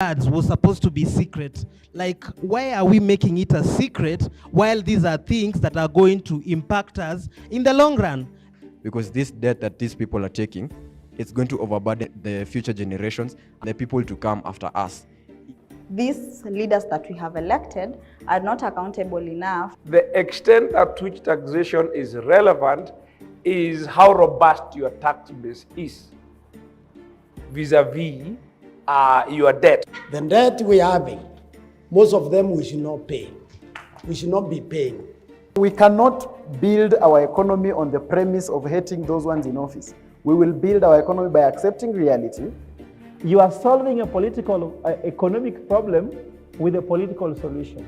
ads was supposed to be secret. Like, why are we making it a secret while these are things that are going to impact us in the long run? Because this debt that these people are taking, it's going to overburden the future generations, the people to come after us. These leaders that we have elected are not accountable enough. The extent at which taxation is relevant is how robust your tax base is vis-a-vis your debt. The debt we are having, most of them we should not pay. We should not be paying. We cannot build our economy on the premise of hating those ones in office. We will build our economy by accepting reality. You are solving a political, economic problem with a political solution.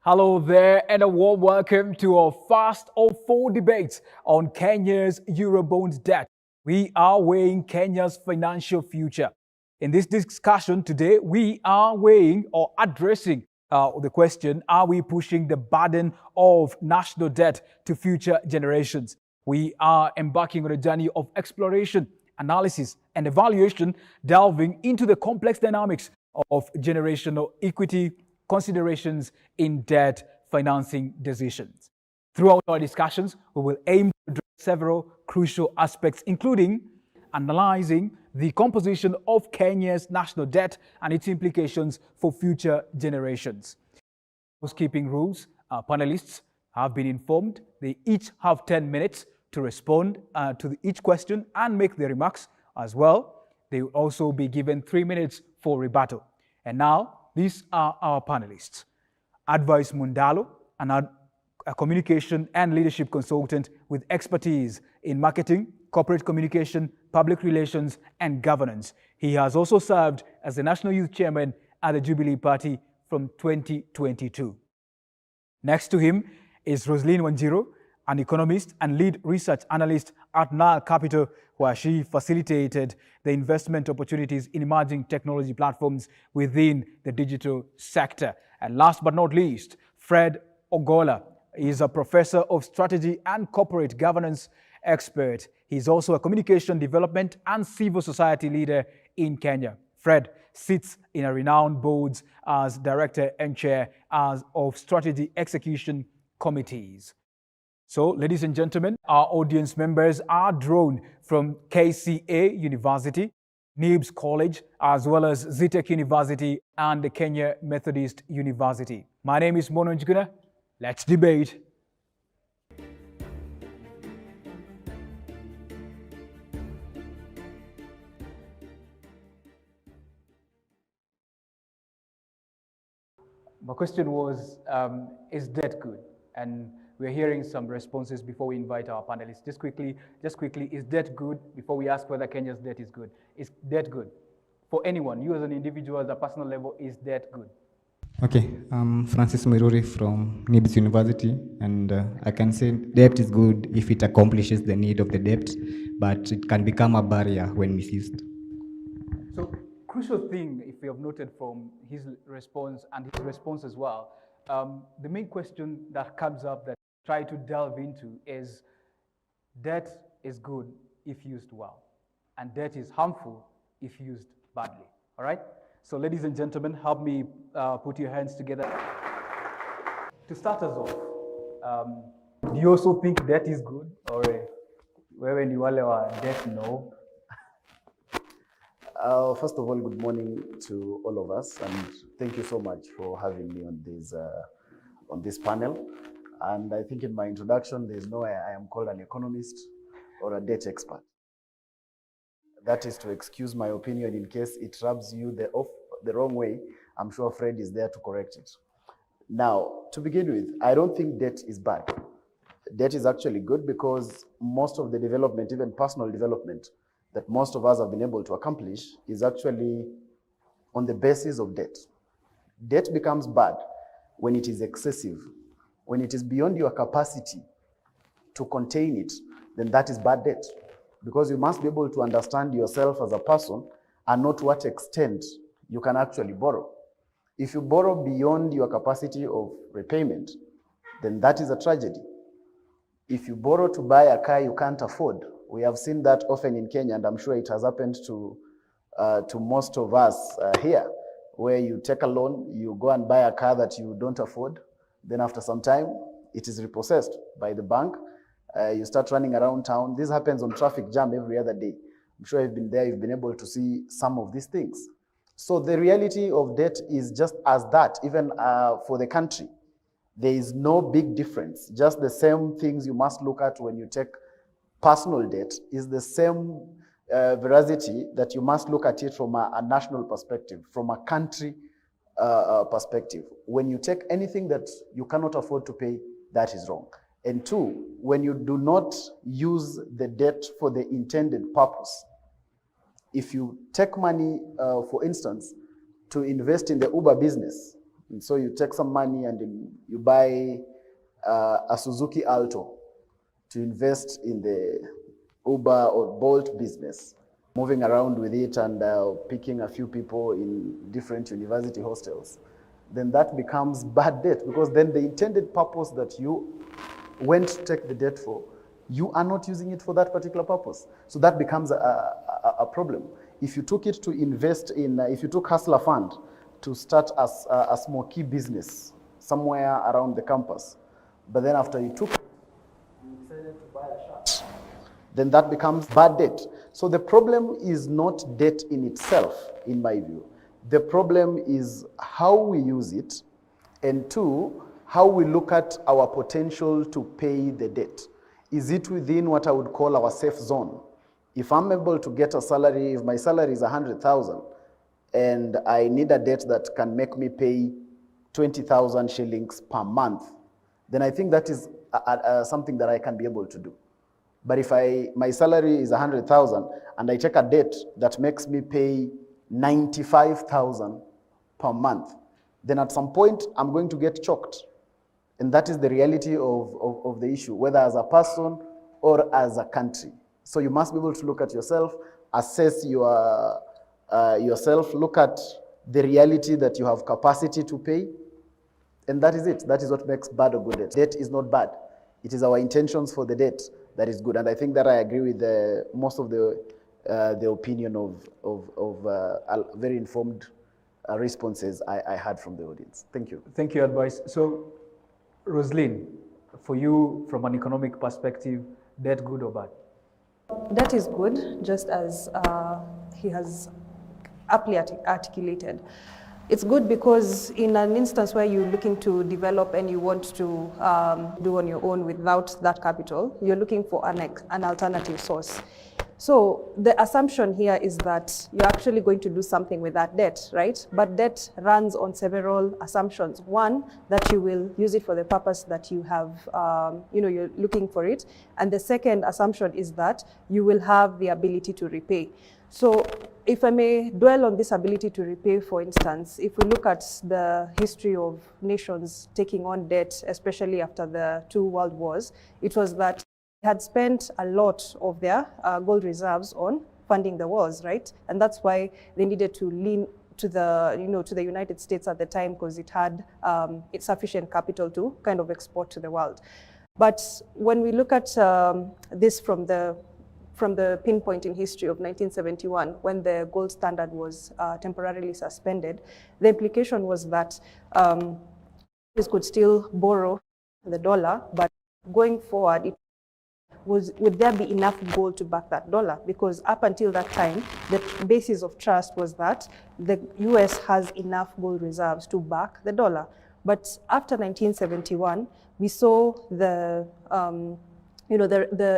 Hello there and a warm welcome to our first of 4 debates on Kenya's Eurobond debt. We are weighing Kenya's financial future. In this discussion today, we are weighing or addressing the question, are we pushing the burden of national debt to future generations? We are embarking on a journey of exploration, analysis, and evaluation, delving into the complex dynamics of generational equity, considerations in debt financing decisions. Throughout our discussions, we will aim to address several crucial aspects, including analyzing the composition of Kenya's national debt and its implications for future generations. Housekeeping rules: our panelists have been informed. They each have 10 minutes to respond to each question and make their remarks as well. They will also be given 3 minutes for rebuttal. And now, these are our panelists. Advice Mundalo, a communication and leadership consultant with expertise in marketing, corporate communication, public relations, and governance. He has also served as the National Youth Chairman at the Jubilee Party from 2022. Next to him is Roselyne Wanjiru, an economist and lead research analyst at Nile Capital, where she facilitated the investment opportunities in emerging technology platforms within the digital sector. And last but not least, Fred Ogola is a professor of strategy and corporate governance expert. He's also a communication development and civil society leader in Kenya. Fred sits in a renowned boards as director and chair of strategy execution committees. So, ladies and gentlemen, our audience members are drawn from KCA University, NIBS College, as well as Zitek University and the Kenya Methodist University. My name is Mono Njuguna. Let's debate. My question was, is debt good? And we're hearing some responses before we invite our panelists. Just quickly, is debt good? Before we ask whether Kenya's debt is good. Is debt good? For anyone, you as an individual, at a personal level, is debt good? Okay, I'm Francis Miruri from NIBS University, and I can say debt is good if it accomplishes the need of the debt, but it can become a barrier when misused. So, crucial thing, if we have noted from his response and his response as well, the main question that comes up that I try to delve into is debt is good if used well, and debt is harmful if used badly. All right? So, ladies and gentlemen, help me put your hands together. To start us off, do you also think debt is good, or wewe ni wale wa debt no? First of all, good morning to all of us, and thank you so much for having me on this panel. And I think in my introduction, there's no way I am called an economist or a debt expert. That is to excuse my opinion in case it rubs you the wrong way. I'm sure Fred is there to correct it. Now, to begin with, I don't think debt is bad. Debt is actually good because most of the development, even personal development, that most of us have been able to accomplish is actually on the basis of debt. Debt becomes bad when it is excessive. When it is beyond your capacity to contain it, then that is bad debt. Because you must be able to understand yourself as a person and know to what extent you can actually borrow. If you borrow beyond your capacity of repayment, then that is a tragedy. If you borrow to buy a car you can't afford, we have seen that often in Kenya, and I'm sure it has happened to most of us here, where you take a loan, you go and buy a car that you don't afford, then after some time, it is repossessed by the bank. You start running around town. This happens on traffic jam every other day. I'm sure you've been there, you've been able to see some of these things. So the reality of debt is just as that, even for the country. There is no big difference. Just the same things you must look at when you take personal debt is the same veracity that you must look at it from a national perspective, from a country perspective. When you take anything that you cannot afford to pay, that is wrong. And two, when you do not use the debt for the intended purpose. If you take money, for instance, to invest in the Uber business, and so you take some money and you buy a Suzuki Alto to invest in the Uber or Bolt business, moving around with it and picking a few people in different university hostels, then that becomes bad debt, because then the intended purpose that you went to take the debt for, you are not using it for that particular purpose. So that becomes a problem. If you took it to invest in, if you took Hustler Fund to start a smoky business somewhere around the campus, but then after you decided to buy a shop, then that becomes bad debt. So the problem is not debt in itself, in my view. The problem is how we use it, and two, how we look at our potential to pay the debt. Is it within what I would call our safe zone? If I'm able to get a salary, if my salary is 100,000 and I need a debt that can make me pay 20,000 shillings per month, then I think that is something that I can be able to do. But if my salary is 100,000 and I take a debt that makes me pay 95,000 per month, then at some point I'm going to get choked. And that is the reality of the issue, whether as a person or as a country. So you must be able to look at yourself, assess yourself, look at the reality that you have capacity to pay, and that is it. That is what makes bad or good debt. Debt is not bad. It is our intentions for the debt that is good. And I think that I agree with most of the opinion of very informed responses I had from the audience. Thank you. Thank you, advice. So, Roselyne, for you, from an economic perspective, debt good or bad? Debt is good, just as he has aptly articulated. It's good because in an instance where you're looking to develop and you want to do on your own without that capital, you're looking for an alternative source. So the assumption here is that you're actually going to do something with that debt, right? But debt runs on several assumptions. One, that you will use it for the purpose that you have, you're looking for it. And the second assumption is that you will have the ability to repay. So if I may dwell on this ability to repay, for instance, if we look at the history of nations taking on debt, especially after the 2 world wars, it was that had spent a lot of their gold reserves on funding the wars, right? And that's why they needed to lean to the United States at the time, because it had sufficient capital to kind of export to the world. But when we look at this from the pinpoint in history of 1971, when the gold standard was temporarily suspended, the implication was that this could still borrow the dollar, but going forward, would there be enough gold to back that dollar? Because up until that time, the basis of trust was that the US has enough gold reserves to back the dollar. But after 1971, we saw the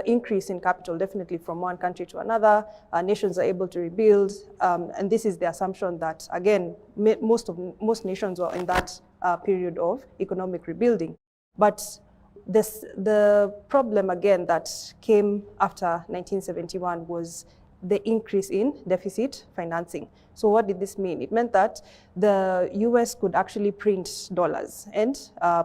increase in capital, definitely from one country to another. Nations are able to rebuild, and this is the assumption that, again, most nations were in that period of economic rebuilding. But the problem, again, that came after 1971 was the increase in deficit financing. So what did this mean? It meant that the US could actually print dollars and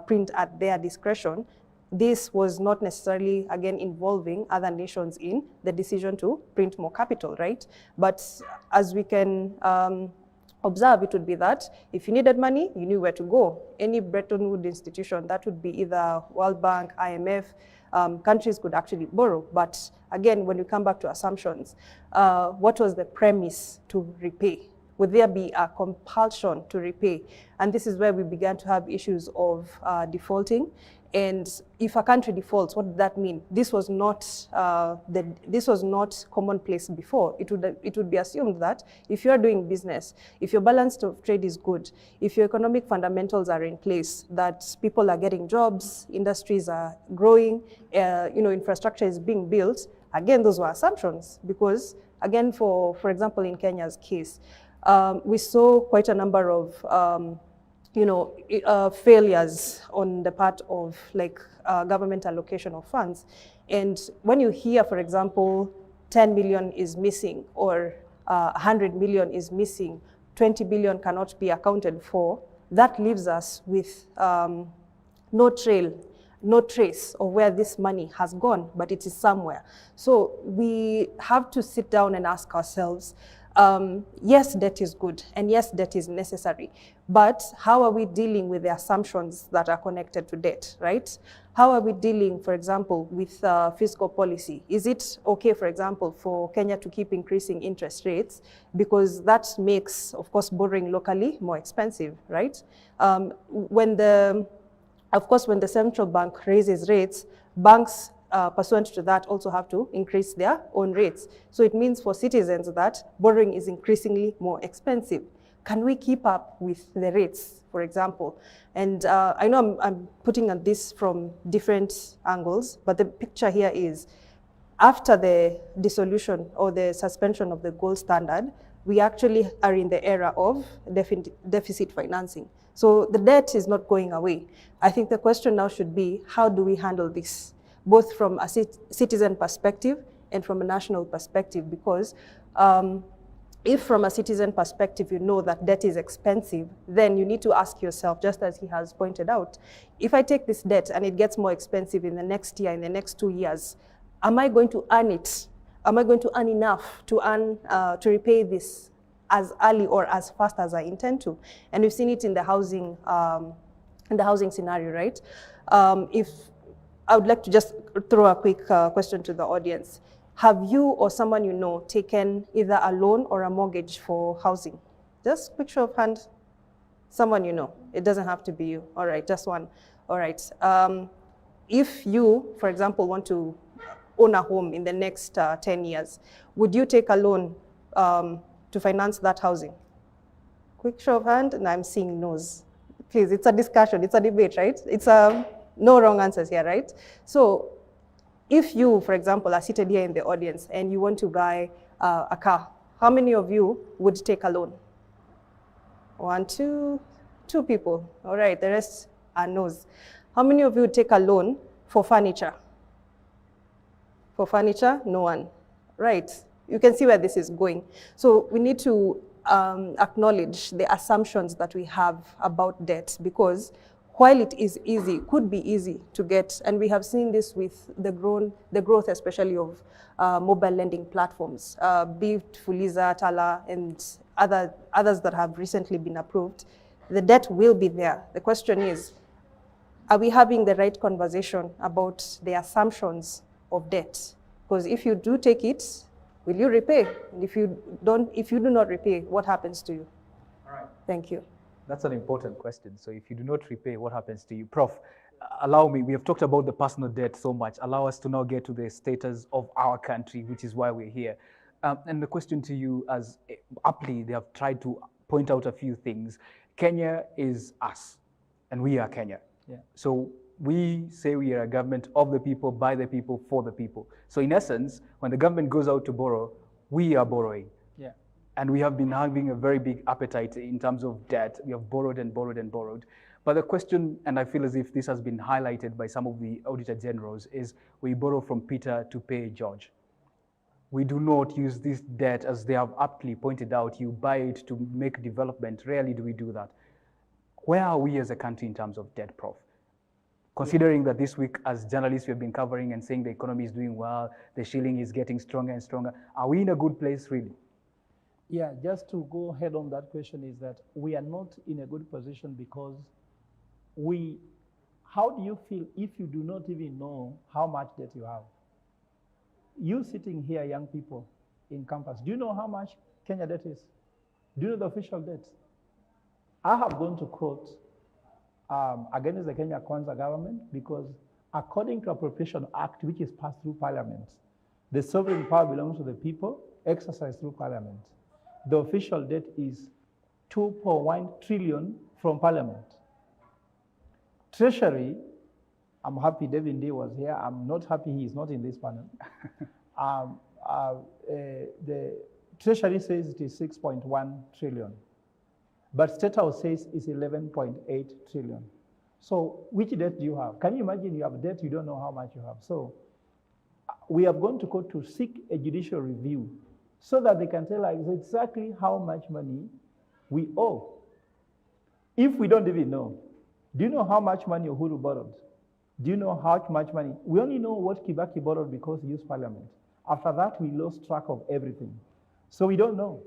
print at their discretion. This was not necessarily, again, involving other nations in the decision to print more capital, right? But as we can observe, it would be that if you needed money, you knew where to go. Any Bretton Woods institution, that would be either World Bank, IMF, countries could actually borrow. But again, when you come back to assumptions, what was the premise to repay? Would there be a compulsion to repay? And this is where we began to have issues of defaulting. And if a country defaults, what did that mean? This was not commonplace before. It would be assumed that if you are doing business, if your balance of trade is good, if your economic fundamentals are in place, that people are getting jobs, industries are growing, infrastructure is being built. Again, those were assumptions because, again, for example, in Kenya's case, we saw quite a number of failures on the part of government allocation of funds. And when you hear, for example, 10 million is missing or 100 million is missing, 20 billion cannot be accounted for, that leaves us with no trace of where this money has gone, but it is somewhere. So we have to sit down and ask ourselves, yes, debt is good, and yes, debt is necessary, but how are we dealing with the assumptions that are connected to debt, right? How are we dealing, for example, with fiscal policy? Is it okay, for example, for Kenya to keep increasing interest rates? Because that makes, of course, borrowing locally more expensive, right? When the central bank raises rates, banks pursuant to that also have to increase their own rates. So it means for citizens that borrowing is increasingly more expensive. Can we keep up with the rates, for example? And I know I'm putting at this from different angles, but the picture here is after the dissolution or the suspension of the gold standard, we actually are in the era of deficit financing. So the debt is not going away. I think the question now should be, how do we handle this? Both from a citizen perspective and from a national perspective, because if from a citizen perspective you know that debt is expensive, then you need to ask yourself, just as he has pointed out, if I take this debt and it gets more expensive in the next year, in the next 2 years, am I going to earn it? Am I going to earn enough to repay this as early or as fast as I intend to? And we've seen it in the housing scenario, right? If I would like to just throw a quick question to the audience. Have you or someone you know taken either a loan or a mortgage for housing? Just quick show of hand. Someone you know. It doesn't have to be you. All right, just one. All right. If you, for example, want to own a home in the next 10 years, would you take a loan to finance that housing? Quick show of hand, and I'm seeing no's. Please, it's a discussion, it's a debate, right? It's no wrong answers here, right? So if you, for example, are seated here in the audience and you want to buy a car, how many of you would take a loan? 1, 2 people. All right, the rest are no's. How many of you would take a loan for furniture? For furniture, no one. Right, you can see where this is going. So we need to acknowledge the assumptions that we have about debt, because while it is easy, could be easy to get, and we have seen this with the growth especially of mobile lending platforms, be it Fuliza, Tala, and others that have recently been approved, the debt will be there. The question is, are we having the right conversation about the assumptions of debt? Because if you do take it, will you repay? And if you do not repay, what happens to you? All right. Thank you. That's an important question. So if you do not repay, what happens to you? Prof, allow me, we have talked about the personal debt so much. Allow us to now get to the status of our country, which is why we're here. And the question to you, as aptly they have tried to point out a few things. Kenya is us, and we are Kenya. Yeah. So we say we are a government of the people, by the people, for the people. So in essence, when the government goes out to borrow, we are borrowing. Yeah. And we have been having a very big appetite in terms of debt. We have borrowed and borrowed and borrowed. But the question, and I feel as if this has been highlighted by some of the Auditor Generals, is we borrow from Peter to pay George. We do not use this debt, as they have aptly pointed out, you buy it to make development. Rarely do we do that. Where are we as a country in terms of debt, Prof? Considering that this week, as journalists, we have been covering and saying the economy is doing well, the shilling is getting stronger and stronger. Are we in a good place, really? Yeah, just to go ahead on that question is that we are not in a good position because how do you feel if you do not even know how much debt you have? You sitting here, young people in campus, do you know how much Kenya debt is? Do you know the official debt? I have gone to court against the Kenya Kwanza government because according to Appropriation Act, which is passed through Parliament, the sovereign power belongs to the people, exercised through Parliament. The official debt is 2.1 trillion from Parliament. Treasury, I'm happy David D was here. I'm not happy he is not in this panel. The Treasury says it is 6.1 trillion, but State House says it's 11.8 trillion. So which debt do you have? Can you imagine you have debt, you don't know how much you have? So we have gone to court to seek a judicial review so that they can tell us exactly how much money we owe. If we don't even know, do you know how much money Uhuru borrowed? Do you know how much money? We only know what Kibaki borrowed because he used Parliament. After that, we lost track of everything. So we don't know.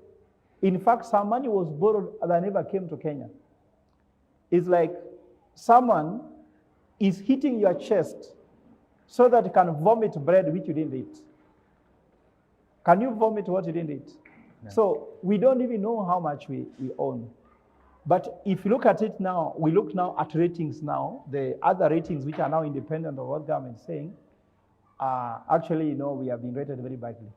In fact, some money was borrowed that never came to Kenya. It's like someone is hitting your chest so that you can vomit bread which you didn't eat. Can you vomit what you didn't eat? No. So we don't even know how much we own. But if you look at it now, we look now at ratings now, the other ratings which are now independent of what government is saying, actually, you know, we have been rated very badly.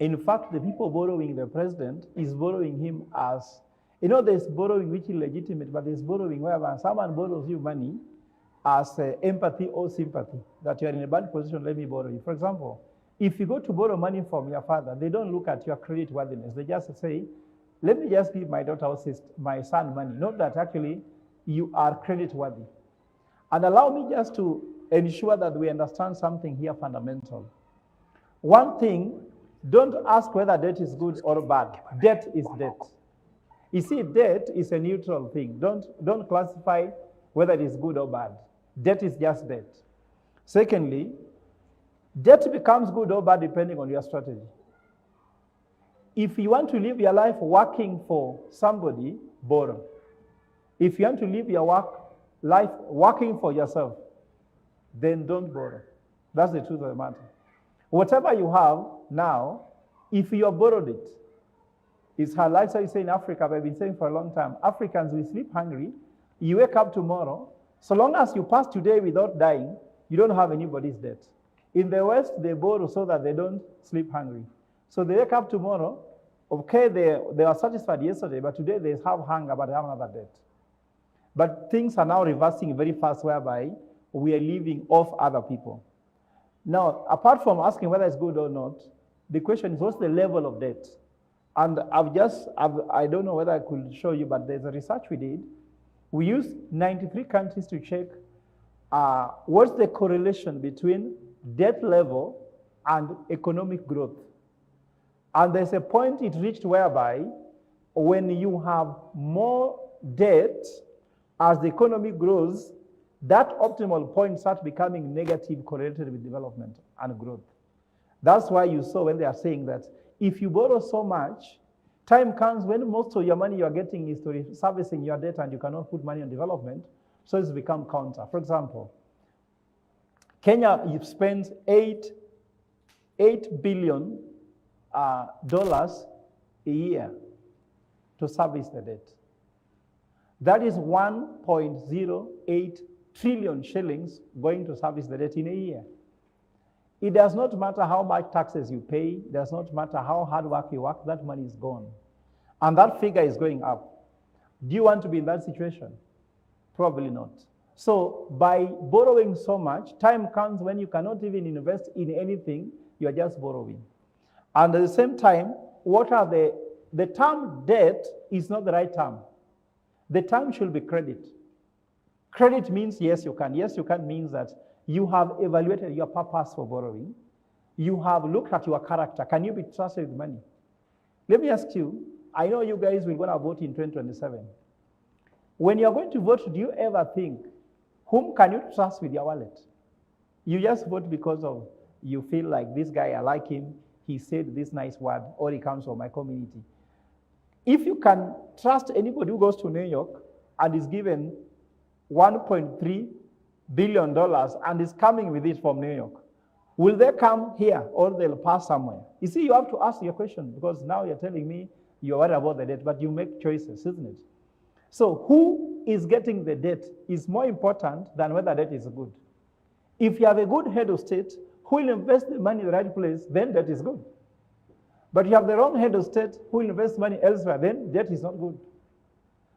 In fact, the people borrowing the president is borrowing him as, you know, there's borrowing which is legitimate, but there's borrowing whereby someone borrows you money as empathy or sympathy, that you are in a bad position, let me borrow you. For example, if you go to borrow money from your father, they don't look at your credit worthiness. They just say, let me just give my daughter or sister, my son money. Not that actually you are credit worthy. And allow me just to ensure that we understand something here fundamental. One thing, don't ask whether debt is good or bad. Debt is debt. You see, debt is a neutral thing. Don't classify whether it is good or bad. Debt is just debt. Secondly, debt becomes good or bad depending on your strategy. If you want to live your life working for somebody, borrow. If you want to live your life working for yourself, then don't borrow. That's the truth of the matter. Whatever you have now, if you have borrowed it, it's hard. Like I say in Africa, I've been saying for a long time, Africans, we sleep hungry. You wake up tomorrow, so long as you pass today without dying, you don't have anybody's debt. In the West, they borrow so that they don't sleep hungry. So they wake up tomorrow, okay, they are satisfied yesterday, but today they have hunger, but they have another debt. But things are now reversing very fast, whereby we are living off other people. Now, apart from asking whether it's good or not, the question is, what's the level of debt? And I don't know whether I could show you, but there's a research we did. We used 93 countries to check what's the correlation between debt level and economic growth. And there's a point it reached whereby when you have more debt, as the economy grows, that optimal point starts becoming negative correlated with development and growth. That's why you saw when they are saying that if you borrow so much, time comes when most of your money you are getting is to servicing your debt and you cannot put money on development, so it's become counter. For example, Kenya spends $8 billion dollars a year to service the debt. That is 1.08 trillion shillings going to service the debt in a year. It does not matter how much taxes you pay, it does not matter how hard work you work, that money is gone. And that figure is going up. Do you want to be in that situation? Probably not. So by borrowing so much, time comes when you cannot even invest in anything, you are just borrowing. And at the same time, what are the term debt is not the right term. The term should be credit. Credit means yes, you can. Yes, you can means that you have evaluated your purpose for borrowing. You have looked at your character. Can you be trusted with money? Let me ask you, I know you guys will go to vote in 2027. When you're going to vote, do you ever think, whom can you trust with your wallet? You just vote because of you feel like this guy, I like him, he said this nice word, or he comes from my community. If you can trust anybody who goes to New York and is given $1.3 billion and is coming with it from New York, will they come here or they'll pass somewhere? You see, you have to ask your question, because now you're telling me you're worried about the debt, but you make choices, isn't it? So who is getting the debt is more important than whether debt is good. If you have a good head of state who will invest the money in the right place, then debt is good. But you have the wrong head of state who will invest money elsewhere, then debt is not good.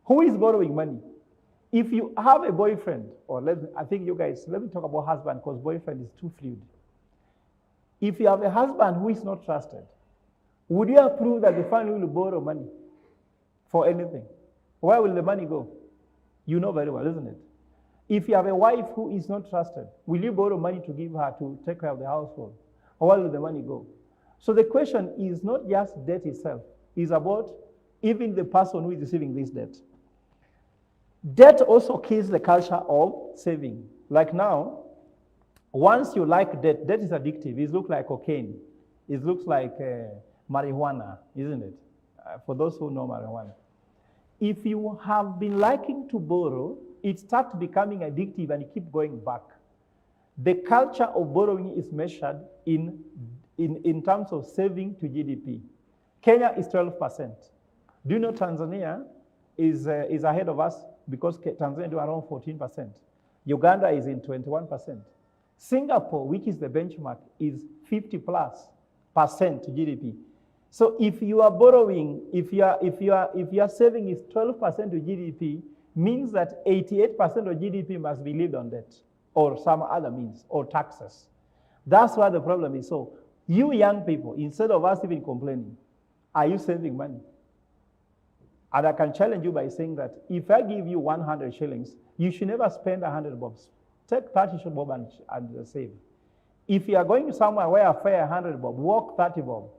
Who is borrowing money? If you have a boyfriend, or I think you guys, let me talk about husband, because boyfriend is too fluid. If you have a husband who is not trusted, would you approve that the family will borrow money for anything? Where will the money go? You know very well, isn't it? If you have a wife who is not trusted, will you borrow money to give her to take care of the household? Or where will the money go? So the question is not just debt itself, it's about even the person who is receiving this debt. Debt also kills the culture of saving. Like now, once you like debt, debt is addictive. It looks like cocaine. It looks like marijuana, isn't it? For those who know marijuana. If you have been liking to borrow, it starts becoming addictive and you keep going back. The culture of borrowing is measured in terms of saving to GDP. Kenya is 12%. Do you know Tanzania is ahead of us because Tanzania do around 14%. Uganda is in 21%. Singapore, which is the benchmark, is 50+% to GDP. So if you are borrowing, if your saving is 12% to GDP, means that 88% of GDP must be lived on debt or some other means or taxes. That's why the problem is. So you young people, instead of us even complaining, are you saving money? And I can challenge you by saying that if I give you 100 shillings, you should never spend 100 bobs. Take 30 bob and save. If you are going somewhere where I fare 100 bob, walk 30 bob,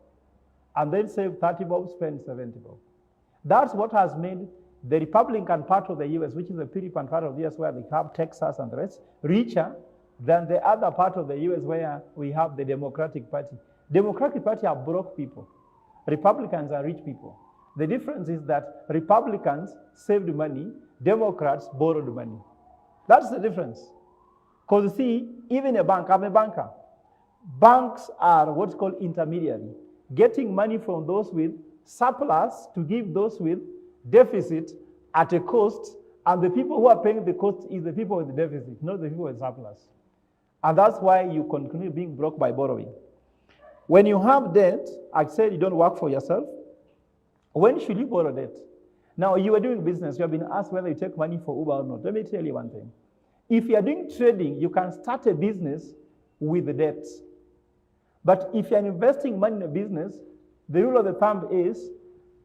and then save 30 bob, spend 70 bob. That's what has made the Republican part of the US, which is the Philippine part of the US where they have Texas and the rest, richer than the other part of the US where we have the Democratic Party. Democratic Party are broke people. Republicans are rich people. The difference is that Republicans saved money, Democrats borrowed money. That's the difference. Because you see, even a bank, I'm a banker. Banks are what's called intermediary, getting money from those with surplus to give those with deficit at a cost, and the people who are paying the cost is the people with the deficit, not the people with surplus. And that's why you continue being broke by borrowing. When you have debt, I said you don't work for yourself. When should you borrow debt? Now, you are doing business. You have been asked whether you take money for Uber or not. Let me tell you one thing. If you are doing trading, you can start a business with the debt. But if you are investing money in a business, the rule of the thumb is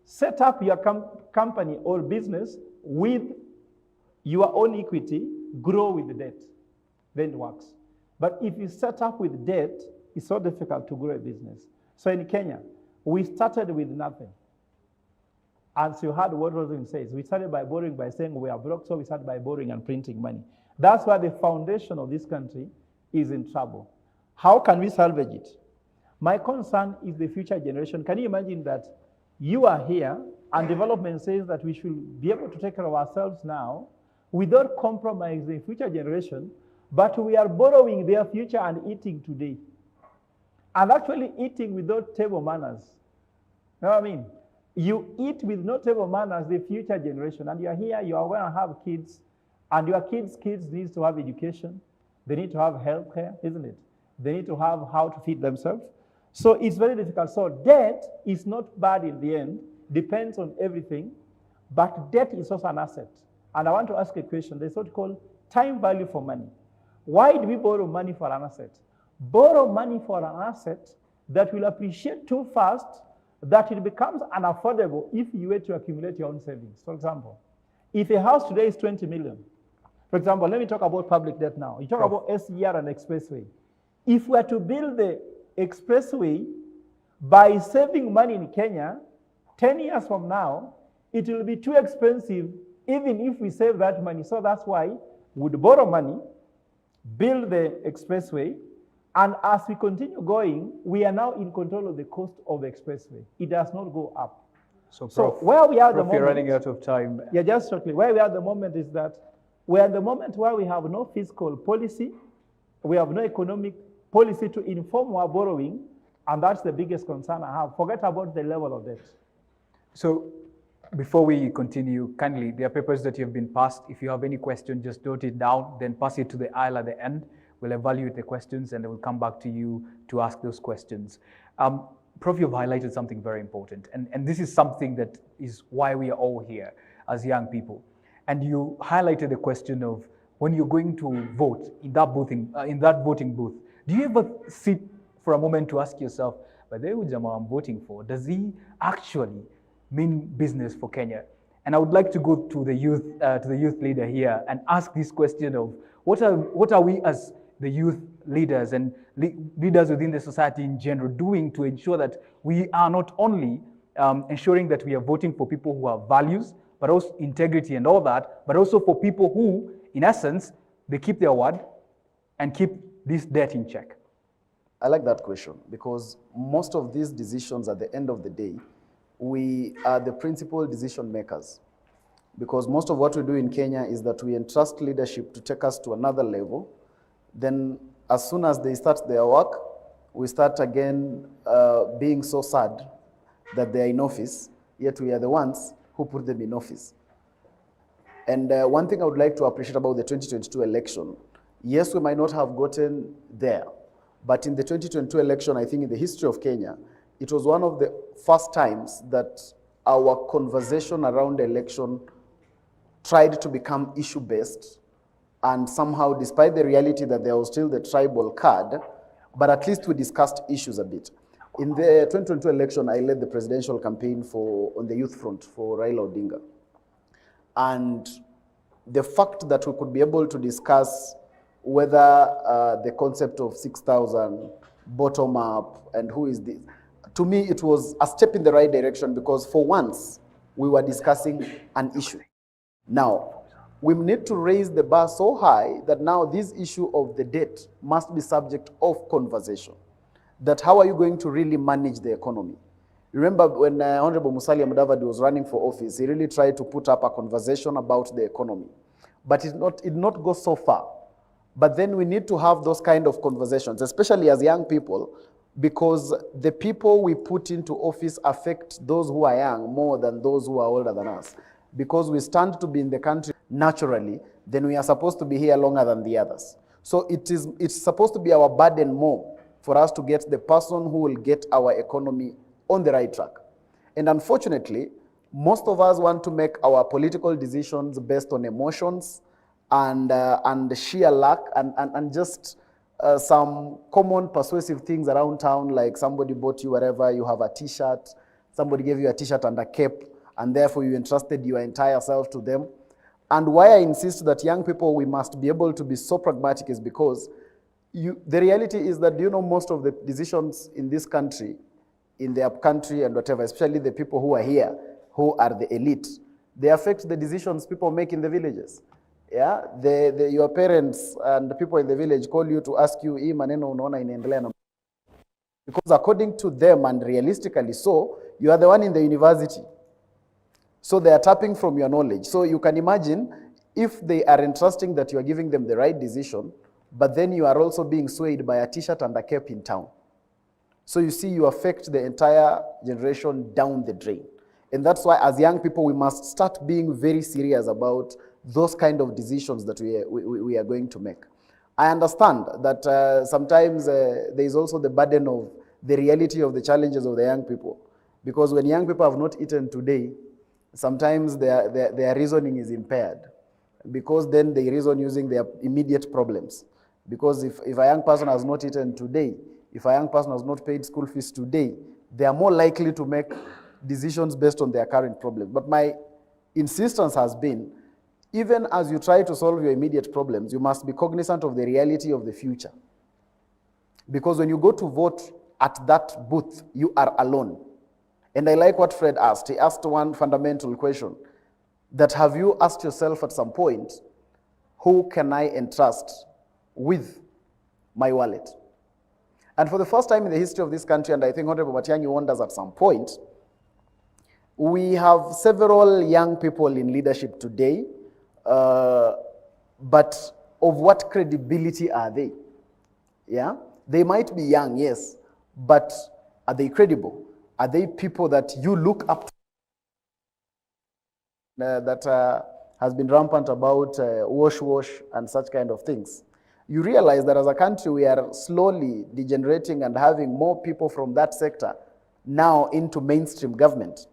set up your company or business with your own equity, grow with the debt. Then it works. But if you set up with debt, it's so difficult to grow a business. So in Kenya, we started with nothing. As you heard what Roselyne says, we started by borrowing by saying we are broke, so we started by borrowing and printing money. That's why the foundation of this country is in trouble. How can we salvage it? My concern is the future generation. Can you imagine that you are here and development says that we should be able to take care of ourselves now without compromising the future generation, but we are borrowing their future and eating today. And actually eating without table manners. You know what I mean? You eat with no table manners, the future generation, and you're here, you are going to have kids, and your kids' need to have education. They need to have health care, isn't it? They need to have how to feed themselves. So it's very difficult. So debt is not bad in the end, depends on everything, but debt is also an asset. And I want to ask a question. There's what called time value for money. Why do we borrow money for an asset? Borrow money for an asset that will appreciate too fast that it becomes unaffordable if you were to accumulate your own savings. For example, if a house today is 20 million, for example, let me talk about public debt now. You talk about SGR and expressway. If we are to build the expressway by saving money in Kenya, 10 years from now, it will be too expensive even if we save that money. So that's why we'd borrow money, build the expressway, And as we continue going, we are now in control of the cost of the expressway. It does not go up. So, So Prof, where we are at the Prof, you're moment, running out of time. yeah, just shortly, where we are at the moment is that we are at the moment where we have no fiscal policy, we have no economic policy to inform our borrowing, and that's the biggest concern I have. Forget about the level of debt. So before we continue, kindly, there are papers that have been passed. If you have any question, just note it down, then pass it to the aisle at the end. We'll evaluate the questions and then we'll come back to you to ask those questions. Prof, you've highlighted something very important, and this is something that is why we are all here as young people. And you highlighted the question of when you're going to vote in that voting booth, do you ever sit for a moment to ask yourself, but the Ujama I'm voting for, does he actually mean business for Kenya? And I would like to go to the youth leader here and ask this question of what are we as the youth leaders and leaders within the society in general doing to ensure that we are not only ensuring that we are voting for people who have values, but also integrity and all that, but also for people who, in essence, they keep their word and keep this debt in check? I like that question because most of these decisions at the end of the day, we are the principal decision makers. Because most of what we do in Kenya is that we entrust leadership to take us to another level. Then as soon as they start their work, we start again being so sad that they are in office, yet we are the ones who put them in office. And one thing I would like to appreciate about the 2022 election, yes, we might not have gotten there, but in the 2022 election, I think in the history of Kenya, it was one of the first times that our conversation around the election tried to become issue-based, and somehow, despite the reality that there was still the tribal card, but at least we discussed issues a bit. In the 2022 election, I led the presidential campaign on the youth front for Raila Odinga. And the fact that we could be able to discuss whether the concept of 6,000, bottom up, and who is this, to me, it was a step in the right direction because for once, we were discussing an issue. Now, we need to raise the bar so high that now this issue of the debt must be subject of conversation. That how are you going to really manage the economy? Remember when Honorable Musalia Mudavadi was running for office, he really tried to put up a conversation about the economy. But it did not go so far. But then we need to have those kind of conversations, especially as young people, because the people we put into office affect those who are young more than those who are older than us. Because we stand to be in the country naturally, then we are supposed to be here longer than the others. So it's supposed to be our burden more for us to get the person who will get our economy on the right track. And unfortunately, most of us want to make our political decisions based on emotions and sheer luck and just some common persuasive things around town, like somebody bought you whatever, you have a t-shirt, somebody gave you a t-shirt and a cape, and therefore you entrusted your entire self to them. And why I insist that young people, we must be able to be so pragmatic is because the reality is that, you know, most of the decisions in this country, in their country and whatever, especially the people who are here, who are the elite, they affect the decisions people make in the villages. Yeah, your parents and the people in the village call you to ask you, because according to them and realistically so, you are the one in the university. So they are tapping from your knowledge. So you can imagine if they are entrusting that you are giving them the right decision, but then you are also being swayed by a t-shirt and a cap in town. So you see, you affect the entire generation down the drain. And that's why as young people, we must start being very serious about those kind of decisions that we are going to make. I understand that sometimes there is also the burden of the reality of the challenges of the young people. Because when young people have not eaten today, sometimes their reasoning is impaired. Because then they reason using their immediate problems. Because if a young person has not eaten today, if a young person has not paid school fees today, they are more likely to make decisions based on their current problems. But my insistence has been, even as you try to solve your immediate problems, you must be cognizant of the reality of the future. Because when you go to vote at that booth, you are alone. And I like what Fred asked. He asked one fundamental question, that have you asked yourself at some point, who can I entrust with my wallet? And for the first time in the history of this country, and I think Honorable Matiang'i warned us at some point, we have several young people in leadership today, but of what credibility are they? Yeah? They might be young, yes, but are they credible? Are they people that you look up to? That has been rampant about wash and such kind of things. You realize that as a country, we are slowly degenerating and having more people from that sector now into mainstream government.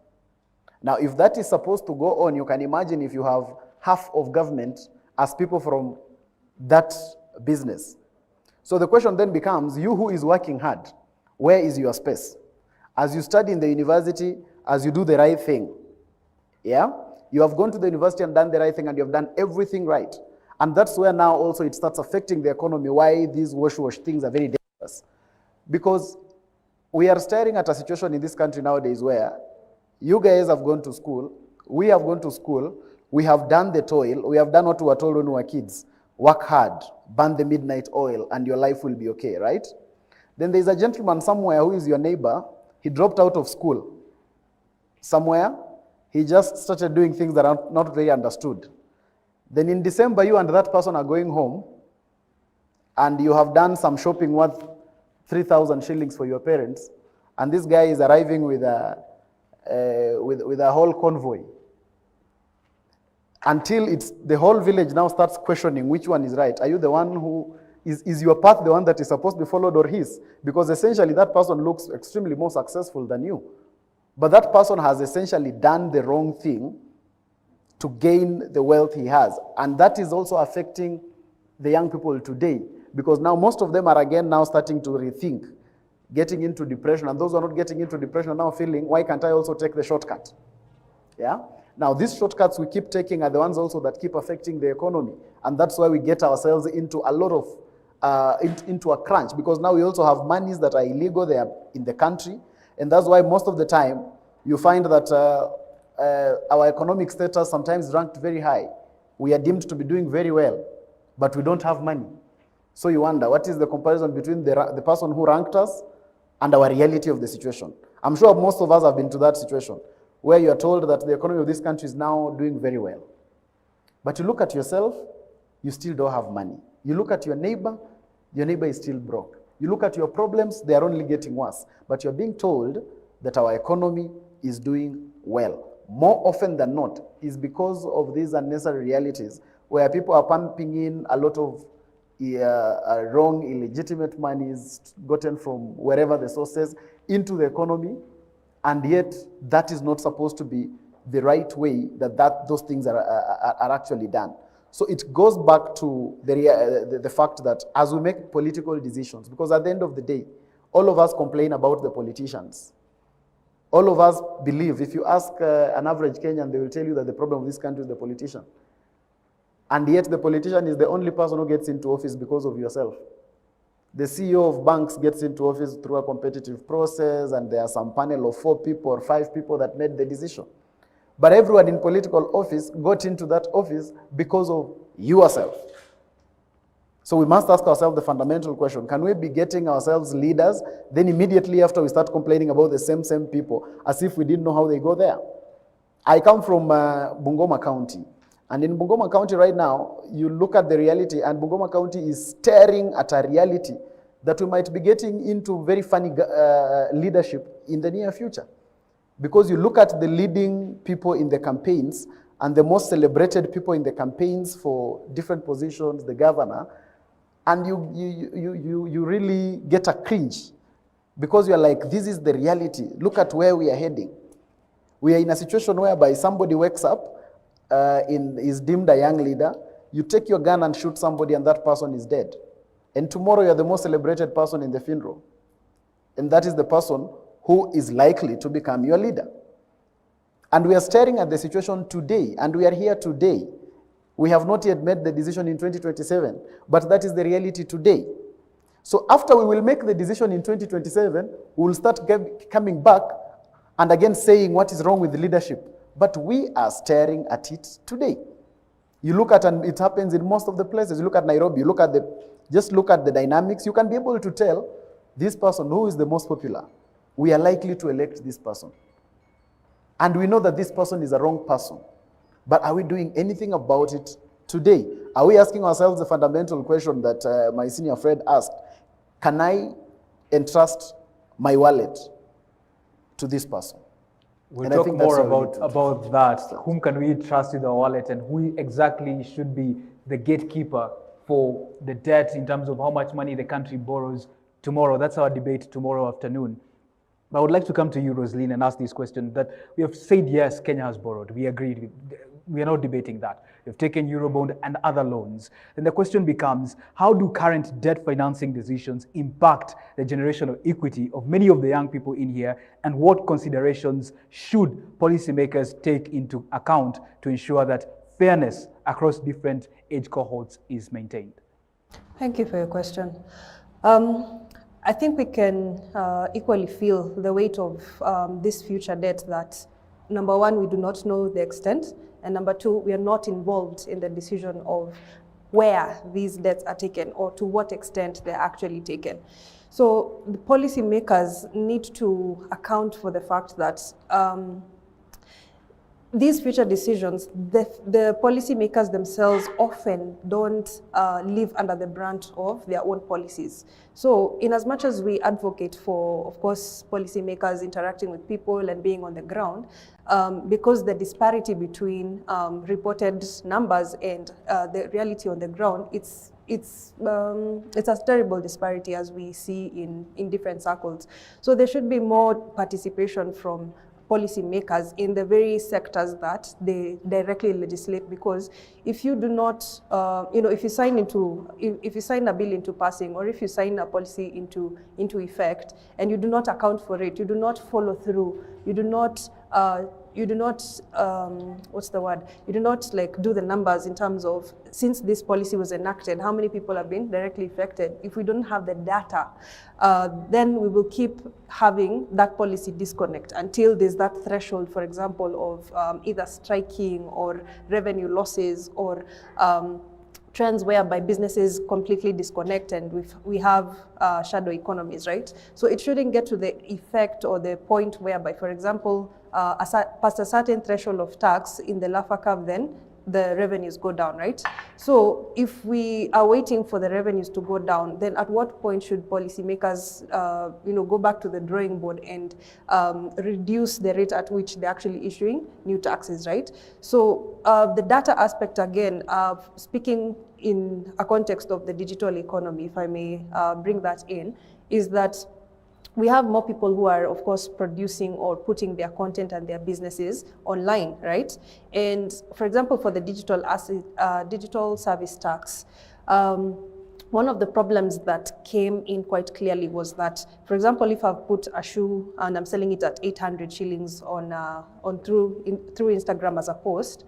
Now, if that is supposed to go on, you can imagine if you have half of government as people from that business. So the question then becomes, you who is working hard, where is your space? As you study in the university, as you do the right thing, yeah? You have gone to the university and done the right thing and you have done everything right. And that's where now also it starts affecting the economy, why these wash things are very dangerous. Because we are staring at a situation in this country nowadays where you guys have gone to school, we have gone to school, we have done the toil, we have done what we were told when we were kids. Work hard, burn the midnight oil, and your life will be okay, right? Then there's a gentleman somewhere who is your neighbor. He dropped out of school somewhere. He just started doing things that are not very understood. Then in December, you and that person are going home, and you have done some shopping worth 3,000 shillings for your parents, and this guy is arriving with a whole convoy. Until the whole village now starts questioning which one is right. Are you the one who, is your path the one that is supposed to be followed or his? Because essentially that person looks extremely more successful than you. But that person has essentially done the wrong thing to gain the wealth he has. And that is also affecting the young people today, because now most of them are again now starting to rethink, getting into depression. And those who are not getting into depression are now feeling, why can't I also take the shortcut? Yeah? Now these shortcuts we keep taking are the ones also that keep affecting the economy. And that's why we get ourselves into a lot of, into a crunch, because now we also have monies that are illegal, they are in the country. And that's why most of the time you find that our economic status sometimes ranked very high. We are deemed to be doing very well, but we don't have money. So you wonder, what is the comparison between the person who ranked us and our reality of the situation? I'm sure most of us have been to that situation, where you are told that the economy of this country is now doing very well. But you look at yourself, you still don't have money. You look at your neighbor is still broke. You look at your problems, they are only getting worse. But you're being told that our economy is doing well. More often than not, is because of these unnecessary realities where people are pumping in a lot of wrong, illegitimate monies gotten from wherever the sources into the economy, and yet that is not supposed to be the right way that those things are actually done. So it goes back to the fact that as we make political decisions, because at the end of the day, all of us complain about the politicians. All of us believe, if you ask an average Kenyan, they will tell you that the problem of this country is the politician. And yet the politician is the only person who gets into office because of yourself. The CEO of banks gets into office through a competitive process, and there are some panel of 4 people or 5 people that made the decision. But everyone in political office got into that office because of yourself. So we must ask ourselves the fundamental question, can we be getting ourselves leaders, then immediately after we start complaining about the same people, as if we didn't know how they go there? I come from Bungoma County. And in Bungoma County right now, you look at the reality, and Bungoma County is staring at a reality that we might be getting into very funny leadership in the near future. Because you look at the leading people in the campaigns, and the most celebrated people in the campaigns for different positions, the governor, and you really get a cringe, because you're like, this is the reality. Look at where we are heading. We are in a situation whereby somebody wakes up, is deemed a young leader, you take your gun and shoot somebody and that person is dead. And tomorrow you're the most celebrated person in the funeral. And that is the person who is likely to become your leader. And we are staring at the situation today, and we are here today. We have not yet made the decision in 2027, but that is the reality today. So after we will make the decision in 2027, we will start coming back and again saying what is wrong with the leadership. But we are staring at it today. You look at, and it happens in most of the places. You look at Nairobi, just look at the dynamics. You can be able to tell this person who is the most popular, we are likely to elect this person. And we know that this person is a wrong person. But are we doing anything about it today? Are we asking ourselves the fundamental question that my senior Fred asked? Can I entrust my wallet to this person? We'll And I talk think that's more where we need to about that. Whom can we trust with our wallet, and who exactly should be the gatekeeper for the debt in terms of how much money the country borrows tomorrow? That's our debate tomorrow afternoon. I would like to come to you, Roselyne, and ask this question that we have said, yes, Kenya has borrowed. We agreed. We are not debating that. We've taken Eurobond and other loans. Then the question becomes, how do current debt financing decisions impact the generational equity of many of the young people in here, and what considerations should policymakers take into account to ensure that fairness across different age cohorts is maintained? Thank you for your question. I think we can equally feel the weight of this future debt that, number one, we do not know the extent, and number two, we are not involved in the decision of where these debts are taken or to what extent they're actually taken. So the policymakers need to account for the fact that these future decisions, the policymakers themselves often don't live under the brunt of their own policies. So in as much as we advocate for, of course, policymakers interacting with people and being on the ground, because the disparity between reported numbers and the reality on the ground, it's a terrible disparity as we see in different circles. So there should be more participation from policymakers in the very sectors that they directly legislate, because if you do not, if you sign a bill into passing, or if you sign a policy into effect and you do not account for it, you do not follow through, you do not do the numbers in terms of, since this policy was enacted, how many people have been directly affected. If we don't have the data, then we will keep having that policy disconnect until there's that threshold, for example, of either striking or revenue losses or trends whereby businesses completely disconnect and we have shadow economies, right? So it shouldn't get to the effect or the point whereby, for example, past a certain threshold of tax in the Laffer curve, then the revenues go down, right? So if we are waiting for the revenues to go down, then at what point should policymakers go back to the drawing board and reduce the rate at which they're actually issuing new taxes, right? So the data aspect, again, speaking in a context of the digital economy, if I may bring that in, is that we have more people who are, of course, producing or putting their content and their businesses online, right? And for example, for the digital service tax, one of the problems that came in quite clearly was that, for example, if I've put a shoe and I'm selling it at 800 shillings through Instagram as a post,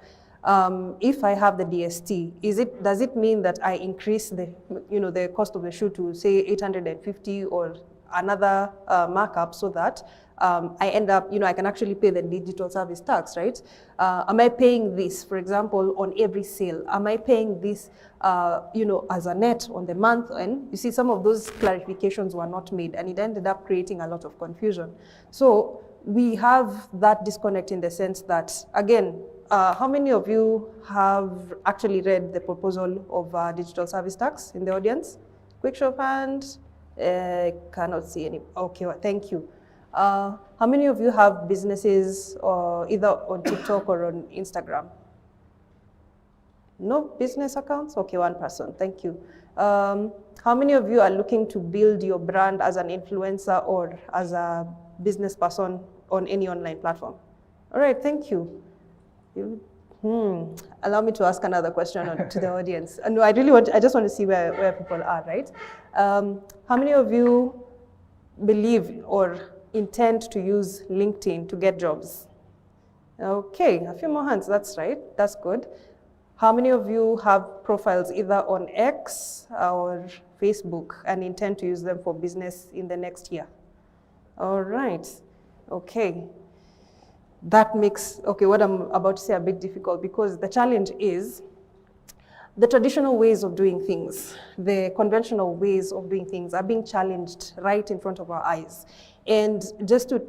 if I have the DST, does it mean that I increase the cost of the shoe to say 850 or another markup, so that I end up, I can actually pay the digital service tax, right? Am I paying this, for example, on every sale? Am I paying this, as a net on the month? And you see, some of those clarifications were not made, and it ended up creating a lot of confusion. So we have that disconnect in the sense that, again, how many of you have actually read the proposal of digital service tax in the audience? Quick show of hands. Cannot see any. Okay, well, thank you. How many of you have businesses either on TikTok or on Instagram? No business accounts? Okay, one person. Thank you. How many of you are looking to build your brand as an influencer or as a business person on any online platform? All right, thank you. Allow me to ask another question to the audience. No, I just want to see where people are, right? How many of you believe or intend to use LinkedIn to get jobs? Okay, a few more hands, that's right, that's good. How many of you have profiles either on X or Facebook and intend to use them for business in the next year? All right, okay. That makes, what I'm about to say a bit difficult, because the challenge is, the traditional ways of doing things, the conventional ways of doing things are being challenged right in front of our eyes. And just to,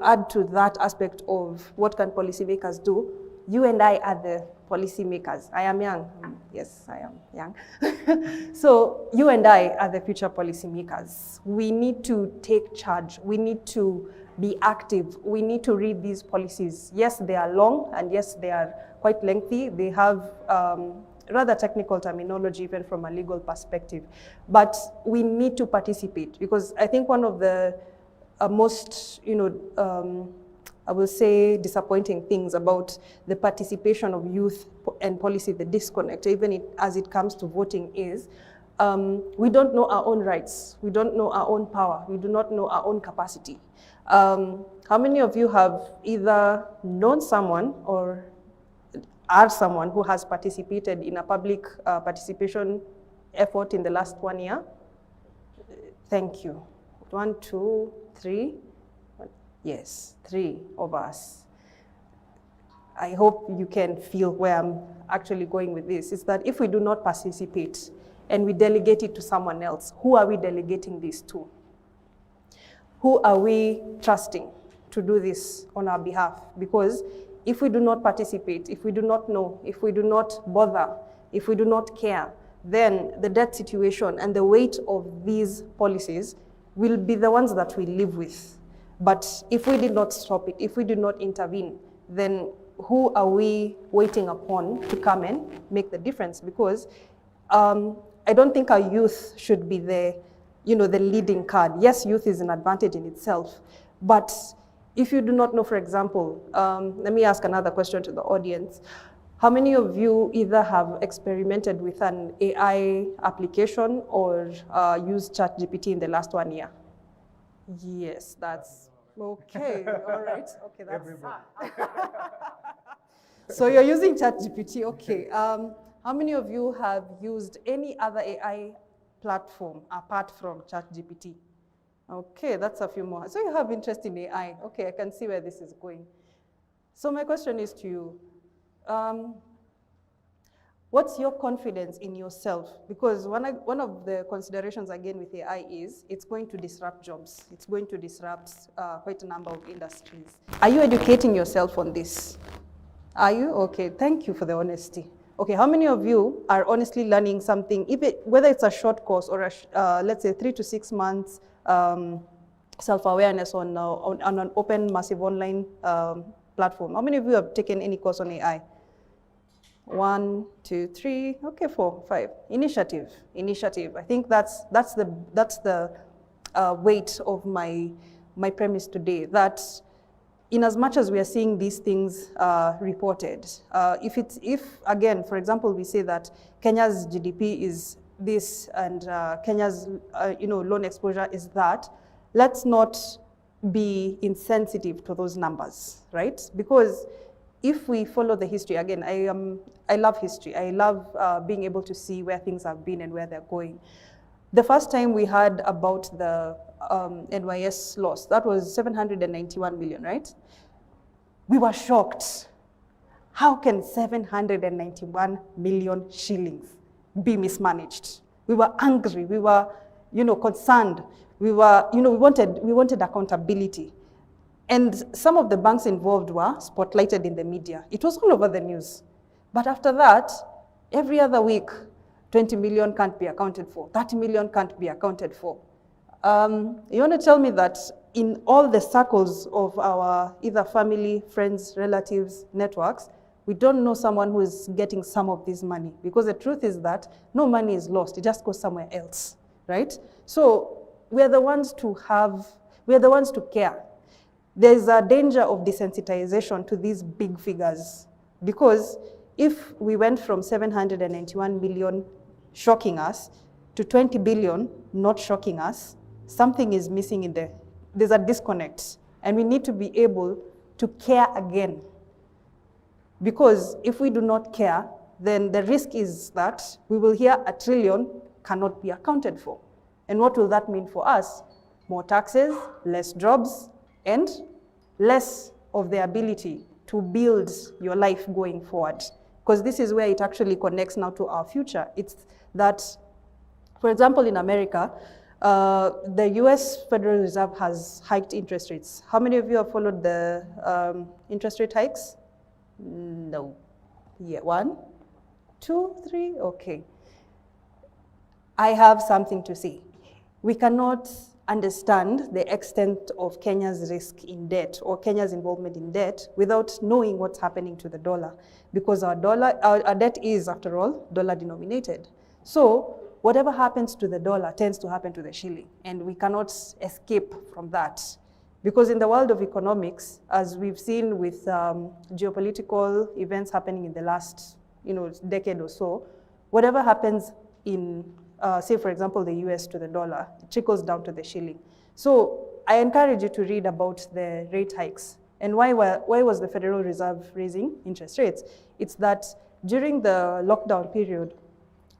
add to that aspect of what can policymakers do, you and I are the policymakers. I am young. Yes, I am young. So you and I are the future policymakers. We need to take charge. We need to be active. We need to read these policies. Yes, they are long, and yes, they are quite lengthy. They have rather technical terminology, even from a legal perspective. But we need to participate, because I think one of the most, I will say, disappointing things about the participation of youth and policy, the disconnect, even as it comes to voting, is we don't know our own rights. We don't know our own power. We do not know our own capacity. How many of you have either known someone or are someone who has participated in a public participation effort in the last 1 year? Thank you. 1, 2, 3. Yes, 3 of us. I hope you can feel where I'm actually going with this. Is that if we do not participate and we delegate it to someone else, who are we delegating this to? Who are we trusting to do this on our behalf? Because if we do not participate, if we do not know, if we do not bother, if we do not care, then the debt situation and the weight of these policies will be the ones that we live with. But if we did not stop it, if we did not intervene, then who are we waiting upon to come and make the difference? Because I don't think our youth should be the leading card. Yes, youth is an advantage in itself, but if you do not know, for example, let me ask another question to the audience. How many of you either have experimented with an AI application or used ChatGPT in the last 1 year? Yes, that's okay. All right. Okay, that's so you're using ChatGPT. Okay. How many of you have used any other AI platform apart from ChatGPT? Okay, that's a few more. So you have interest in AI. Okay, I can see where this is going. So my question is to you. What's your confidence in yourself? Because one of the considerations, again, with AI is it's going to disrupt jobs. It's going to disrupt quite a number of industries. Are you educating yourself on this? Are you? Okay, thank you for the honesty. Okay, how many of you are honestly learning something, whether it's a short course or let's say 3 to 6 months self-awareness on an open, massive online platform? How many of you have taken any course on AI? 1, 2, 3, okay, 4, 5. Initiative. I think that's the weight of my premise today. That in as much as we are seeing these things reported, if again, for example, we say that Kenya's GDP is this and Kenya's loan exposure is that, let's not be insensitive to those numbers, right? Because if we follow the history, again, I love history. I love being able to see where things have been and where they're going. The first time we heard about the NYS loss, that was 791 million, right? We were shocked. How can 791 million shillings be mismanaged? We were angry. We were, concerned. We were, we wanted accountability. And some of the banks involved were spotlighted in the media. It was all over the news. But after that, every other week, 20 million can't be accounted for, 30 million can't be accounted for. You want to tell me that in all the circles of our either family, friends, relatives, networks, we don't know someone who is getting some of this money? Because the truth is that no money is lost, it just goes somewhere else, right? So we're the ones to care. There's a danger of desensitization to these big figures, because if we went from 791 million shocking us to 20 billion not shocking us, something is missing there's a disconnect, and we need to be able to care again. Because if we do not care, then the risk is that we will hear 1 trillion cannot be accounted for. And what will that mean for us? More taxes, less jobs, and less of the ability to build your life going forward. because this is where it actually connects now to our future. It's that, for example, in America, the US Federal Reserve has hiked interest rates. How many of you have followed the interest rate hikes? No. Yeah, 1, 2, 3, okay. I have something to say. We cannot understand the extent of Kenya's risk in debt or Kenya's involvement in debt without knowing what's happening to the dollar, because our debt is, after all, dollar denominated. So whatever happens to the dollar tends to happen to the shilling, and we cannot escape from that. Because in the world of economics, as we've seen with geopolitical events happening in the last decade or so, whatever happens in, say, for example, the US to the dollar, it trickles down to the shilling. So I encourage you to read about the rate hikes. And why was the Federal Reserve raising interest rates? It's that during the lockdown period,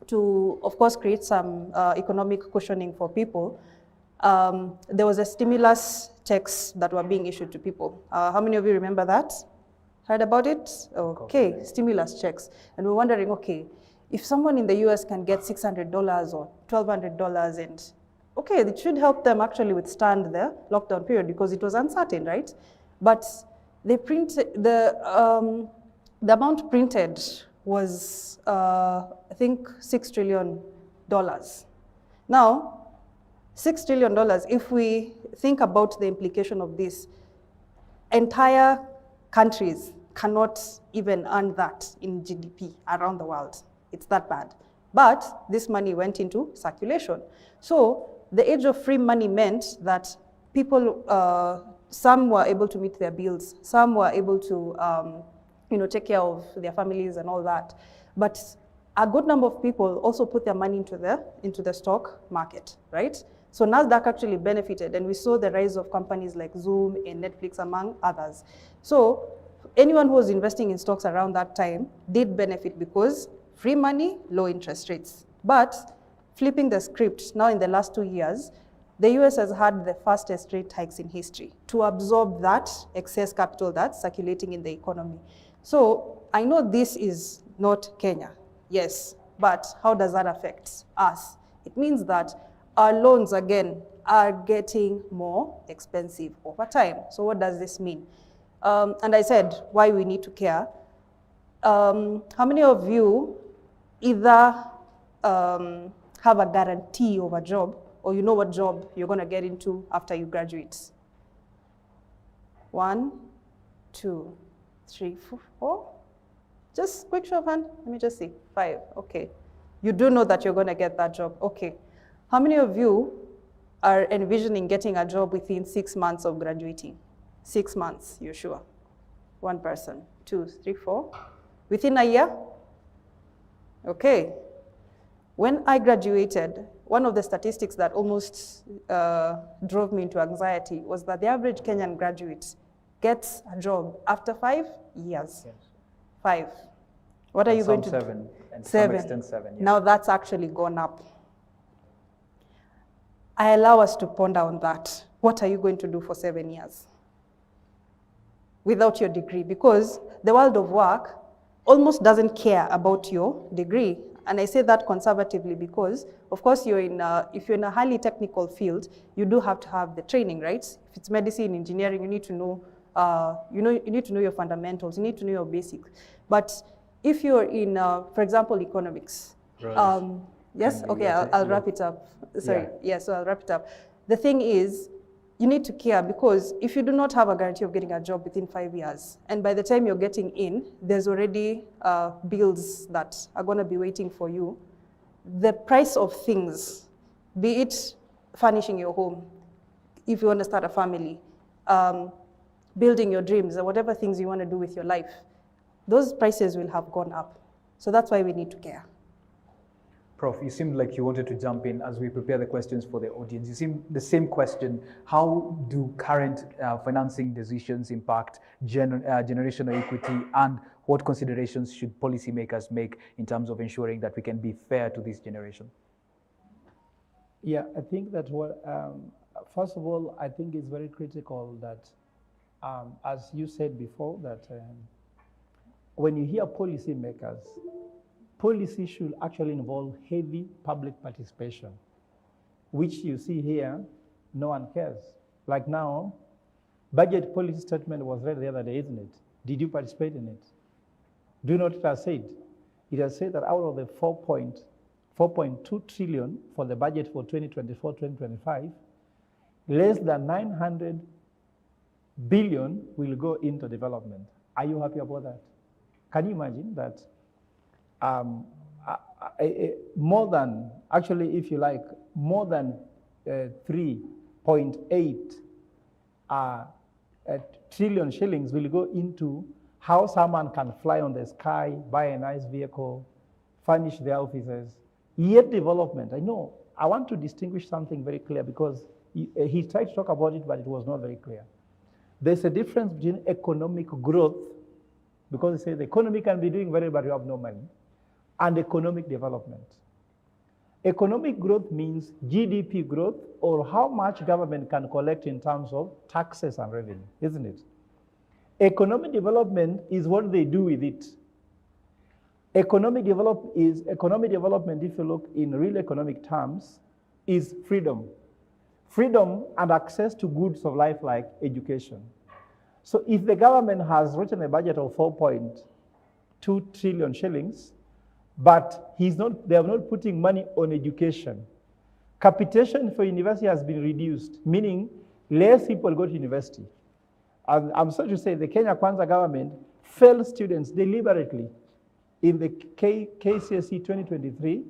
to, of course, create some economic cushioning for people, there was a stimulus checks that were being issued to people. How many of you remember that? Heard about it? Okay, stimulus checks. And we're wondering, okay, if someone in the US can get $600 or $1,200, and okay, it should help them actually withstand the lockdown period because it was uncertain, right? But they printed, the amount printed was, I think, $6 trillion. Now, $6 trillion, if we think about the implication of this, entire countries cannot even earn that in GDP around the world. It's that bad. But this money went into circulation. So the age of free money meant that people, some were able to meet their bills, some were able to take care of their families and all that. But a good number of people also put their money into the stock market, right? So NASDAQ actually benefited, and we saw the rise of companies like Zoom and Netflix, among others. So anyone who was investing in stocks around that time did benefit because free money, low interest rates. But flipping the script, now in the last 2 years, the US has had the fastest rate hikes in history to absorb that excess capital that's circulating in the economy. So I know this is not Kenya, yes, but how does that affect us? It means that our loans, again, are getting more expensive over time. So what does this mean? And I said why we need to care. How many of you either have a guarantee of a job, or you know what job you're going to get into after you graduate? 1, 2, 3, 4. Just quick show of hand. Let me just see. 5. Okay. You do know that you're going to get that job. Okay. How many of you are envisioning getting a job within 6 months of graduating? 6 months, you're sure? 1 person. 2, 3, 4. Within a year? Okay. When I graduated, one of the statistics that almost drove me into anxiety was that the average Kenyan graduate gets a job after 5 years. Yes. 5. What are you going to do? 7, and to 7. some extent 7. Yes. Now that's actually gone up. I allow us to ponder on that. What are you going to do for 7 years without your degree? Because the world of work almost doesn't care about your degree. And I say that conservatively because, of course, if you're in a highly technical field, you do have to have the training, right? If it's medicine, engineering, you need to know, you need to know your fundamentals, you need to know your basics. But if you're in, for example, economics, yes, okay, I'll wrap it up. Sorry, yeah, so I'll wrap it up. The thing is, you need to care because if you do not have a guarantee of getting a job within 5 years, and by the time you're getting in, there's already bills that are going to be waiting for you, the price of things, be it furnishing your home, if you want to start a family, building your dreams, or whatever things you want to do with your life, those prices will have gone up. So that's why we need to care. Prof, you seemed like you wanted to jump in as we prepare the questions for the audience. You seem the same question. How do current financing decisions impact generational equity, and what considerations should policymakers make in terms of ensuring that we can be fair to this generation? Yeah, I think that first of all, I think it's very critical that, as you said before, that when you hear policy makers, policy should actually involve heavy public participation, which you see here, no one cares. Like now, budget policy statement was read the other day, isn't it? Did you participate in it? Do you know what it has said? It has said that out of the 4.2 trillion for the budget for 2024-2025, less than 900 billion will go into development. Are you happy about that? Can you imagine that more than, actually, if you like, more than 3.8 trillion shillings will go into how someone can fly on the sky, buy a nice vehicle, furnish their offices, yet development. I know, I want to distinguish something very clear because he tried to talk about it, but it was not very clear. There's a difference between economic growth, because he says the economy can be doing very, but you have no money, and economic development. Economic growth means GDP growth, or how much government can collect in terms of taxes and revenue, isn't it? Economic development is what they do with it. Economic development, if you look in real economic terms, is freedom. Freedom and access to goods of life like education. So if the government has written a budget of 4.2 trillion shillings, but they are not putting money on education, capitation for university has been reduced, meaning less people go to university. I'm sorry to say the Kenya Kwanza government failed students deliberately in the KCSE 2023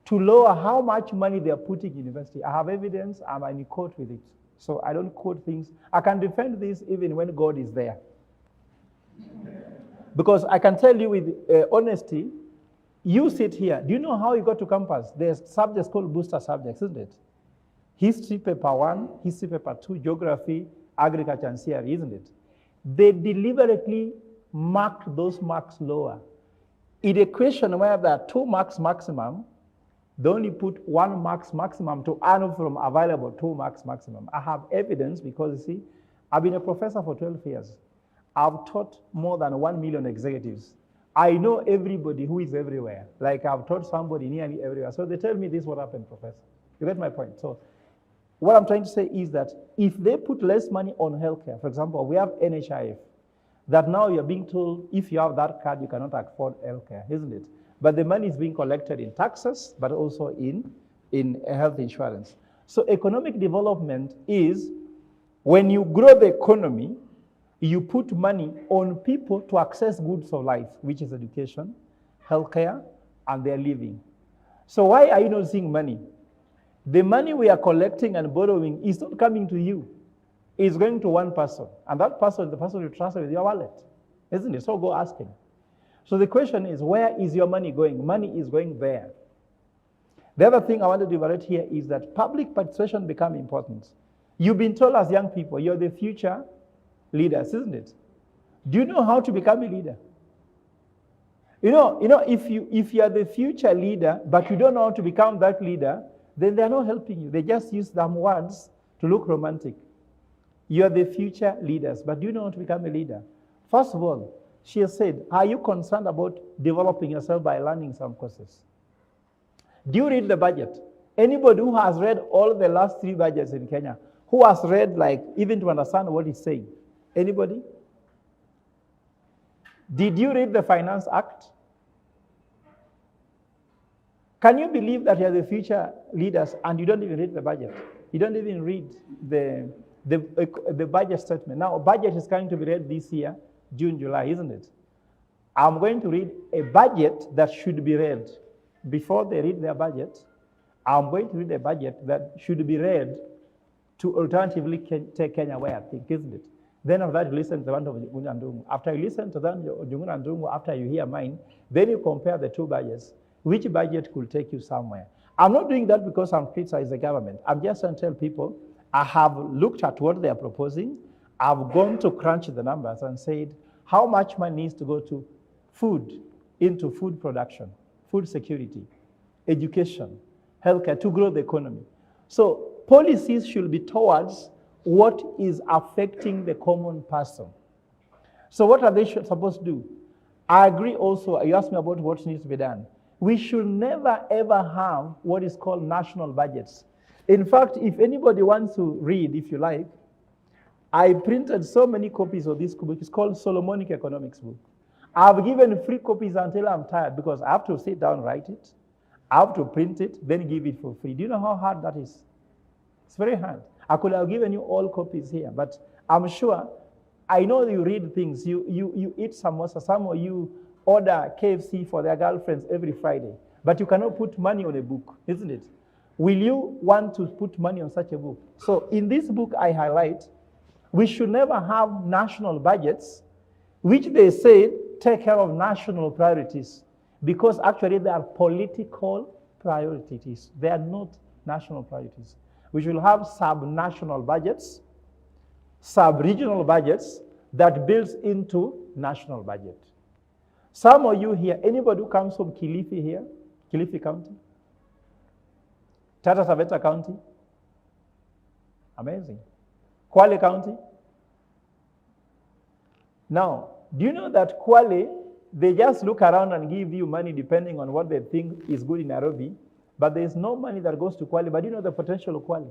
to lower how much money they are putting in university. I have evidence, I'm in court with it. So I don't quote things. I can defend this even when God is there. Because I can tell you with honesty, you sit here. Do you know how you got to campus? There's subjects called booster subjects, isn't it? History paper 1, history paper 2, geography, agriculture and CRE, isn't it? They deliberately marked those marks lower. In a question where there are 2 marks maximum, they only put 1 marks maximum to earn from available 2 marks maximum. I have evidence because, you see, I've been a professor for 12 years. I've taught more than 1 million executives. I know everybody who is everywhere. Like I've taught somebody nearly everywhere. So they tell me this is what happened, Professor. You get my point? So what I'm trying to say is that if they put less money on healthcare, for example, we have NHIF, that now you're being told if you have that card, you cannot afford healthcare, isn't it? But the money is being collected in taxes, but also in health insurance. So economic development is when you grow the economy, you put money on people to access goods of life, which is education, healthcare, and their living. So why are you not seeing money? The money we are collecting and borrowing is not coming to you. It's going to one person. And that person is the person you trust with your wallet, isn't it? So go ask him. So the question is, where is your money going? Money is going there. The other thing I want to deliberate here is that public participation becomes important. You've been told as young people, you're the future leaders, isn't it? Do you know how to become a leader? You know, if you are the future leader, but you don't know how to become that leader, then they're not helping you. They just use them words to look romantic. You are the future leaders, but do you know how to become a leader? First of all, she has said, are you concerned about developing yourself by learning some courses? Do you read the budget? Anybody who has read all the last 3 budgets in Kenya, who has read, like, even to understand what he's saying? Anybody? Did you read the Finance Act? Can you believe that you're the future leaders and you don't even read the budget? You don't even read the budget statement. Now, budget is going to be read this year, June, July, isn't it? I'm going to read a budget that should be read. Before they read their budget, I'm going to read a budget that should be read to alternatively take Kenya where I think, isn't it? Then after that, you listen to the one of Njuguna Ndung'u. After you listen to that, Njuguna Ndung'u, after you hear mine, then you compare the 2 budgets. Which budget could take you somewhere? I'm not doing that because I'm criticizing the government. I'm just trying to tell people, I have looked at what they are proposing. I've gone to crunch the numbers and said, how much money needs to go to food, into food production, food security, education, healthcare, to grow the economy. So policies should be towards what is affecting the common person. So what are they supposed to do? I agree also, you asked me about what needs to be done. We should never ever have what is called national budgets. In fact, if anybody wants to read, if you like, I printed so many copies of this book. It's called Solomonic Economics book. I've given free copies until I'm tired because I have to sit down, write it. I have to print it, then give it for free. Do you know how hard that is? It's very hard. I could have given you all copies here, but I'm sure, I know you read things. You eat samosa. Some of you order KFC for their girlfriends every Friday, but you cannot put money on a book, isn't it? Will you want to put money on such a book? So in this book I highlight, we should never have national budgets, which they say take care of national priorities, because actually they are political priorities. They are not national priorities. We should have sub-national budgets, sub-regional budgets that builds into national budget. Some of you here, anybody who comes from Kilifi here, Kilifi County, Tata Taveta County, amazing. Kwale County. Now, do you know that Kwale, they just look around and give you money depending on what they think is good in Nairobi, but there's no money that goes to Kwale. But do you know the potential of Kwale?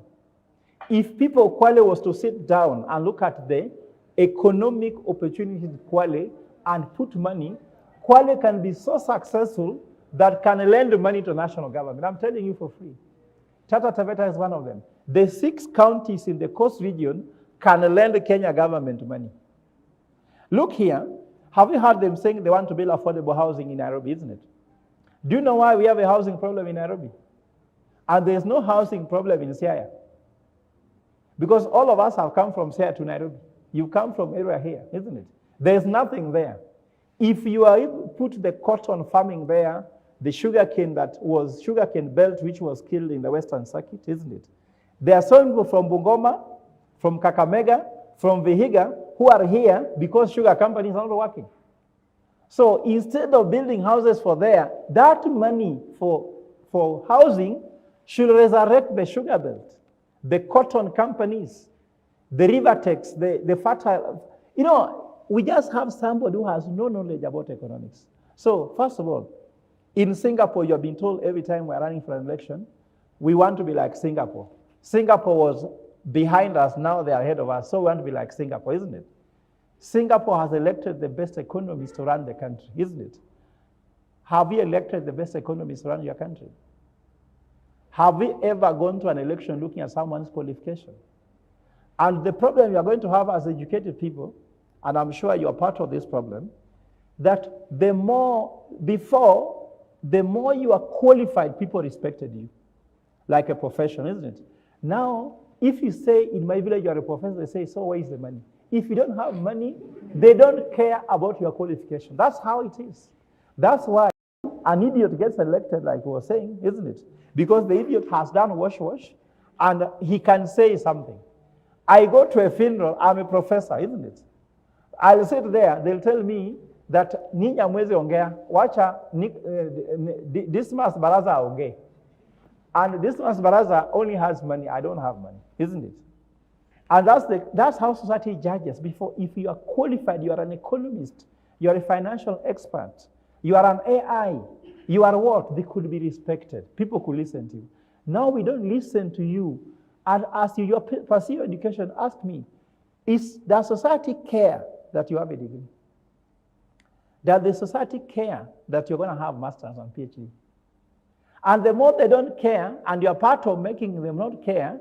If people of Kwale was to sit down and look at the economic opportunities in Kwale and put money, Kwale can be so successful that can lend money to national government. I'm telling you for free. Tata Taveta is one of them. The 6 counties in the coast region can lend the Kenya government money. Look here, have you heard them saying they want to build affordable housing in Nairobi, isn't it? Do you know why we have a housing problem in Nairobi? And there's no housing problem in Siaya. Because all of us have come from Siaya to Nairobi. You come from area here, isn't it? There's nothing there. If you are able to put the cotton farming there, the sugarcane that was sugarcane belt which was killed in the Western Circuit, isn't it? There are some people from Bungoma, from Kakamega, from Vihiga who are here because sugar companies are not working. So instead of building houses for there, that money for housing should resurrect the sugar belt, the cotton companies, the Rivertex, the fertile. You know, we just have somebody who has no knowledge about economics. So first of all, in Singapore, you're being told every time we're running for an election, we want to be like Singapore. Singapore was behind us, now they are ahead of us, so we want to be like Singapore, isn't it? Singapore has elected the best economists to run the country, isn't it? Have you elected the best economists to run your country? Have we ever gone to an election looking at someone's qualification? And the problem you are going to have as educated people, and I'm sure you are part of this problem, that the more you are qualified, people respected you, like a profession, isn't it? Now, if you say in my village you are a professor, they say, so where is the money? If you don't have money, they don't care about your qualification. That's how it is. That's why an idiot gets elected, like we were saying, isn't it? Because the idiot has done wash, and he can say something. I go to a funeral, I'm a professor, isn't it? I'll sit there, they'll tell me that ninyi hamwezi ongea, wacha Dismas Baraza ongee. And Dismas Baraza only has money, I don't have money, isn't it? And that's how society judges. Before, if you are qualified, you are an economist, you are a financial expert, you are an AI, you are what? They could be respected. People could listen to you. Now we don't listen to you. And as you pursue your education, ask me, does society care that you have a degree? Does the society care that you're going to have masters and PhD? And the more they don't care, and you're part of making them not care,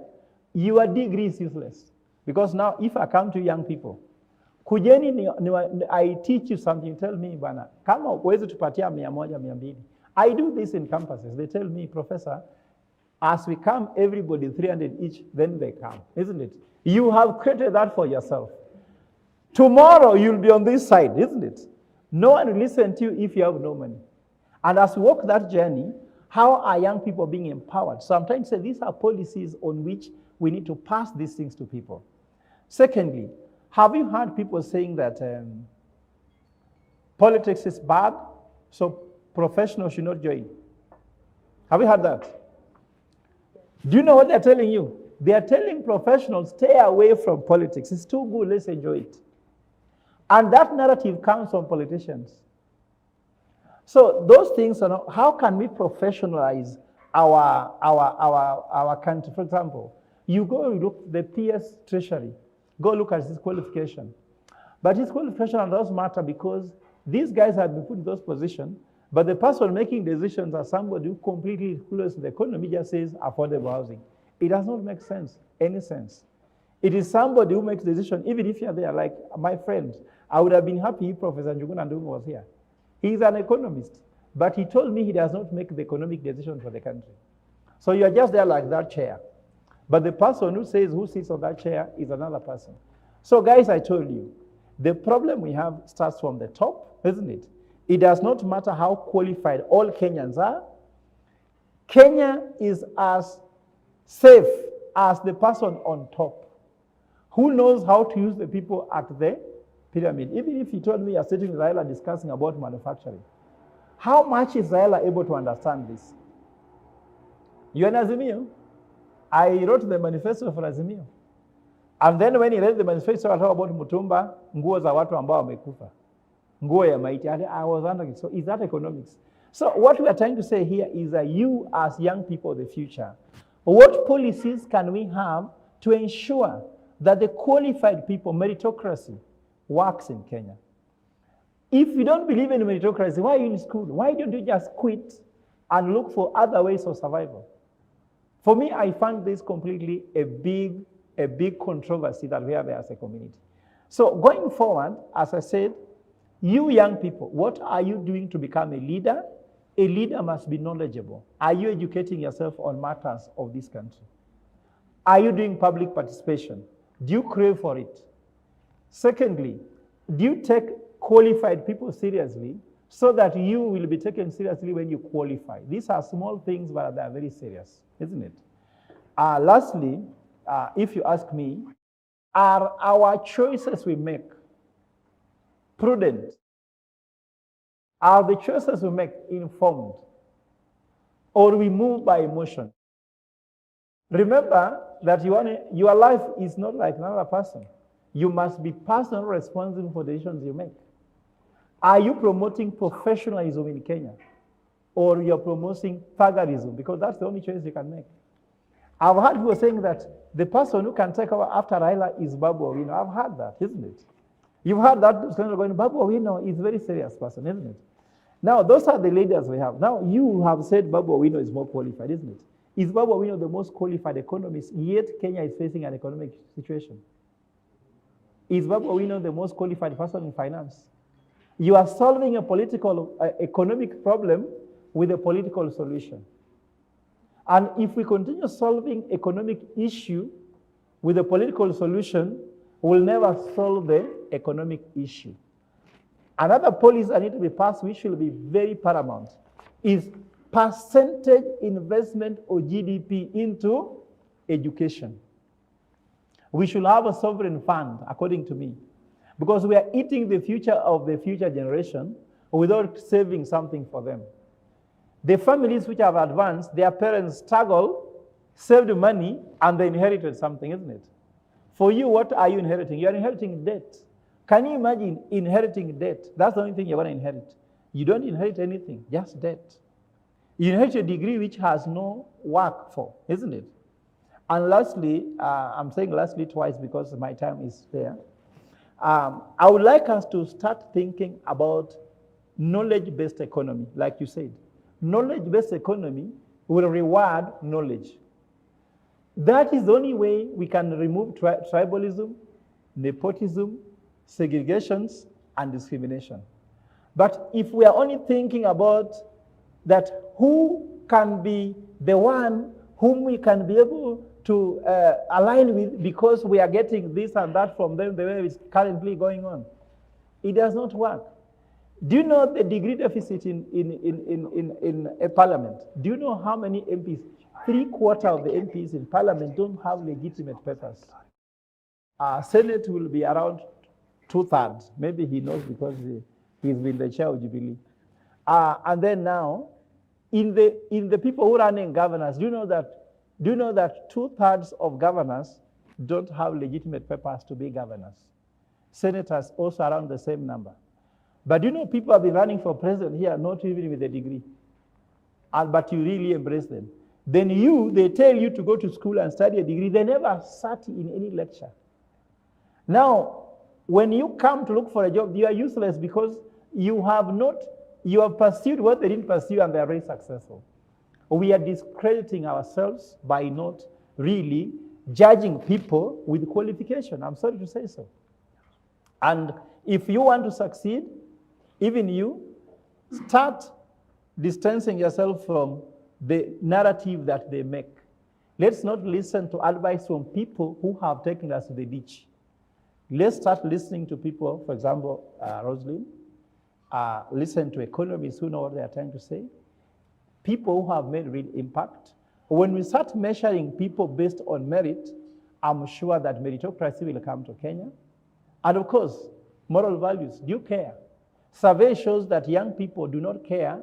your degree is useless. Because now, if I come to young people, kujeni I teach you something, tell me, bana, kama uwezi tupatia 100, 200. I do this in campuses. They tell me, Professor, as we come, everybody 300 each, then they come, isn't it? You have created that for yourself. Tomorrow, you'll be on this side, isn't it? No one will listen to you if you have no money. And as we walk that journey, how are young people being empowered? So I'm trying to say these are policies on which we need to pass these things to people. Secondly, have you heard people saying that politics is bad, so professionals should not join? Have you heard that? Do you know what they're telling you? They are telling professionals, stay away from politics. It's too good, let's enjoy it. And that narrative comes from politicians. So those things are not, how can we professionalize our country? For example, you go look the PS Treasury, go look at his qualification. But his qualification doesn't matter because these guys have been put in those positions, but the person making decisions are somebody who completely clueless in the economy, just says affordable housing. It does not make sense, any sense. It is somebody who makes decisions, even if you're there, like my friend. I would have been happy if Professor Njuguna was here. He's an economist, but he told me he does not make the economic decision for the country. So you're just there like that chair. But the person who says who sits on that chair is another person. So guys, I told you, the problem we have starts from the top, isn't it? It does not matter how qualified all Kenyans are. Kenya is as safe as the person on top who knows how to use the people at the pyramid. Even if you told me you're sitting with Raila discussing about manufacturing, how much is Raila able to understand this? You and Azimio? I wrote the manifesto for Azimio. And then when he read the manifesto, I talked about Mutumba, nguo za watu ambao wamekufa. Nguo ya maiti. I was wondering, so is that economics? So what we are trying to say here is that you as young people of the future, what policies can we have to ensure that the qualified people, meritocracy, works in Kenya? If you don't believe in meritocracy, why are you in school? Why don't you just quit and look for other ways of survival? For me, I find this completely a big controversy that we have as a community. So going forward, as I said, you young people, what are you doing to become a leader? A leader must be knowledgeable. Are you educating yourself on matters of this country? Are you doing public participation? Do you crave for it? Secondly, do you take qualified people seriously so that you will be taken seriously when you qualify? These are small things, but they are very serious, isn't it? Lastly, if you ask me, are our choices we make prudent? Are the choices we make informed? Or we move by emotion? Remember that your life is not like another person. You must be personally responsible for the decisions you make. Are you promoting professionalism in Kenya? Or you're promoting thuggerism? Because that's the only choice you can make. I've heard people saying that the person who can take over after Raila is Babu Owino. I've heard that, isn't it? You've heard that going, Babu Owino is a very serious person, isn't it? Now, those are the leaders we have. Now, you have said Babu Owino is more qualified, isn't it? Is Babu Owino the most qualified economist, yet Kenya is facing an economic situation? Is Babu Owino the most qualified person in finance? You are solving a political, economic problem with a political solution. And if we continue solving economic issue with a political solution, we'll never solve the economic issue. Another policy that needs to be passed, which will be very paramount, is percentage investment of GDP into education. We should have a sovereign fund, according to me, because we are eating the future of the future generation without saving something for them. The families which have advanced, their parents struggled, saved money, and they inherited something, isn't it? For you, what are you inheriting? You are inheriting debt. Can you imagine inheriting debt? That's the only thing you're going to inherit. You don't inherit anything, just debt. You inherit a degree which has no work for, isn't it? And lastly, I'm saying lastly twice because my time is there. I would like us to start thinking about knowledge-based economy, like you said. Knowledge-based economy will reward knowledge. That is the only way we can remove tribalism, nepotism, segregations, and discrimination. But if we are only thinking about that who can be the one whom we can be able to align with because we are getting this and that from them the way it's currently going on, it does not work. Do you know the degree deficit in a parliament? Do you know how many MPs? 3/4 of the MPs in parliament don't have legitimate papers. Senate will be around 2/3. Maybe he knows because he's been the chair of Jubilee. And then now, in the people who are running governors, do you know that 2/3 of governors don't have legitimate papers to be governors? Senators also around the same number. But you know, people have been running for president here, not even with a degree. But you really embrace them. Then they tell you to go to school and study a degree. They never sat in any lecture. Now, when you come to look for a job, you are useless because you have pursued what they didn't pursue and they are very successful. We are discrediting ourselves by not really judging people with qualification. I'm sorry to say so. And if you want to succeed, even you, start distancing yourself from the narrative that they make. Let's not listen to advice from people who have taken us to the ditch. Let's start listening to people, for example, Roselyne, listen to economists who know what they are trying to say, people who have made real impact. When we start measuring people based on merit, I'm sure that meritocracy will come to Kenya. And of course, moral values. Do you care? Survey shows that young people do not care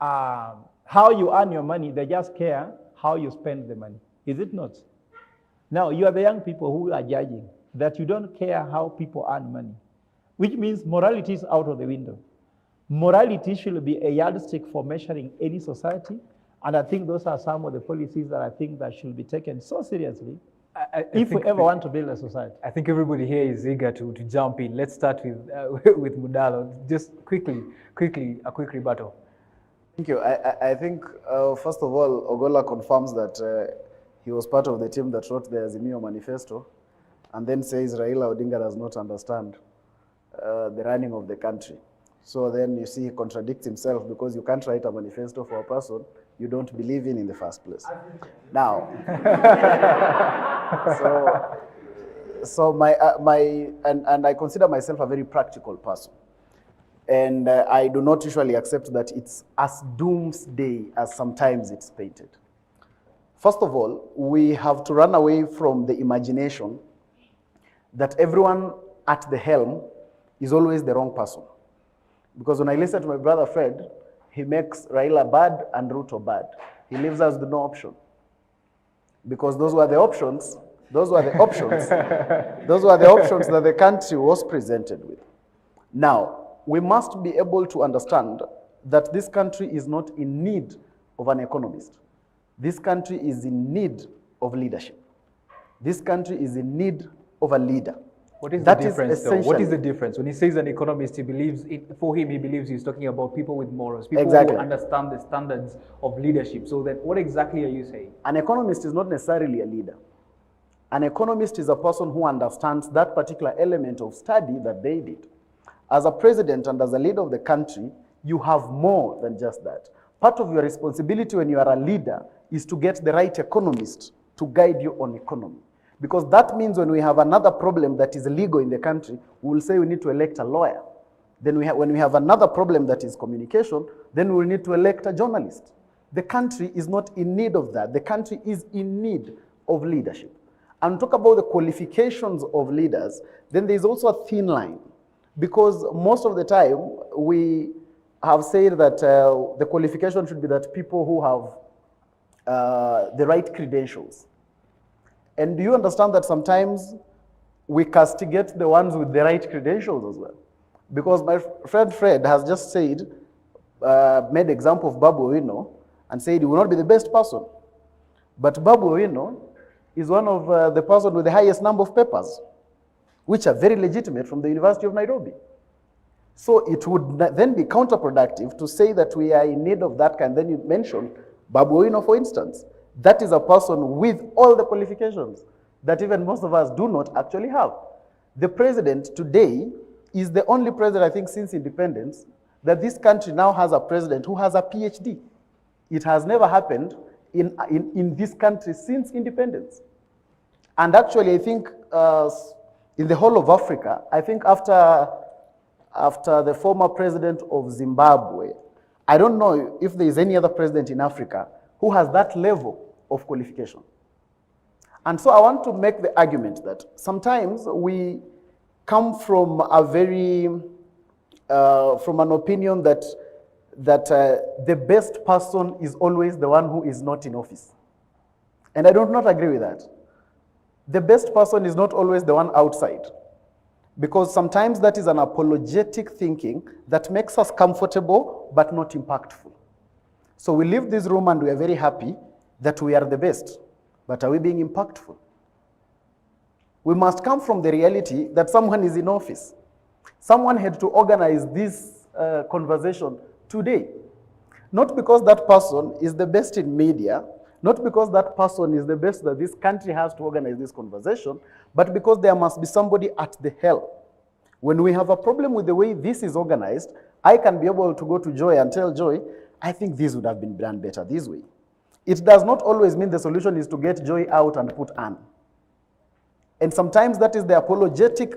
how you earn your money, they just care how you spend the money. Is it not? Now, you are the young people who are judging that you don't care how people earn money, which means morality is out of the window. Morality should be a yardstick for measuring any society, and I think those are some of the policies that I think that should be taken so seriously if we ever want to build a society. I think everybody here is eager to jump in. Let's start with with Mundalo. Just quickly, a quick rebuttal. Thank you. I think, first of all, Ogola confirms that he was part of the team that wrote the Azimio manifesto, and then says Raila Odinga does not understand the running of the country. So then you see he contradicts himself because you can't write a manifesto for a person you don't believe in the first place. Now, so I consider myself a very practical person. And I do not usually accept that it's as doomsday as sometimes it's painted. First of all, we have to run away from the imagination that everyone at the helm is always the wrong person. Because when I listen to my brother Fred, he makes Raila bad and Ruto bad. He leaves us with no option. Because those were the options that the country was presented with. Now, we must be able to understand that this country is not in need of an economist. This country is in need of leadership. This country is in need of a leader. What is the difference, though? What is the difference? When he says an economist, he believes, he believes he's talking about people with morals, people who understand the standards of leadership. So then what exactly are you saying? An economist is not necessarily a leader. An economist is a person who understands that particular element of study that they did. As a president and as a leader of the country, you have more than just that. Part of your responsibility when you are a leader is to get the right economist to guide you on economy. Because that means when we have another problem that is legal in the country, we will say we need to elect a lawyer. Then when we have another problem that is communication, then we will need to elect a journalist. The country is not in need of that. The country is in need of leadership. And talk about the qualifications of leaders, then there's also a thin line. Because most of the time, we have said that the qualification should be that people who have the right credentials. And do you understand that sometimes we castigate the ones with the right credentials as well? Because my friend Fred has just said, made example of Babu Owino and said he will not be the best person. But Babu Owino is one of the person with the highest number of papers, which are very legitimate from the University of Nairobi. So it would then be counterproductive to say that we are in need of that kind. Then you mentioned Babu Owino, for instance. That is a person with all the qualifications that even most of us do not actually have. The president today is the only president, I think, since independence, that this country now has a president who has a PhD. It has never happened in this country since independence. And actually, I think in the whole of Africa, I think after the former president of Zimbabwe, I don't know if there is any other president in Africa who has that level of qualification. And so I want to make the argument that sometimes we come from a very, from an opinion that the best person is always the one who is not in office. And I do not agree with that. The best person is not always the one outside. Because sometimes that is an apologetic thinking that makes us comfortable but not impactful. So we leave this room and we are very happy that we are the best, but are we being impactful? We must come from the reality that someone is in office. Someone had to organize this conversation today. Not because that person is the best in media, not because that person is the best that this country has to organize this conversation, but because there must be somebody at the helm. When we have a problem with the way this is organized, I can be able to go to Joy and tell Joy, I think this would have been done better this way. It does not always mean the solution is to get Joy out and put Anne. And sometimes that is the apologetic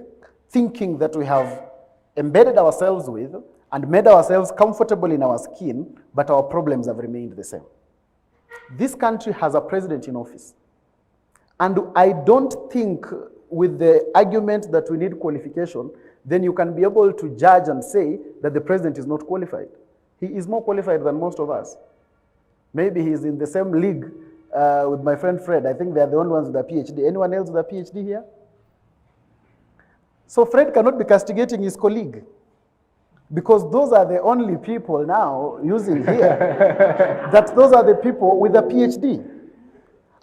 thinking that we have embedded ourselves with and made ourselves comfortable in our skin, but our problems have remained the same. This country has a president in office. And I don't think with the argument that we need qualification, then you can be able to judge and say that the president is not qualified. He is more qualified than most of us. Maybe he's in the same league with my friend Fred. I think they're the only ones with a PhD. Anyone else with a PhD here? So Fred cannot be castigating his colleague because those are the only people now using here that those are the people with a PhD.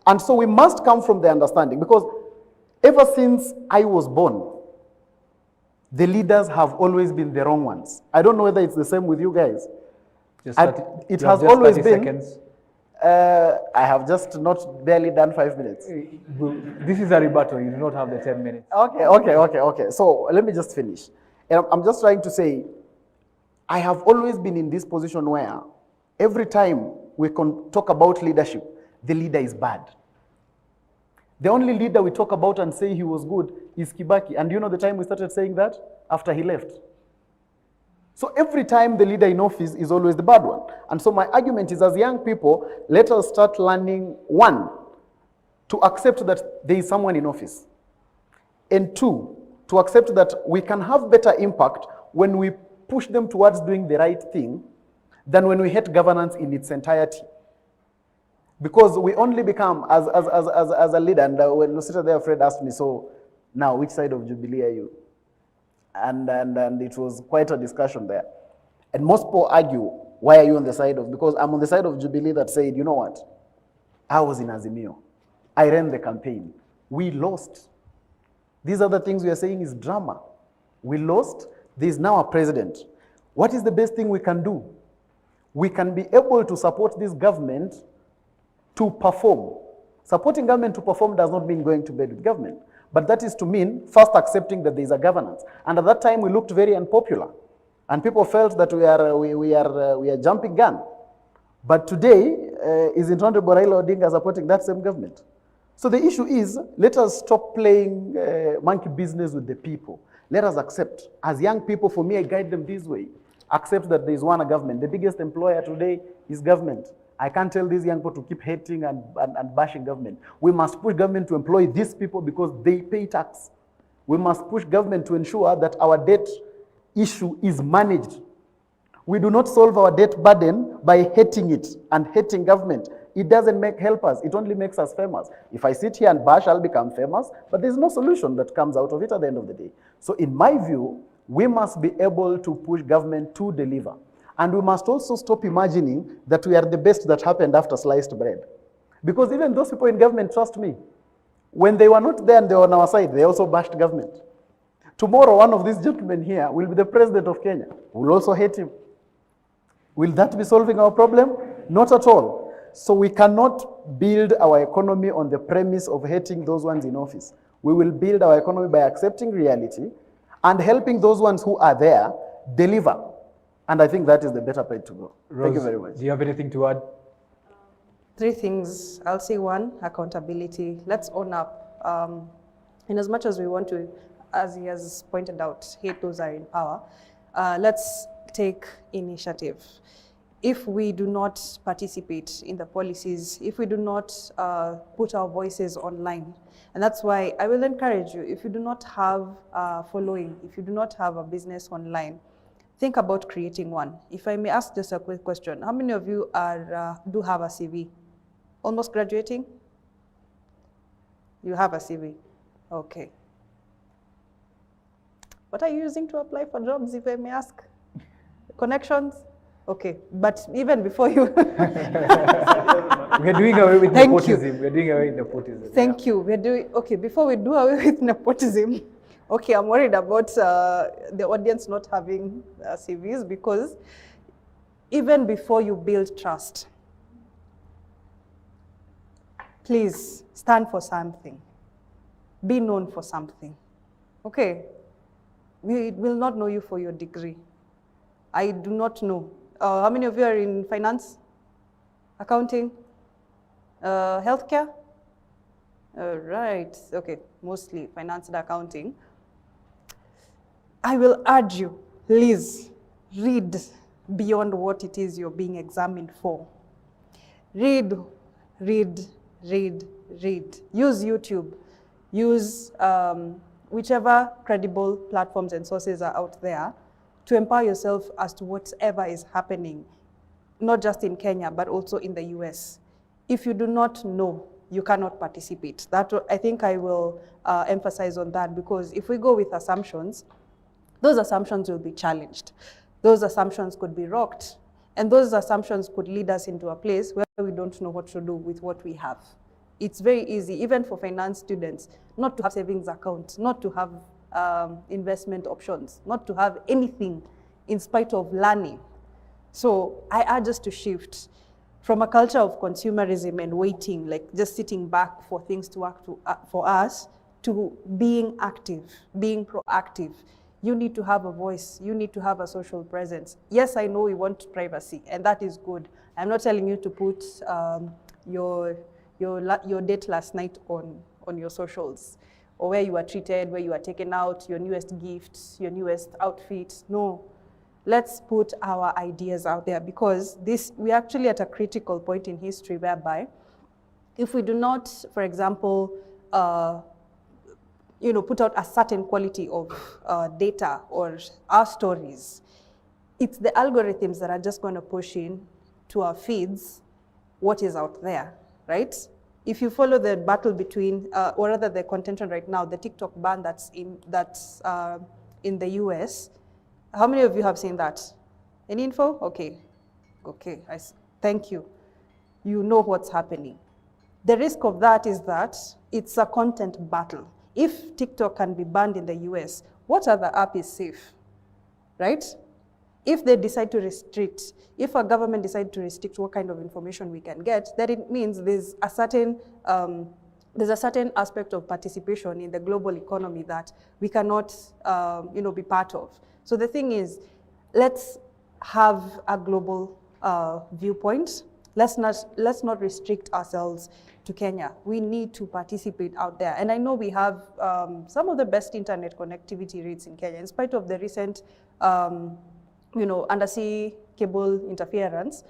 And so we must come from the understanding because ever since I was born, the leaders have always been the wrong ones. I don't know whether it's the same with you guys. It has always been. I have just not barely done 5 minutes. This is a rebuttal. You do not have the 10 minutes. Okay. So let me just finish. And I'm just trying to say, I have always been in this position where every time we can talk about leadership, the leader is bad. The only leader we talk about and say he was good is Kibaki. And you know the time we started saying that? After he left. So every time the leader in office is always the bad one. And so my argument is, as young people, let us start learning, one, to accept that there is someone in office. And two, to accept that we can have better impact when we push them towards doing the right thing than when we hate governance in its entirety. Because we only become, as a leader, and when Lucita there, Fred asked me, so now which side of Jubilee are you? And it was quite a discussion there. And most people argue, why are you on the side of, because I'm on the side of Jubilee that said, you know what? I was in Azimio. I ran the campaign. We lost. These other things we are saying is drama. We lost. There is now a president. What is the best thing we can do? We can be able to support this government to perform. Supporting government to perform does not mean going to bed with government. But that is to mean first accepting that there is a governance. And at that time, we looked very unpopular. And people felt that we are jumping gun. But today, is Honorable Raila Odinga supporting that same government? So the issue is, let us stop playing monkey business with the people. Let us accept. As young people, for me, I guide them this way. Accept that there is one government. The biggest employer today is government. I can't tell these young people to keep hating and bashing government. We must push government to employ these people because they pay tax. We must push government to ensure that our debt issue is managed. We do not solve our debt burden by hating it and hating government. It doesn't help us. It only makes us famous. If I sit here and bash, I'll become famous, but there's no solution that comes out of it at the end of the day. So in my view, we must be able to push government to deliver. And we must also stop imagining that we are the best that happened after sliced bread. Because even those people in government, trust me, when they were not there and they were on our side, they also bashed government. Tomorrow, one of these gentlemen here will be the president of Kenya. We'll also hate him. Will that be solving our problem? Not at all. So we cannot build our economy on the premise of hating those ones in office. We will build our economy by accepting reality and helping those ones who are there deliver. And I think that is the better way to go. Rose, thank you very much. Do you have anything to add? 3 things. I'll say 1, accountability. Let's own up. In as much as we want to, as he has pointed out, hate those are in power, let's take initiative. If we do not participate in the policies, if we do not put our voices online, and that's why I will encourage you, if you do not have a following, if you do not have a business online, think about creating one. If I may ask just a quick question, how many of you do have a CV? Almost graduating? You have a CV, okay. What are you using to apply for jobs, if I may ask? Connections? Okay, but even before you... We're doing away with Thank nepotism. you. We're doing away with nepotism. Thank you. We're doing, okay, before we do away with nepotism, okay, I'm worried about the audience not having CVs, because even before you build trust, please stand for something. Be known for something. Okay, we will not know you for your degree. I do not know. How many of you are in finance, accounting, healthcare? Right, okay, mostly finance and accounting. I will urge you, please read beyond what it is you're being examined for. Read, read, read, read. Use YouTube. Use whichever credible platforms and sources are out there to empower yourself as to whatever is happening, not just in Kenya, but also in the US. If you do not know, you cannot participate. That, I think I will emphasize on that, because if we go with assumptions, those assumptions will be challenged. Those assumptions could be rocked, and those assumptions could lead us into a place where we don't know what to do with what we have. It's very easy, even for finance students, not to have savings accounts, not to have investment options, not to have anything in spite of learning. So I urge us to shift from a culture of consumerism and waiting, like just sitting back for things to work for us, to being active, being proactive. You need to have a voice. You need to have a social presence. Yes, I know we want privacy, and that is good. I'm not telling you to put your date last night on your socials, or where you were treated, where you were taken out, your newest gifts, your newest outfit. No, let's put our ideas out there, because we're actually at a critical point in history whereby if we do not, for example, put out a certain quality of data or our stories, it's the algorithms that are just going to push in to our feeds what is out there, right? If you follow the battle between, or rather the contention right now, the TikTok ban that's in the US, how many of you have seen that? Any info? Okay, thank you. You know what's happening. The risk of that is that it's a content battle. If TikTok can be banned in the US, what other app is safe, right? If they decide to restrict, if a government decides to restrict what kind of information we can get, then it means there's a certain aspect of participation in the global economy that we cannot be part of. So the thing is, let's have a global viewpoint. Let's not restrict ourselves to Kenya. We need to participate out there. And I know we have some of the best internet connectivity rates in Kenya, in spite of the recent undersea cable interference.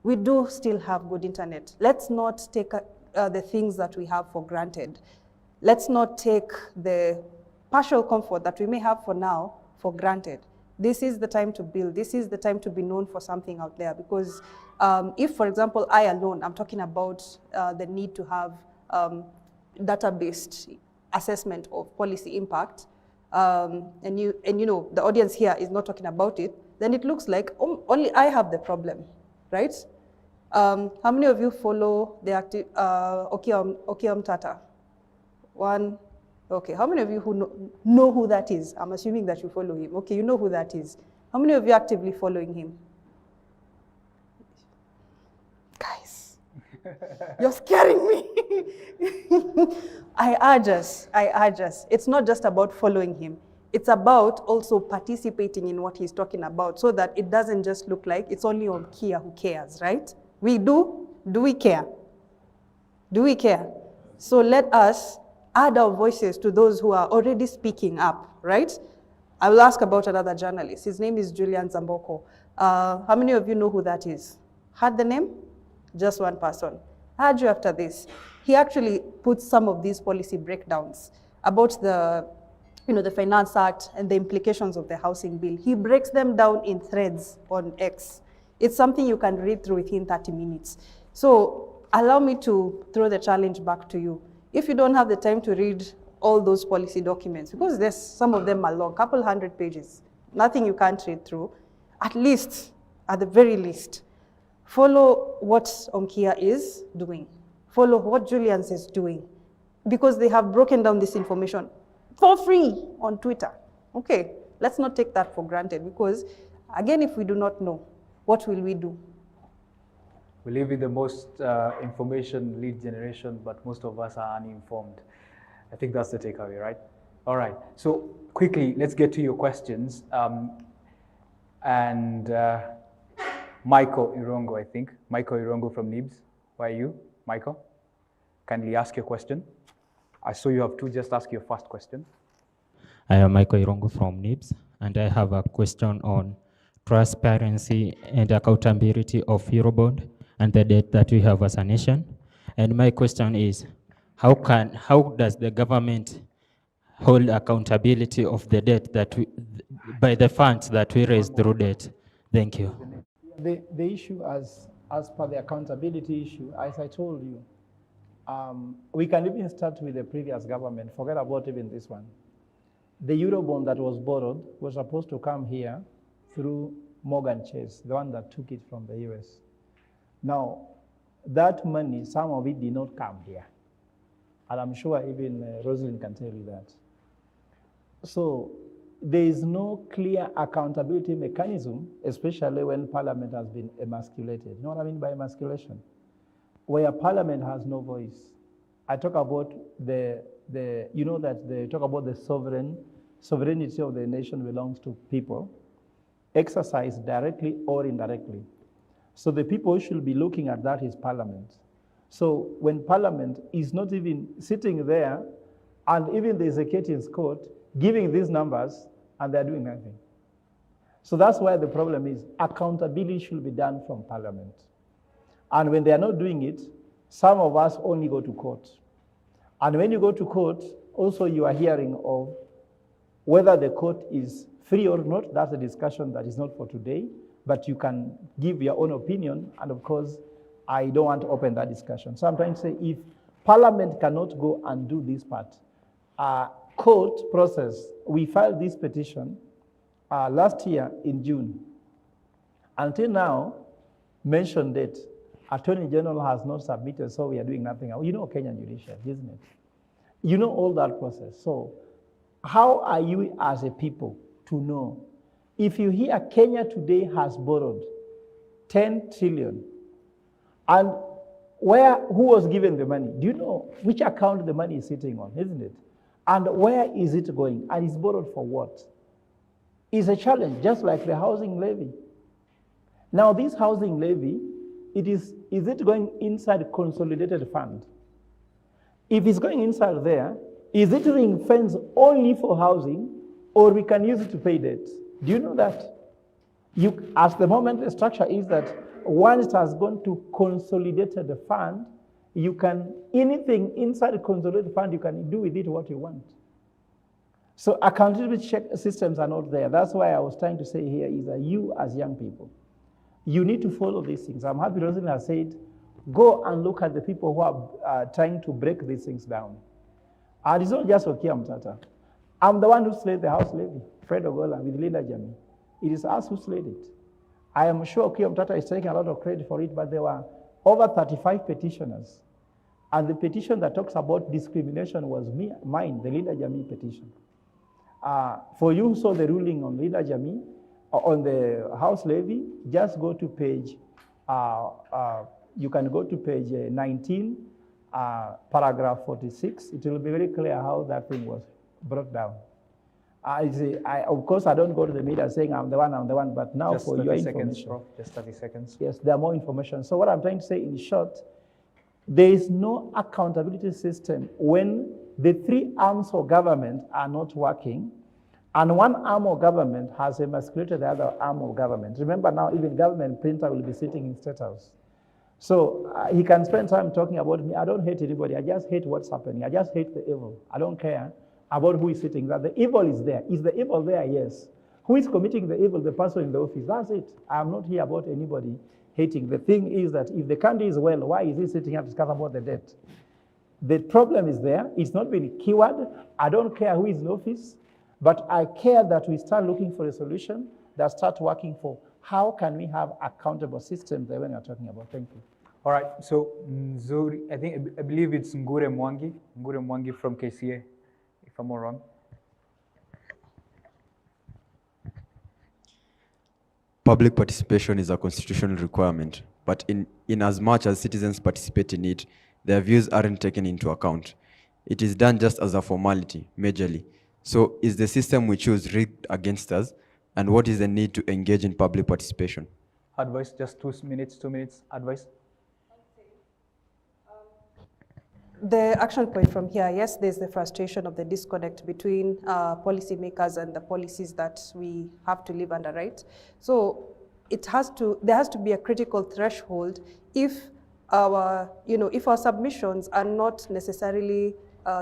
We do still have good internet. Let's not take the things that we have for granted. Let's not take the partial comfort that we may have for now for granted. This is the time to build. This is the time to be known for something out there, because if, for example, I alone, I'm talking about the need to have data-based assessment of policy impact, and the audience here is not talking about it, then it looks like only I have the problem, right? How many of you follow the active Okiom Tata? One. Okay, how many of you who know who that is? I'm assuming that you follow him. Okay, you know who that is. How many of you are actively following him? Guys, you're scaring me. I urge us. It's not just about following him. It's about also participating in what he's talking about, so that it doesn't just look like it's only on Kia who cares, right? We do. Do we care? Do we care? So let us add our voices to those who are already speaking up, right? I will ask about another journalist. His name is Julian Zamboko. How many of you know who that is? Heard the name? Just one person. I heard you after this. He actually put some of these policy breakdowns about the Finance Act and the implications of the housing bill. He breaks them down in threads on X. It's something you can read through within 30 minutes. So allow me to throw the challenge back to you. If you don't have the time to read all those policy documents, because there's some of them are long, couple 100 pages, nothing you can't read through. At least, at the very least, follow what Omkia is doing. Follow what Julian's is doing, because they have broken down this information for free on Twitter. Okay, let's not take that for granted, because again, if we do not know, what will we do? We live in the most information lead generation, but most of us are uninformed. I think that's the takeaway, right? All right, so quickly, let's get to your questions. Michael Irongo, I think. Michael Irongo from NIBS. Where are you, Michael? Kindly ask your question. I saw you have two, just ask your first question. I am Michael Irongo from NIBS, and I have a question on transparency and accountability of Eurobond and the debt that we have as a nation. And my question is, how does the government hold accountability of the debt that by the funds that we raise through debt? Thank you. The issue as per the accountability issue, as I told you, we can even start with the previous government, forget about even this one. The Eurobond that was borrowed was supposed to come here through Morgan Chase, the one that took it from the US. Now, that money, some of it did not come here. And I'm sure even Roselyne can tell you that. So there is no clear accountability mechanism, especially when Parliament has been emasculated. You know what I mean by emasculation? Where Parliament has no voice. I talk about you know that they talk about the sovereignty of the nation belongs to people, exercised directly or indirectly. So the people should be looking at that is Parliament. So when Parliament is not even sitting there, and even the executive's court giving these numbers, and they're doing nothing. So that's why the problem is accountability should be done from Parliament. And when they are not doing it, some of us only go to court. And when you go to court, also you are hearing of whether the court is free or not. That's a discussion that is not for today, but you can give your own opinion. And of course, I don't want to open that discussion. So I'm trying to say, if Parliament cannot go and do this part, court process, we filed this petition last year in June. Until now, mentioned date, Attorney General has not submitted, so we are doing nothing. You know Kenyan judiciary, isn't it? You know all that process. So how are you as a people to know? If you hear Kenya today has borrowed 10 trillion, and who was given the money? Do you know which account the money is sitting on, isn't it? And where is it going? And it's borrowed for what? It's a challenge, just like the housing levy. Now this housing levy, is it going inside consolidated fund? If it's going inside there, is it ring-fenced only for housing, or we can use it to pay debt? Do you know that? At the moment, the structure is that once it has gone to consolidated fund, you can, anything inside the consolidated fund, you can do with it what you want. So accountability check systems are not there. That's why I was trying to say here is that you as young people, you need to follow these things. I'm happy Roselyne has said, go and look at the people who are trying to break these things down. And it's not just Okia Mtata. I'm the one who slayed the house levy, Fred Ogola with Linda Jami. It is us who slayed it. I am sure Okia Mtata is taking a lot of credit for it, but there were over 35 petitioners. And the petition that talks about discrimination was mine, the Linda Jami petition. For you who saw the ruling on Linda Jami, on the house levy, just go to page, you can go to page 19, paragraph 46. It will be very clear how that thing was brought down. Of course, I don't go to the media saying I'm the one, but now just for your information. Prof, just 30 seconds. Yes, there are more information. So what I'm trying to say in short, there is no accountability system when the three arms of government are not working, and one arm of government has emasculated the other arm of government. Remember now, even government printer will be sitting in State House. So he can spend time talking about me. I don't hate anybody. I just hate what's happening. I just hate the evil. I don't care about who is sitting there. The evil is there. Is the evil there? Yes. Who is committing the evil? The person in the office. That's it. I'm not here about anybody hating. The thing is that if the country is well, why is he sitting here to discuss about the debt? The problem is there. It's not been cured. I don't care who is in office, but I care that we start looking for a solution that start working for how can we have accountable systems that when you're talking about. Thank you. All right, so Nzuri, I believe it's Ngure Mwangi from KCA, if I'm not wrong. Public participation is a constitutional requirement, but in as much as citizens participate in it, their views aren't taken into account. It is done just as a formality, majorly. So is the system we choose rigged against us, and what is the need to engage in public participation? Advice, just 2 minutes, advice. The action point from here, yes, there's the frustration of the disconnect between policymakers and the policies that we have to live under, right? So there has to be a critical threshold if our submissions are not necessarily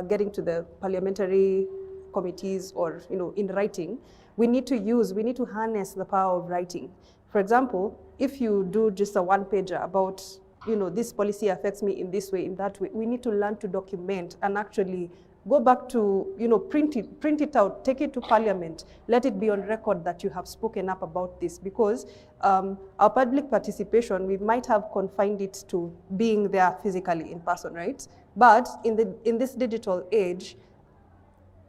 getting to the parliamentary committees or, in writing. We need to harness the power of writing. For example, if you do just a one-pager about this policy affects me in this way, in that way, we need to learn to document and actually go back to, print it out, take it to parliament, let it be on record that you have spoken up about this, because our public participation, we might have confined it to being there physically in person, right? But in this digital age,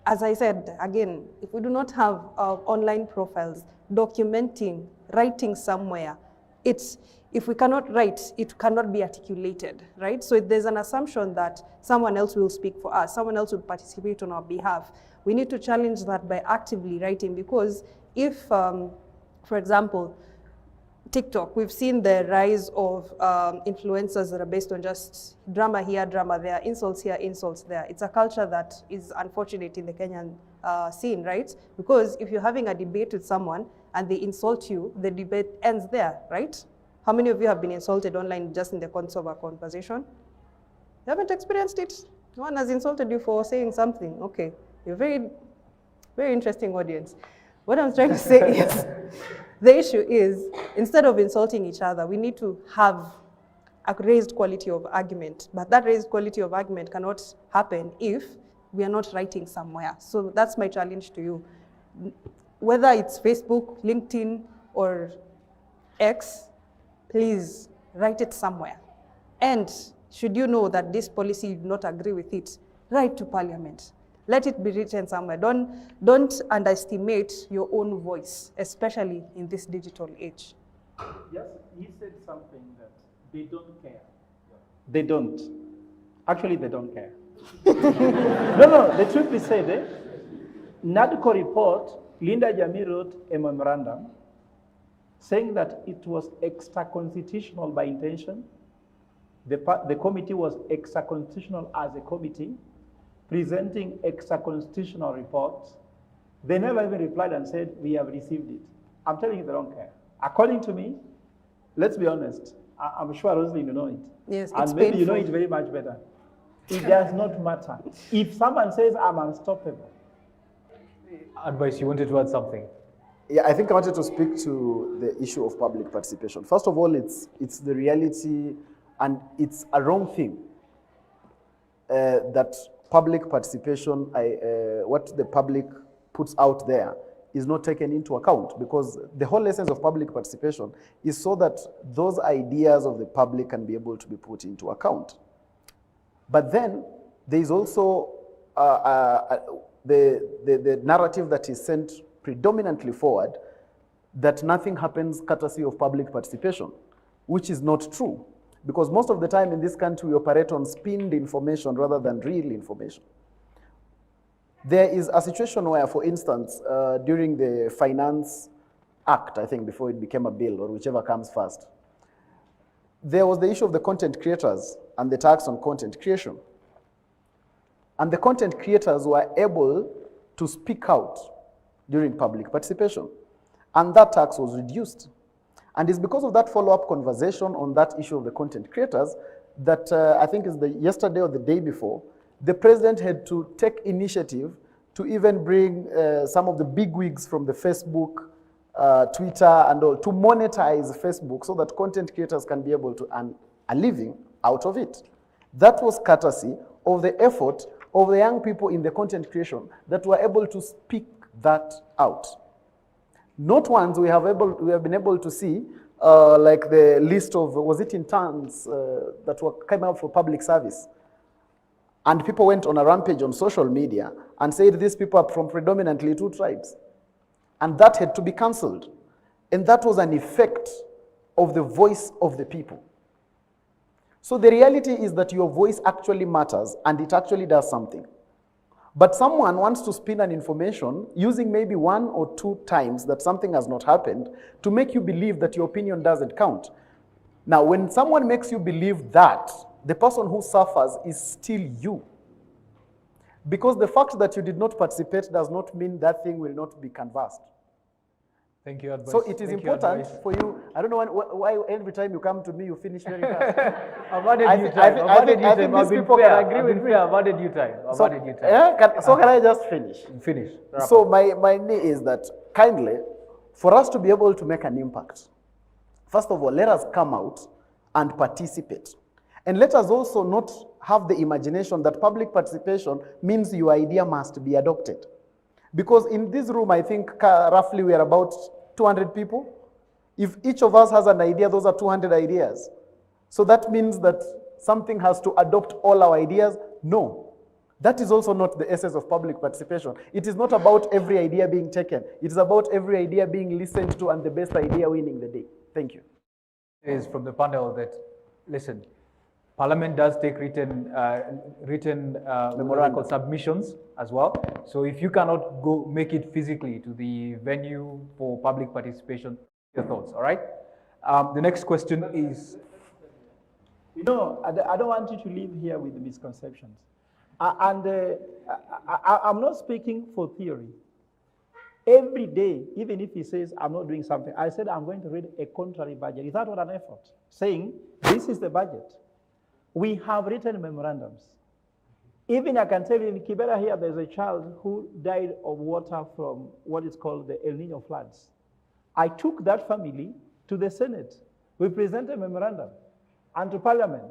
as I said, again, if we do not have online profiles, documenting, writing somewhere, if we cannot write, it cannot be articulated, right? So there's an assumption that someone else will speak for us, someone else will participate on our behalf. We need to challenge that by actively writing, because if, for example, TikTok, we've seen the rise of influencers that are based on just drama here, drama there, insults here, insults there. It's a culture that is unfortunate in the Kenyan scene, right? Because if you're having a debate with someone and they insult you, the debate ends there, right? How many of you have been insulted online just in the course of a conversation? You haven't experienced it? No one has insulted you for saying something. Okay, you're very, very interesting audience. What I'm trying to say is, the issue is, instead of insulting each other, we need to have a raised quality of argument. But that raised quality of argument cannot happen if we are not writing somewhere. So that's my challenge to you. Whether it's Facebook, LinkedIn, or X, please write it somewhere. And should you know that this policy, you do not agree with it, write to parliament. Let it be written somewhere. Don't underestimate your own voice, especially in this digital age. Yes, he said something that they don't care. They don't. Actually, they don't care. No, the truth is said, NADCO report, Linda Jami wrote a memorandum saying that it was extra-constitutional by intention. The committee was extra-constitutional as a committee, presenting extra-constitutional reports. They never even replied and said, we have received it. I'm telling you, they don't care. According to me, let's be honest, I'm sure Roselyne, you know it. Yes, and it's maybe painful. you know it very much better. It does not matter. If someone says I'm unstoppable. Advice, you wanted to add something? Yeah, I think I wanted to speak to the issue of public participation. First of all, it's the reality, and it's a wrong thing that public participation, what the public puts out there, is not taken into account, because the whole essence of public participation is so that those ideas of the public can be able to be put into account. But then there is also the narrative that is sent predominantly forward that nothing happens courtesy of public participation, which is not true. Because most of the time in this country, we operate on spinned information rather than real information. There is a situation where, for instance, during the Finance Act, I think before it became a bill, or whichever comes first, there was the issue of the content creators and the tax on content creation. And the content creators were able to speak out during public participation. And that tax was reduced. And it's because of that follow-up conversation on that issue of the content creators that I think is yesterday or the day before, the president had to take initiative to even bring some of the bigwigs from the Facebook, Twitter, and all to monetize Facebook so that content creators can be able to earn a living out of it. That was courtesy of the effort of the young people in the content creation that were able to speak that out. Not once we have been able to see like the list of, was it interns that were coming up for public service? And people went on a rampage on social media and said these people are from predominantly 2 tribes. And that had to be cancelled. And that was an effect of the voice of the people. So the reality is that your voice actually matters and it actually does something. But someone wants to spin an information using maybe 1 or 2 times that something has not happened to make you believe that your opinion doesn't count. Now, when someone makes you believe that, the person who suffers is still you. Because the fact that you did not participate does not mean that thing will not be canvassed. Thank you, advice. So it is Thank important for you. I don't know why every time you come to me, you finish very fast. I've added you time. I think these people can agree with me. I've added you time. So, can I just finish? Finish. So my need is that kindly, for us to be able to make an impact, first of all, let us come out and participate. And let us also not have the imagination that public participation means your idea must be adopted. Because in this room, I think roughly we are about 200 people. If each of us has an idea, those are 200 ideas. So that means that something has to adopt all our ideas? No. That is also not the essence of public participation. It is not about every idea being taken. It is about every idea being listened to and the best idea winning the day. Thank you. Is from the panel that, listen, Parliament does take written memorandum submissions as well. So if you cannot go make it physically to the venue for public participation, your thoughts, all right? The next question is... You know, I don't want you to leave here with misconceptions. I'm not speaking for theory. Every day, even if he says, I'm not doing something, I said, I'm going to read a contrary budget. Is that not an effort? Saying, this is the budget. We have written memorandums. Even I can tell you in Kibera here, there's a child who died of water from what is called the El Nino floods. I took that family to the Senate. We presented a memorandum and to Parliament.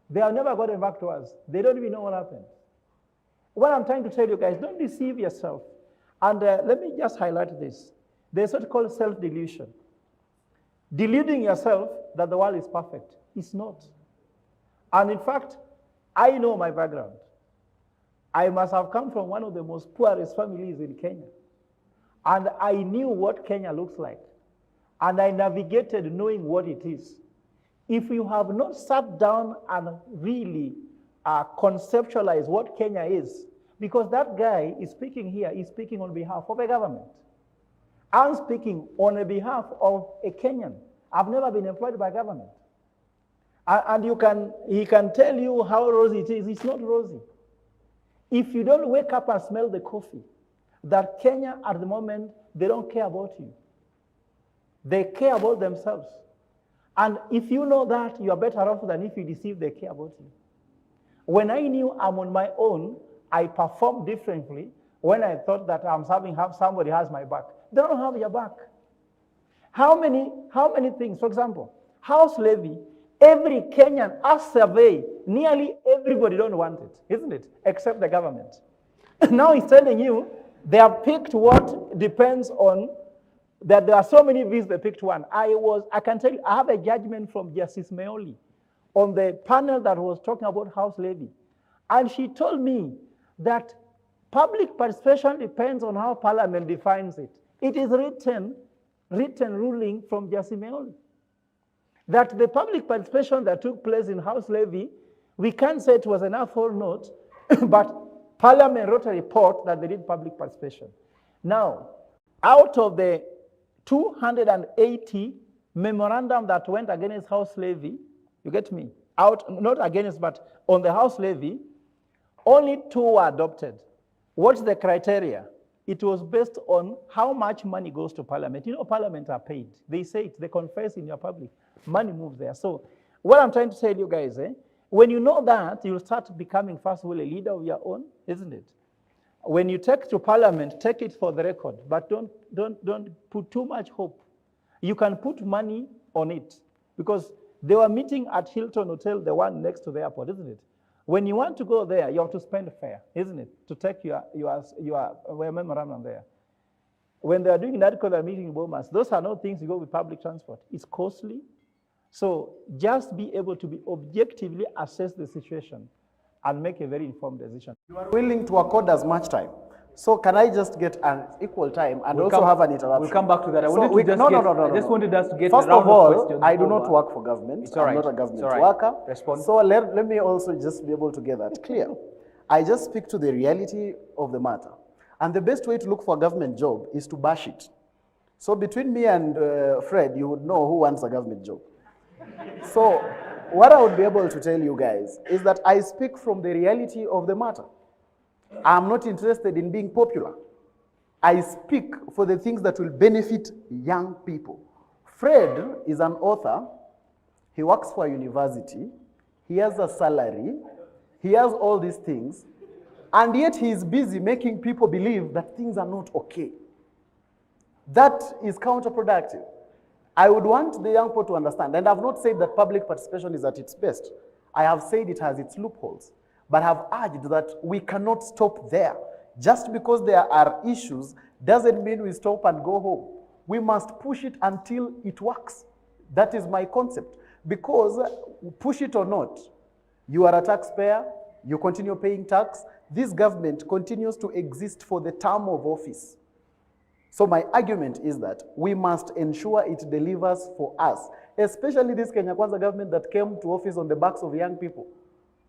They have never gotten back to us. They don't even know what happened. What I'm trying to tell you guys, don't deceive yourself. And let me just highlight this. There's what called self-delusion. Deluding yourself that the world is perfect. It's not. And in fact, I know my background. I must have come from one of the most poorest families in Kenya. And I knew what Kenya looks like. And I navigated knowing what it is. If you have not sat down and really conceptualized what Kenya is, because that guy is speaking here, he's speaking on behalf of a government. I'm speaking on behalf of a Kenyan. I've never been employed by government. And he can tell you how rosy it is. It's not rosy. If you don't wake up and smell the coffee, that Kenya at the moment, they don't care about you. They care about themselves. And if you know that, you are better off than if you deceive they care about you. When I knew I'm on my own, I performed differently when I thought that somebody has my back. They don't have your back. How many things, for example, house levy, every Kenyan, as survey, nearly everybody don't want it, isn't it? Except the government. Now he's telling you they have picked what depends on that there are so many views they picked one. I can tell you, I have a judgment from Justice Meoli on the panel that was talking about house levy. And she told me that public participation depends on how Parliament defines it. It is written ruling from Justice Meoli that the public participation that took place in house levy, we can't say it was enough or not, but Parliament wrote a report that they did public participation. Now, out of the 280 memorandum that went against house levy, you get me? Not against, but on the house levy, only 2 were adopted. What's the criteria? It was based on how much money goes to Parliament. You know, Parliament are paid. They say it, they confess in your public. Money moves there. So what I'm trying to tell you guys, when you know that, you'll start becoming, first of all, a leader of your own, isn't it? When you take to Parliament, take it for the record, but don't put too much hope. You can put money on it, because they were meeting at Hilton Hotel, the one next to the airport, isn't it? When you want to go there, you have to spend fare, isn't it? To take your memorandum there. When they are doing that kind of meeting in Bomas, those are not things you go with public transport. It's costly. So just be able to be objectively assess the situation and make a very informed decision. You are willing to accord as much time. So can I just get an equal time and We'll also have an interruption? We'll come back to that. I just wanted us to get First a round of all, questions I do not over. work for government. It's all right. I'm not a government It's all right. worker. Respond. So let me also just be able to get that clear. I just speak to the reality of the matter. And the best way to look for a government job is to bash it. So between me and Fred, you would know who wants a government job. So what I would be able to tell you guys is that I speak from the reality of the matter. I'm not interested in being popular. I speak for the things that will benefit young people. Fred is an author. He works for a university. He has a salary. He has all these things. And yet he is busy making people believe that things are not okay. That is counterproductive. I would want the young people to understand, and I've not said that public participation is at its best. I have said it has its loopholes, but have urged that we cannot stop there. Just because there are issues doesn't mean we stop and go home. We must push it until it works. That is my concept. Because push it or not, you are a taxpayer, you continue paying tax, this government continues to exist for the term of office. So my argument is that we must ensure it delivers for us, especially this Kenya Kwanza government that came to office on the backs of young people.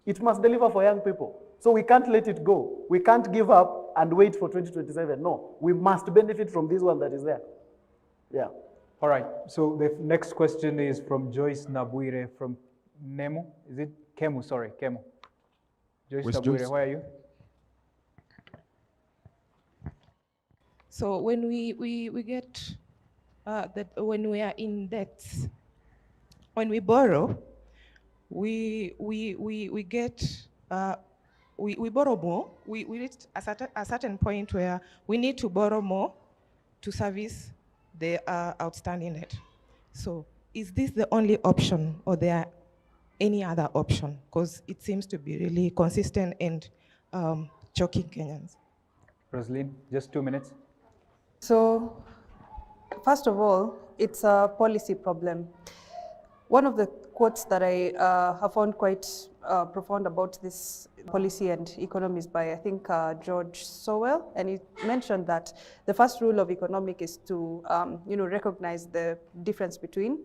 It must deliver for young people. So we can't let it go. We can't give up and wait for 2027. No, we must benefit from this one that is there. Yeah. All right, so the next question is from Joyce Nabuire from Nemo. Is it Kemu? Sorry, Kemu. Joyce Where's Nabuire, Joyce? where are you? So when we get that when we are in debt, when we borrow, we get we borrow more. We reach a certain point where we need to borrow more to service the outstanding debt. So is this the only option, or there are any other option? Because it seems to be really consistent and choking Kenyans. Roselyne, just 2 minutes. So, first of all, it's a policy problem. One of the quotes that I have found quite profound about this policy and economy is by, I think, George Sowell, and he mentioned that the first rule of economics is to, recognize the difference between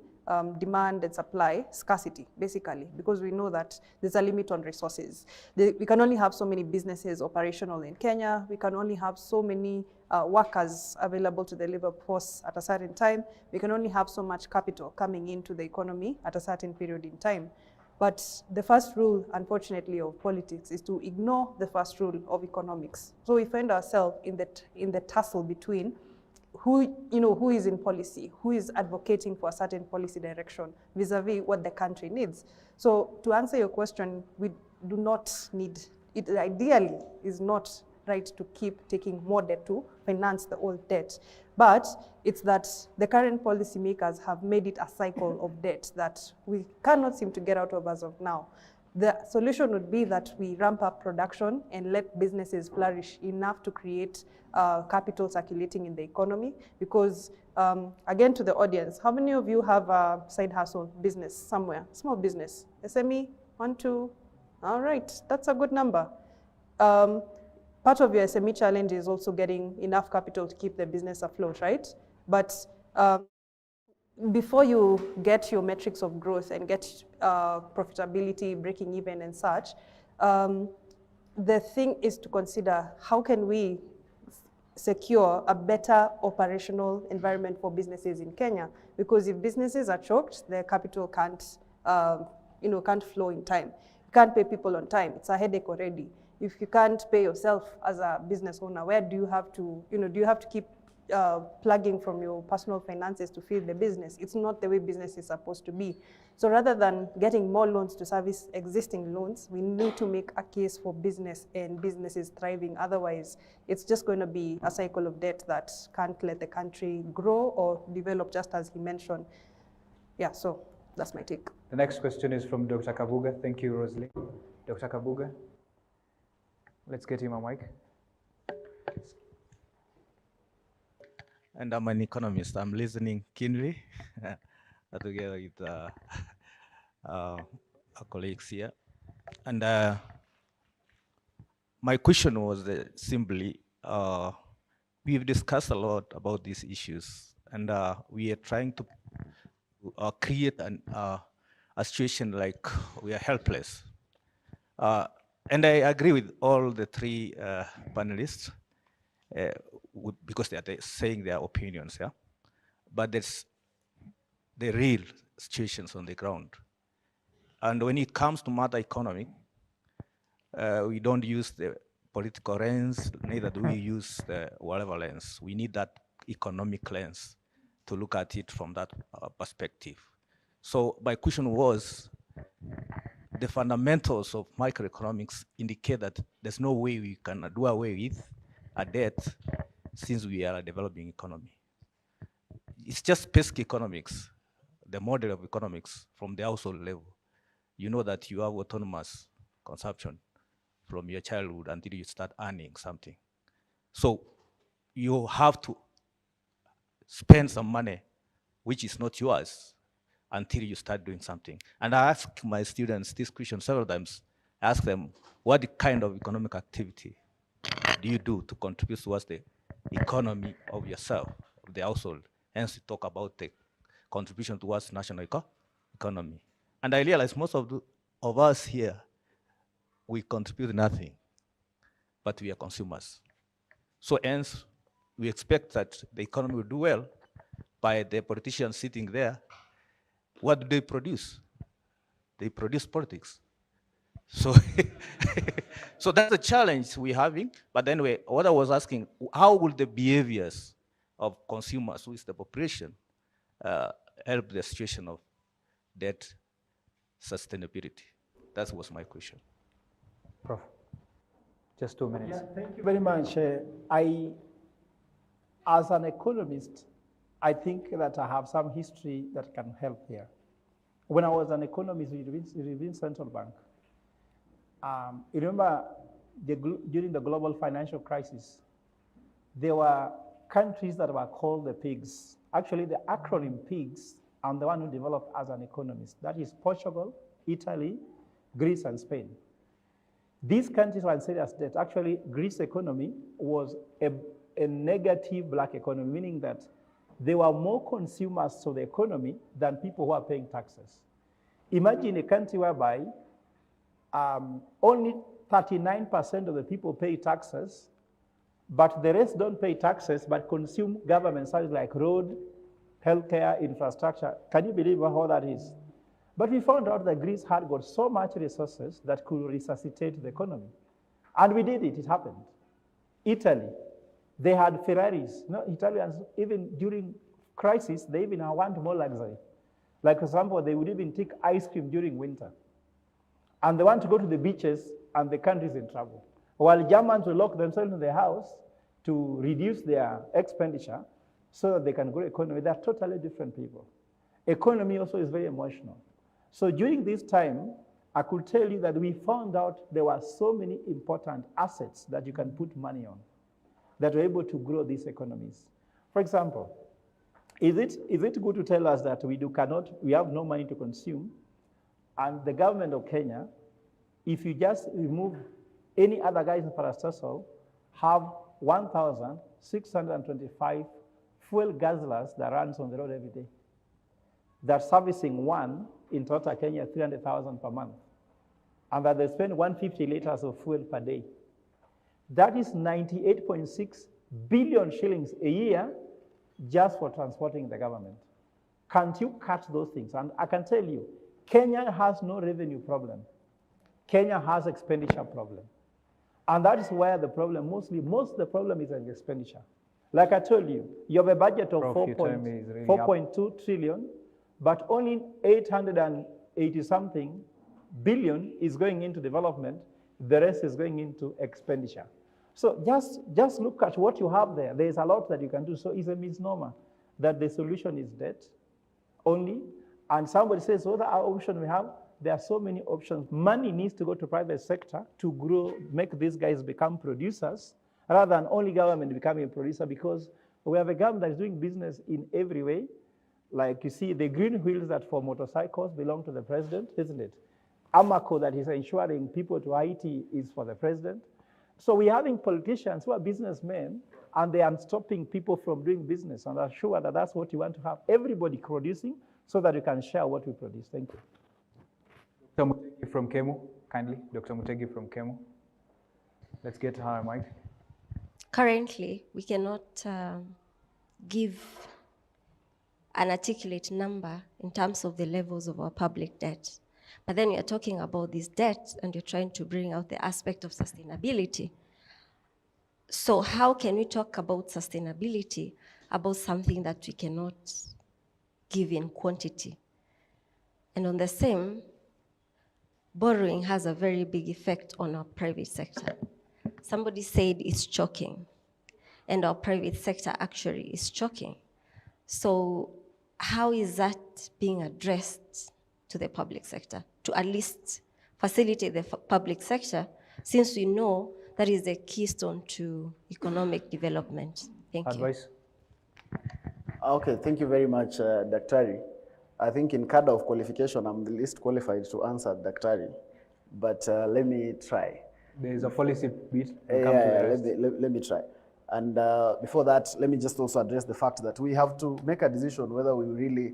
demand and supply, scarcity, basically, because we know that there's a limit on resources. We can only have so many businesses operational in Kenya. We can only have so many workers available to the labor force at a certain time. We can only have so much capital coming into the economy at a certain period in time. But the first rule, unfortunately, of politics is to ignore the first rule of economics. So we find ourselves in the tussle between who is in policy, who is advocating for a certain policy direction vis-a-vis what the country needs. So to answer your question, we do not need, it ideally is not right to keep taking more debt to finance the old debt. But it's that the current policymakers have made it a cycle of debt that we cannot seem to get out of as of now. The solution would be that we ramp up production and let businesses flourish enough to create capital circulating in the economy. Because, again, to the audience, how many of you have a side hustle business somewhere? Small business, SME, 1, 2, all right, that's a good number. Part of your SME challenge is also getting enough capital to keep the business afloat, right? But before you get your metrics of growth and get profitability, breaking even and such, the thing is to consider how can we secure a better operational environment for businesses in Kenya? Because if businesses are choked, their capital can't flow in time. You can't pay people on time. It's a headache already. If you can't pay yourself as a business owner, where do you have to, do you have to keep plugging from your personal finances to feed the business? It's not the way business is supposed to be. So rather than getting more loans to service existing loans, we need to make a case for business and businesses thriving. Otherwise, it's just going to be a cycle of debt that can't let the country grow or develop, just as he mentioned. Yeah, so that's my take. The next question is from Dr. Kabuga. Thank you, Roselyne. Dr. Kabuga, let's get him a mic. And I'm an economist. I'm listening keenly together with our colleagues here. And my question was simply, we've discussed a lot about these issues, and we are trying to create a situation like we are helpless. And I agree with all the three panelists because they are saying their opinions, yeah? But there's the real situations on the ground. And when it comes to matter economic, we don't use the political lens, neither do we use the whatever lens. We need that economic lens to look at it from that perspective. So my question was, the fundamentals of microeconomics indicate that there's no way we can do away with a debt since we are a developing economy. It's just basic economics, the model of economics from the household level. You know that you have autonomous consumption from your childhood until you start earning something. So you have to spend some money which is not yours until you start doing something. And I ask my students this question several times. I ask them, what kind of economic activity do you do to contribute towards the economy of yourself, of the household? Hence, we talk about the contribution towards national economy. And I realize most of us here, we contribute nothing, but we are consumers. So hence, we expect that the economy will do well by the politicians sitting there. What do they produce? They produce politics. So, so that's the challenge we're having. But anyway, what I was asking, how will the behaviors of consumers, who is the population, help the situation of debt sustainability? That was my question. Prof, just 2 minutes. Yeah, thank you very much. As an economist, I think that I have some history that can help here. When I was an economist with the European Central Bank, you remember during the global financial crisis, there were countries that were called the pigs. Actually, the acronym PIGS, I'm the one who developed as an economist. That is Portugal, Italy, Greece, and Spain. These countries were in serious debt. Actually, Greece economy was a negative black economy, meaning that there were more consumers to the economy than people who are paying taxes. Imagine a country whereby only 39% of the people pay taxes, but the rest don't pay taxes, but consume government services like road, healthcare, infrastructure. Can you believe how that is? But we found out that Greece had got so much resources that could resuscitate the economy. And we did it, it happened. Italy, they had Ferraris. No, Italians, even during crisis, they even want more luxury. Like for example, they would even take ice cream during winter. And they want to go to the beaches and the country's in trouble. While Germans will lock themselves in their house to reduce their expenditure so that they can grow economy. They're totally different people. Economy also is very emotional. So during this time, I could tell you that we found out there were so many important assets that you can put money on that are able to grow these economies. For example, is it good to tell us that we have no money to consume, and the government of Kenya, if you just remove any other guys in Parastasol, have 1,625 fuel guzzlers that runs on the road every day. They're servicing one in total Kenya 300,000 per month, and that they spend 150 liters of fuel per day. That is 98.6 billion shillings a year just for transporting the government. Can't you cut those things? And I can tell you, Kenya has no revenue problem. Kenya has expenditure problem. And that is where the problem, most of the problem is in expenditure. Like I told you, you have a budget of 4.2 trillion, but only 880 something billion is going into development. The rest is going into expenditure. So just look at what you have there. There's a lot that you can do. So it's a misnomer that the solution is debt only. And somebody says, what other option we have? there are so many options. Money needs to go to private sector to grow, make these guys become producers, rather than only government becoming a producer, because we have a government that is doing business in every way. Like you see, the green wheels that for motorcycles belong to the president, isn't it? Amaco that is ensuring people to IT is for the president. So we're having politicians who are businessmen, and they are stopping people from doing business. And I'm sure that that's what you want to have, everybody producing, so that you can share what we produce. Thank you. Dr. Mutegi from Kemu, kindly. Dr. Mutegi from Kemu. Let's get her mic. Currently, we cannot give an articulate number in terms of the levels of our public debt. But then you're talking about this debt and you're trying to bring out the aspect of sustainability. So how can we talk about sustainability about something that we cannot give in quantity? And on the same, borrowing has a very big effect on our private sector. Somebody said it's choking, and our private sector actually is choking. So how is that being addressed to the public sector, to at least facilitate the public sector, since we know that is the keystone to economic development? Thank Advice? you. Okay, thank you very much, Daktari. I think in cadre of qualification, I'm the least qualified to answer Daktari, but let me try. There is a policy bit. Let me try. And before that, let me just also address the fact that we have to make a decision whether we really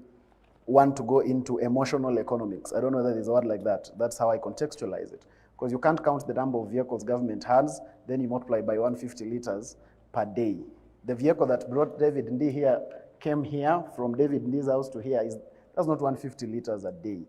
want to go into emotional economics. I don't know whether there's a word like that. That's how I contextualize it. Because you can't count the number of vehicles government has, then you multiply by 150 liters per day. The vehicle that brought David Ndi here, came here from David Ndi's house to here, that's not 150 liters a day.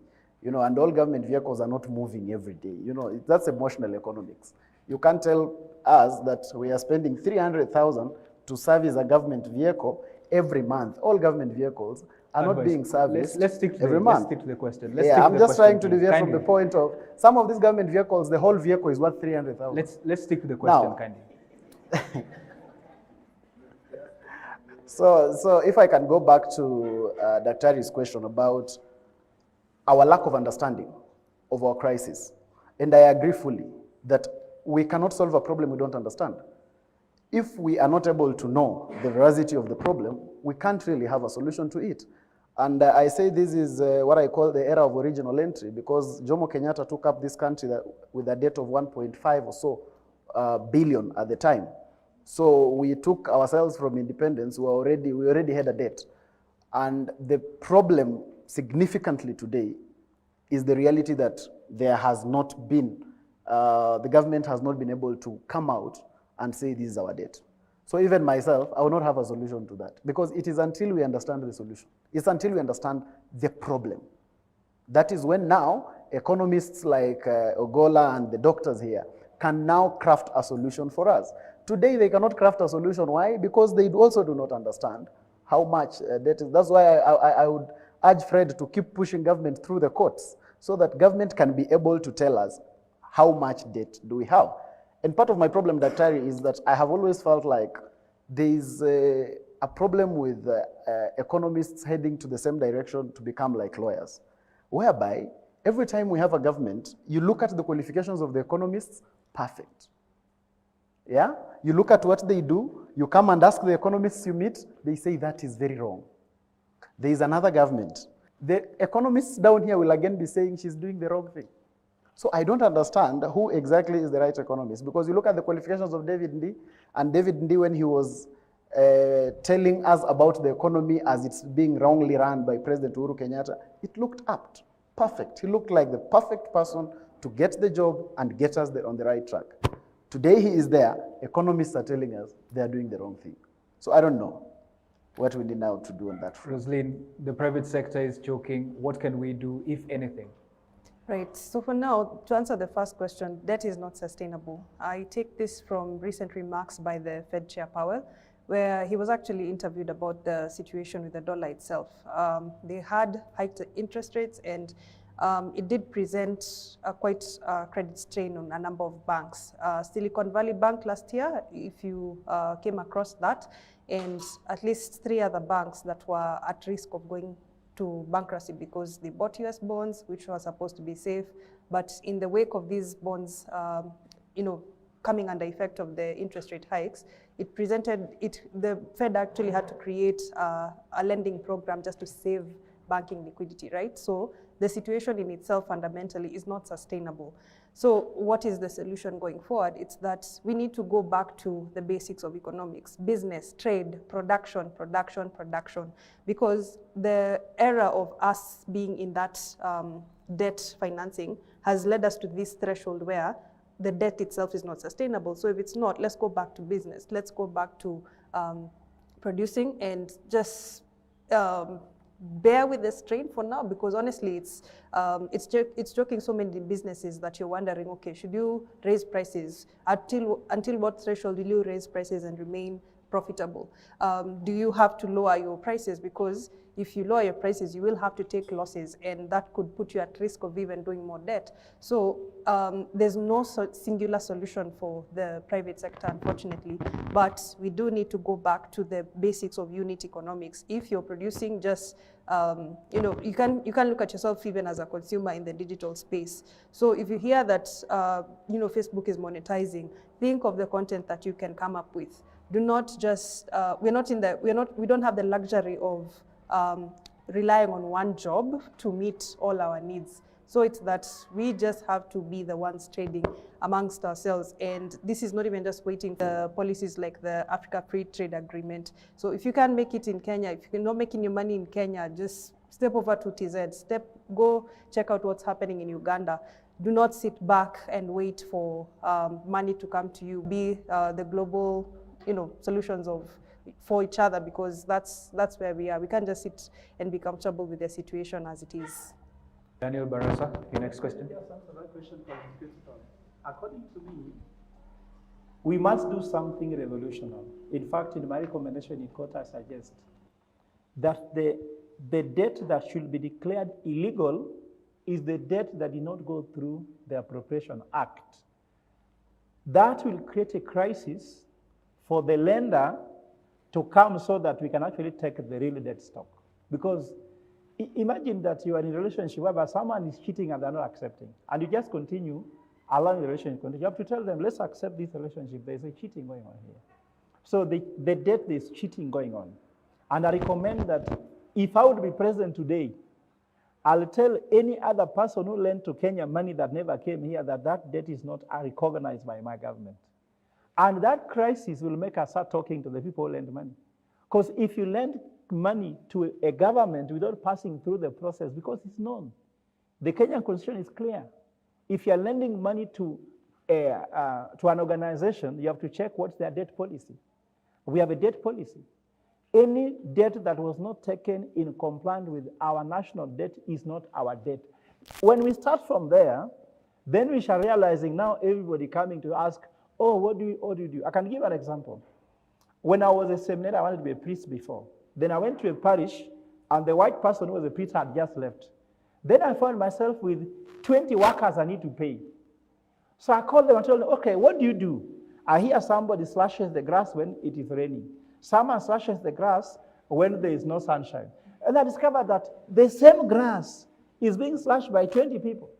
You know, and all government vehicles are not moving every day. You know, that's emotional economics. You can't tell us that we are spending 300,000 to service a government vehicle every month. All government vehicles are not being serviced let's stick to every month. Let's stick to the question. I'm just trying to deviate from the point of some of these government vehicles, the whole vehicle is worth 300,000. Let's stick to the question, now, kindly. So if I can go back to Daktari's question about our lack of understanding of our crisis, and I agree fully that we cannot solve a problem we don't understand. If we are not able to know the veracity of the problem, we can't really have a solution to it. And I say this is what I call the era of original entry, because Jomo Kenyatta took up this country with a debt of 1.5 or so billion at the time. So we took ourselves from independence, we already had a debt. And the problem significantly today is the reality that there has not been, the government has not been able to come out and say this is our debt. So even myself, I will not have a solution to that, because it is until we understand the solution. It's until we understand the problem. That is when now economists like Ogola and the doctors here can now craft a solution for us. Today they cannot craft a solution. Why? Because they also do not understand how much debt is. That's why I would urge Fred to keep pushing government through the courts so that government can be able to tell us how much debt do we have. And part of my problem, Daktari, is that I have always felt like there is a problem with economists heading to the same direction to become like lawyers, whereby every time we have a government, you look at the qualifications of the economists, perfect. Yeah? You look at what they do, you come and ask the economists you meet, they say that is very wrong. There is another government. The economists down here will again be saying she's doing the wrong thing. So I don't understand who exactly is the right economist, because you look at the qualifications of David Ndi, and David Ndi, when he was telling us about the economy as it's being wrongly run by President Uhuru Kenyatta, it looked apt, perfect. He looked like the perfect person to get the job and get us on the right track. Today he is there, economists are telling us they are doing the wrong thing. So I don't know what we need now to do on that front. Roselyne, the private sector is choking. What can we do, if anything? Right, so for now, to answer the first question, debt is not sustainable. I take this from recent remarks by the Fed Chair Powell, where he was actually interviewed about the situation with the dollar itself. They had hiked interest rates, and it did present a quite credit strain on a number of banks. Silicon Valley Bank last year, if you came across that, and at least 3 other banks that were at risk of going to bankruptcy because they bought US bonds, which were supposed to be safe. But in the wake of these bonds, coming under effect of the interest rate hikes, the Fed actually had to create a lending program just to save banking liquidity, right? So the situation in itself fundamentally is not sustainable. So what is the solution going forward? It's that we need to go back to the basics of economics, business, trade, production, because the era of us being in that debt financing has led us to this threshold where the debt itself is not sustainable. So if it's not, let's go back to business. Let's go back to producing and just bear with the strain for now, because honestly, it's joking so many businesses that you're wondering, okay, should you raise prices? Until what threshold will you raise prices and remain profitable? Do you have to lower your prices? Because if you lower your prices, you will have to take losses, and that could put you at risk of even doing more debt. So there's no singular solution for the private sector, unfortunately, but we do need to go back to the basics of unit economics. If you're producing just, you can look at yourself even as a consumer in the digital space. So if you hear that, Facebook is monetizing, think of the content that you can come up with. Do not just, we don't have the luxury of relying on one job to meet all our needs. So it's that we just have to be the ones trading amongst ourselves. And this is not even just waiting for policies like the Africa Free Trade Agreement. So if you can make it in Kenya, if you're not making your money in Kenya, just step over to TZ, go check out what's happening in Uganda. Do not sit back and wait for money to come to you. Be the global, solutions for each other, because that's where we are. We can't just sit and be comfortable with the situation as it is. Daniel Barasa, your next question. Yes, answer that question from the principal. According to me, We must do something revolutionary. In fact, in my recommendation in court, I suggest that the debt that should be declared illegal is the debt that did not go through the Appropriation Act. That will create a crisis for the lender to come so that we can actually take the real debt stock. Because imagine that you are in a relationship where someone is cheating and they're not accepting, and you just continue allowing the relationship to continue. You have to tell them, let's accept this relationship. There's a cheating going on here. So the debt, there's cheating going on. And I recommend that if I would be president today, I'll tell any other person who lent to Kenya money that never came here that that debt is not recognized by my government. And that crisis will make us start talking to the people who lend money. Because if you lend money to a government without passing through the process, because it's known, the Kenyan Constitution is clear. If you're lending money to an organization, you have to check what's their debt policy. We have a debt policy. Any debt that was not taken in compliance with our national debt is not our debt. When we start from there, then we shall realizing now everybody coming to ask, oh, what do you do? I can give an example. When I was a seminary, I wanted to be a priest before. Then I went to a parish, and the white person who was a priest had just left. Then I found myself with 20 workers I need to pay. So I called them and told them, okay, what do? I hear somebody slashes the grass when it is raining. Someone slashes the grass when there is no sunshine. And I discovered that the same grass is being slashed by 20 people.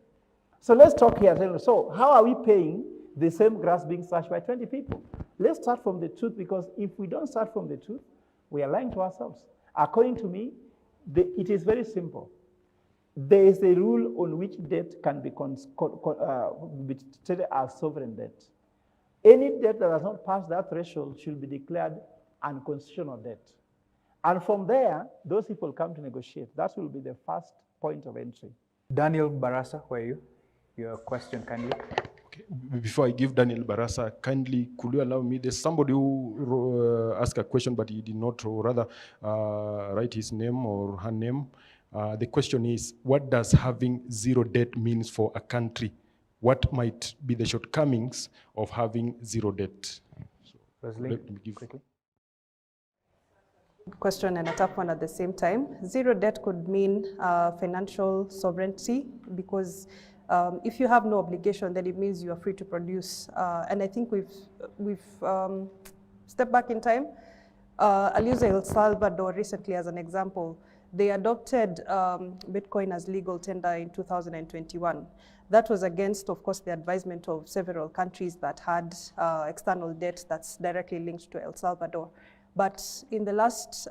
So let's talk here. So how are we paying the same grass being slashed by 20 people? Let's start from the truth, because if we don't start from the truth, we are lying to ourselves. According to me, it is very simple. There is a rule on which debt can be treated as sovereign debt. Any debt that does not pass that threshold should be declared unconstitutional debt. And from there, those people come to negotiate. That will be the first point of entry. Daniel Barasa, where are you? Your question, kindly. Okay. Before I give Daniel Barasa, kindly, could you allow me? There's somebody who asked a question, but he did not, or rather, write his name or her name. The question is, what does having zero debt means for a country? What might be the shortcomings of having zero debt? So, Roselyne, let me give quickly. Question and a tough one at the same time. Zero debt could mean financial sovereignty, because if you have no obligation, then it means you are free to produce. And I think we've stepped back in time. I'll use El Salvador recently as an example. they adopted Bitcoin as legal tender in 2021. That was against, of course, the advisement of several countries that had external debt that's directly linked to El Salvador. But in the last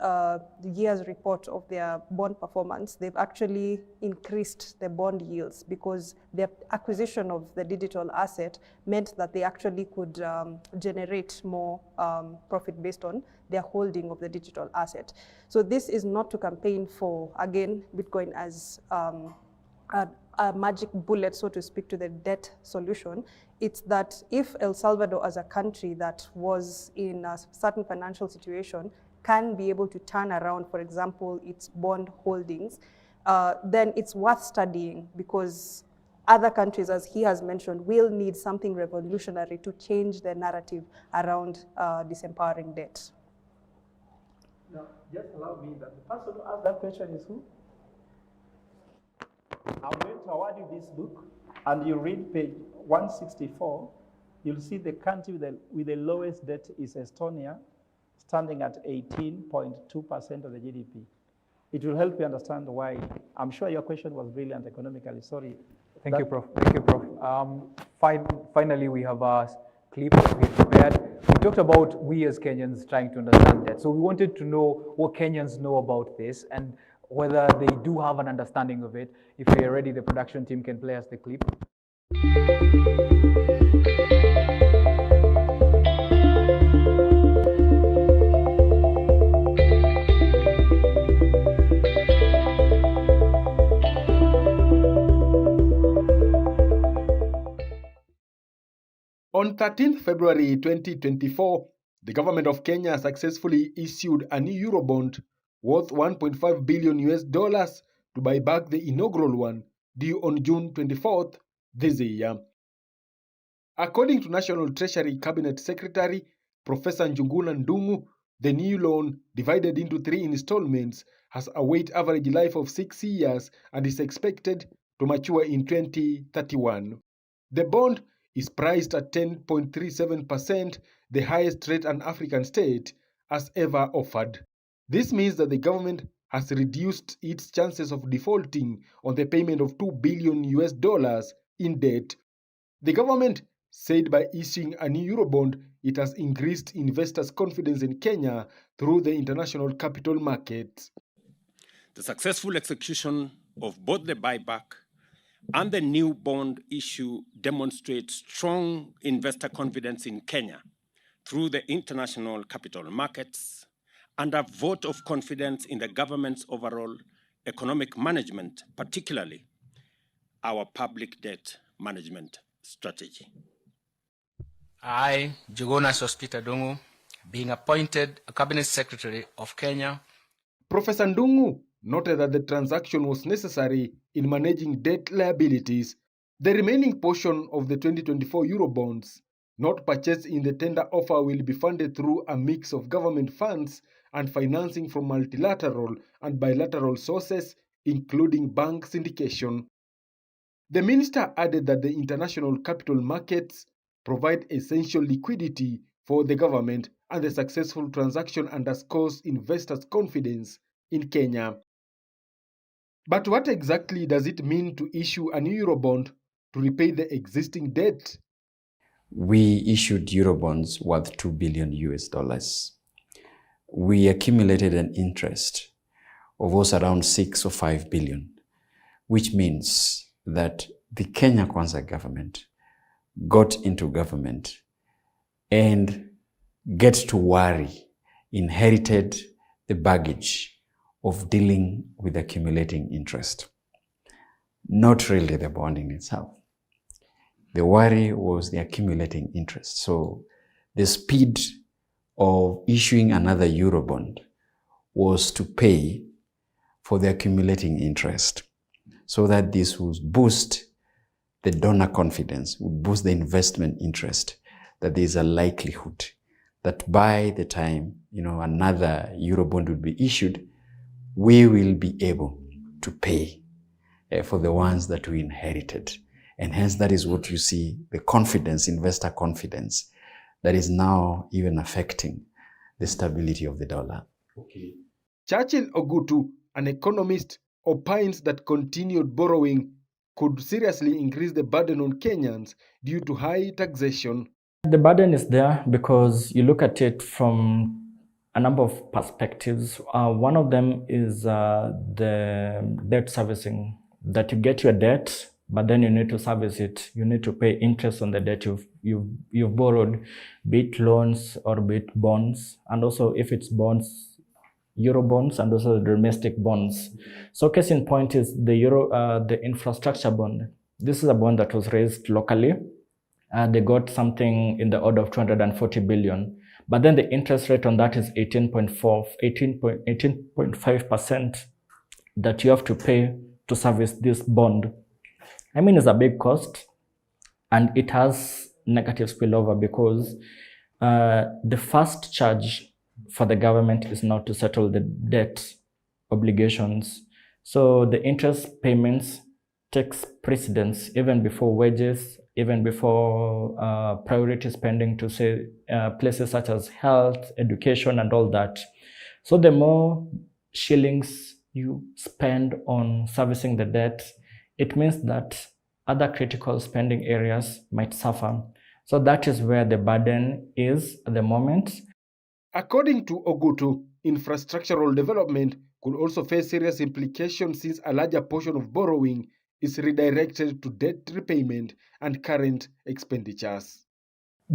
year's report of their bond performance, they've actually increased the bond yields because their acquisition of the digital asset meant that they actually could generate more profit based on their holding of the digital asset. So this is not to campaign for, again, Bitcoin as a magic bullet, so to speak, to the debt solution. It's that if El Salvador as a country that was in a certain financial situation can be able to turn around, for example, its bond holdings, then it's worth studying, because other countries, as he has mentioned, will need something revolutionary to change the narrative around disempowering debt. Now, just allow me that the person who asked that question is who? I'm going to award you this book, and you read page 164. You'll see the country with the lowest debt is Estonia, standing at 18.2% of the GDP. It will help you understand why. I'm sure your question was brilliant economically. Sorry. Thank you, Prof. Thank you, Prof. Finally, we have a clip that we prepared. We talked about we as Kenyans trying to understand that. So we wanted to know what Kenyans know about this and whether they do have an understanding of it. If we are ready, the production team can play us the clip. On 13th February 2024, the government of Kenya successfully issued a new Eurobond worth $1.5 billion to buy back the inaugural one due on June 24th this year. According to National Treasury Cabinet Secretary Professor Ndungu, the new loan, divided into 3 installments, has a weighted average life of 6 years and is expected to mature in 2031. The bond is priced at 10.37%, the highest rate an African state has ever offered. This means that the government has reduced its chances of defaulting on the payment of $2 billion in debt. The government said by issuing a new Eurobond, it has increased investors' confidence in Kenya through the international capital markets. The successful execution of both the buyback and the new bond issue demonstrates strong investor confidence in Kenya through the international capital markets and a vote of confidence in the government's overall economic management, particularly our public debt management strategy. I, Jonas Peter Ndungu, being appointed a Cabinet Secretary of Kenya. Professor Ndungu noted that the transaction was necessary in managing debt liabilities. The remaining portion of the 2024 Eurobonds, not purchased in the tender offer, will be funded through a mix of government funds and financing from multilateral and bilateral sources, including bank syndication. The minister added that the international capital markets provide essential liquidity for the government, and the successful transaction underscores investors' confidence in Kenya. But what exactly does it mean to issue a new Eurobond to repay the existing debt? We issued Eurobonds worth $2 billion. We accumulated an interest of also around 6 or 5 billion, which means that the Kenya Kwanza government got into government and get to worry, inherited the baggage of dealing with accumulating interest. Not really the bond in itself. The worry was the accumulating interest. So the speed of issuing another Eurobond was to pay for the accumulating interest, so that this would boost the donor confidence, would boost the investment interest, that there is a likelihood that by the time another Eurobond would be issued, we will be able to pay for the ones that we inherited. And hence that is what you see, the confidence, investor confidence, that is now even affecting the stability of the dollar. Churchill Ogutu an economist, opines that continued borrowing could seriously increase the burden on Kenyans due to high taxation. The burden is there because you look at it from a number of perspectives. One of them is the debt servicing, that you get your debt, but then you need to service it. You need to pay interest on the debt you've borrowed, be it loans or be it bonds, and also if it's bonds, Eurobonds, and also the domestic bonds. So case in point is the infrastructure bond. This is a bond that was raised locally. They got something in the order of 240 billion. But then the interest rate on that is 18.5% that you have to pay to service this bond. I mean, it's a big cost, and it has negative spillover because the first charge for the government is not to settle the debt obligations. So the interest payments takes precedence even before wages, even before priority spending to say places such as health, education, and all that. So the more shillings you spend on servicing the debt, it means that other critical spending areas might suffer. So that is where the burden is at the moment. According to Ogutu, infrastructural development could also face serious implications since a larger portion of borrowing is redirected to debt repayment and current expenditures.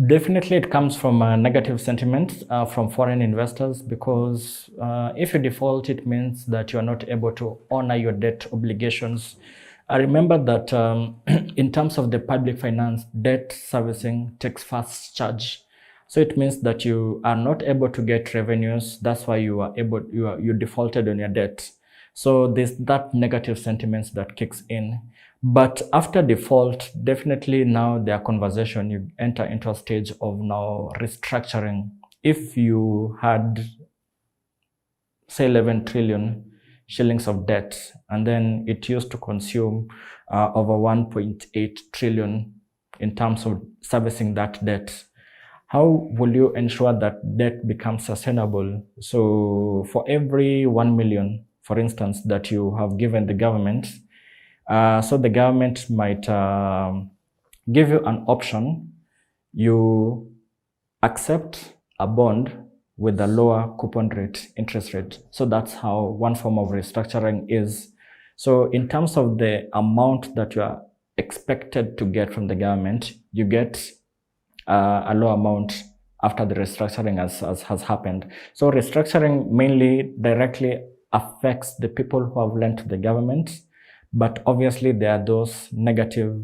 Definitely it comes from negative sentiment from foreign investors because if you default, it means that you're not able to honor your debt obligations. I remember that in terms of the public finance, debt servicing takes first charge. So it means that you are not able to get revenues. That's why you defaulted on your debt. So there's that negative sentiments that kicks in. But after default, definitely now there are conversation, you enter into a stage of now restructuring. If you had, say, 11 trillion shillings of debt, and then it used to consume over 1.8 trillion in terms of servicing that debt, how will you ensure that debt becomes sustainable? So for every 1 million, for instance, that you have given the government, so the government might give you an option. You accept a bond with a lower coupon rate, interest rate. So that's how one form of restructuring is. So in terms of the amount that you are expected to get from the government, you get a low amount after the restructuring has happened. So restructuring mainly directly affects the people who have lent to the government, but obviously there are those negative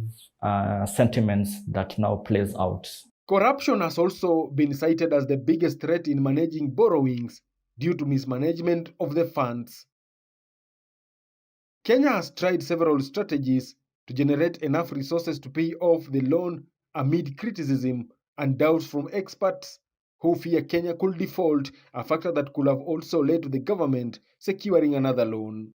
sentiments that now plays out. Corruption has also been cited as the biggest threat in managing borrowings due to mismanagement of the funds. Kenya has tried several strategies to generate enough resources to pay off the loan amid criticism and doubts from experts who fear Kenya could default, a factor that could have also led to the government securing another loan.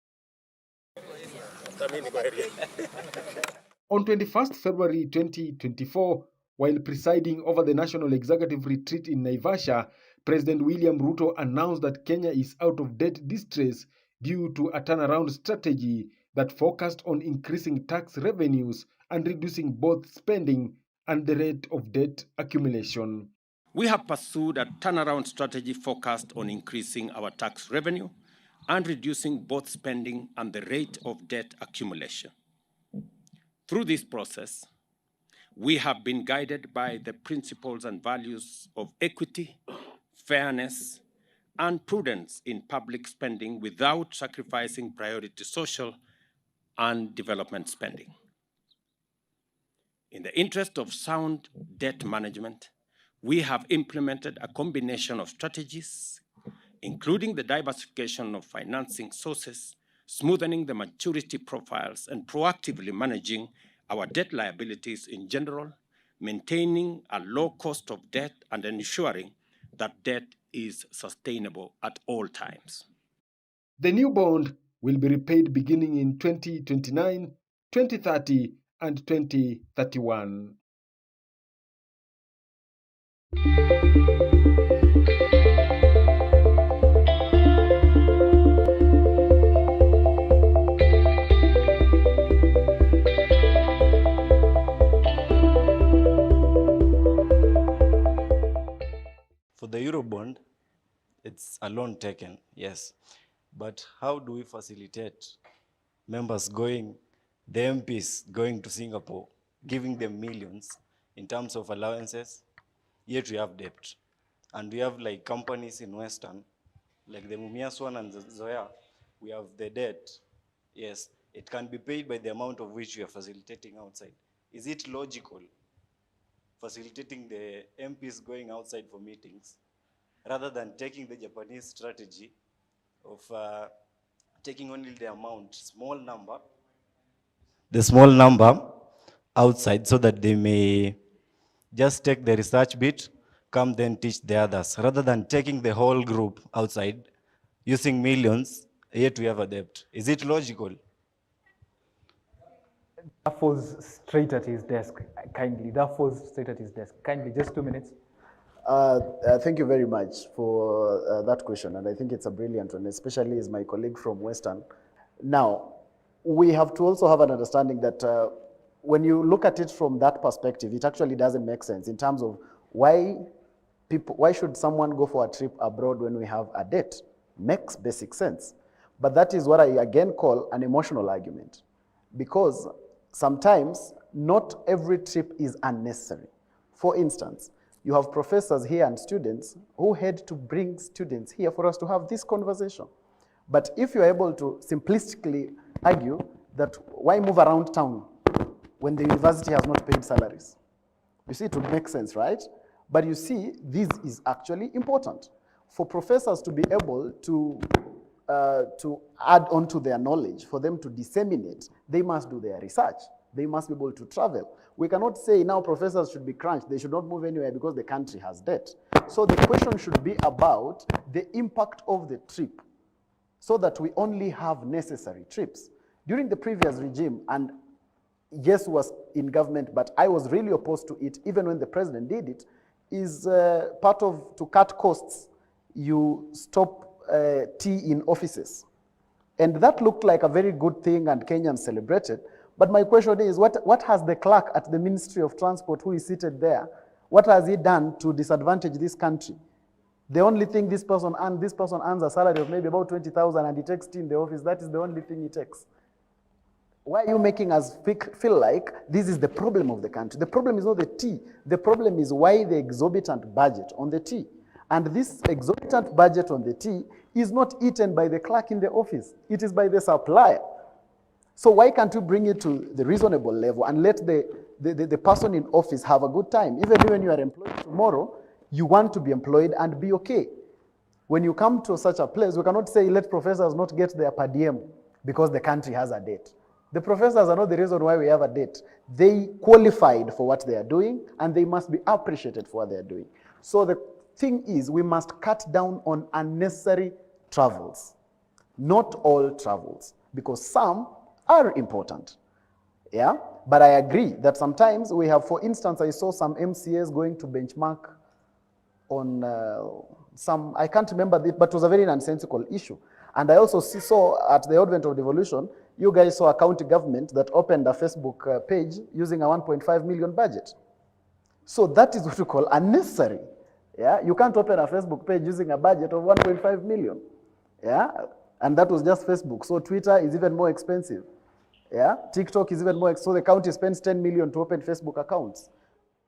On 21st February 2024, while presiding over the National Executive Retreat in Naivasha, President William Ruto announced that Kenya is out of debt distress due to a turnaround strategy that focused on increasing tax revenues and reducing both spending and the rate of debt accumulation. We have pursued a turnaround strategy focused on increasing our tax revenue and reducing both spending and the rate of debt accumulation. Through this process, we have been guided by the principles and values of equity, fairness, and prudence in public spending without sacrificing priority social and development spending. In the interest of sound debt management, we have implemented a combination of strategies, including the diversification of financing sources, smoothening the maturity profiles, and proactively managing our debt liabilities in general, maintaining a low cost of debt and ensuring that debt is sustainable at all times. The new bond will be repaid beginning in 2029, 2030, and 2031. For the Eurobond, it's a loan taken, yes. But how do we facilitate members going, the MPs going to Singapore, giving them millions in terms of allowances, yet we have debt. And we have like companies in Western, like the Mumias one and the Zoya, we have the debt. Yes, it can be paid by the amount of which we are facilitating outside. Is it logical facilitating the MPs going outside for meetings rather than taking the Japanese strategy of taking only the amount, the small number outside so that they may just take the research bit, come then teach the others, rather than taking the whole group outside, using millions, yet we have a debt. Is it logical? That falls straight at his desk, kindly. That falls straight at his desk. Kindly, just 2 minutes. Thank you very much for that question, and I think it's a brilliant one, especially as my colleague from Western. Now, we have to also have an understanding that when you look at it from that perspective, it actually doesn't make sense in terms of why should someone go for a trip abroad when we have a debt? Makes basic sense. But that is what I again call an emotional argument, because sometimes not every trip is unnecessary. For instance, you have professors here and students who had to bring students here for us to have this conversation. But if you're able to simplistically argue that why move around town when the university has not paid salaries? You see, it would make sense, right? But you see, this is actually important. For professors to be able to add on to their knowledge, for them to disseminate, they must do their research. They must be able to travel. We cannot say now professors should be crunched. They should not move anywhere because the country has debt. So the question should be about the impact of the trip so that we only have necessary trips. During the previous regime, and yes, was in government, but I was really opposed to it, even when the president did it, is part of, to cut costs, you stop tea in offices. And that looked like a very good thing and Kenyans celebrated. But my question is, what has the clerk at the Ministry of Transport who is seated there, what has he done to disadvantage this country? The only thing this person earns a salary of maybe about 20,000 and he takes tea in the office. That is the only thing he takes. Why are you making us feel like this is the problem of the country? The problem is not the tea. The problem is why the exorbitant budget on the tea. And this exorbitant budget on the tea is not eaten by the clerk in the office. It is by the supplier. So why can't you bring it to the reasonable level and let the person in office have a good time? Even when you are employed tomorrow, you want to be employed and be okay. When you come to such a place, we cannot say let professors not get their per diem because the country has a debt. The professors are not the reason why we have a debt. They qualified for what they are doing and they must be appreciated for what they are doing. So the thing is, we must cut down on unnecessary travels. Not all travels, because some are important. Yeah, but I agree that sometimes we have, for instance, I saw some MCAs going to benchmark on some, I can't remember it, but it was a very nonsensical issue. And I also saw at the advent of devolution, you guys saw a county government that opened a Facebook page using a 1.5 million budget. So that is what we call unnecessary. Yeah, you can't open a Facebook page using a budget of 1.5 million. Yeah, and that was just Facebook. So Twitter is even more expensive. Yeah, TikTok is even more expensive. So the county spends 10 million to open Facebook accounts.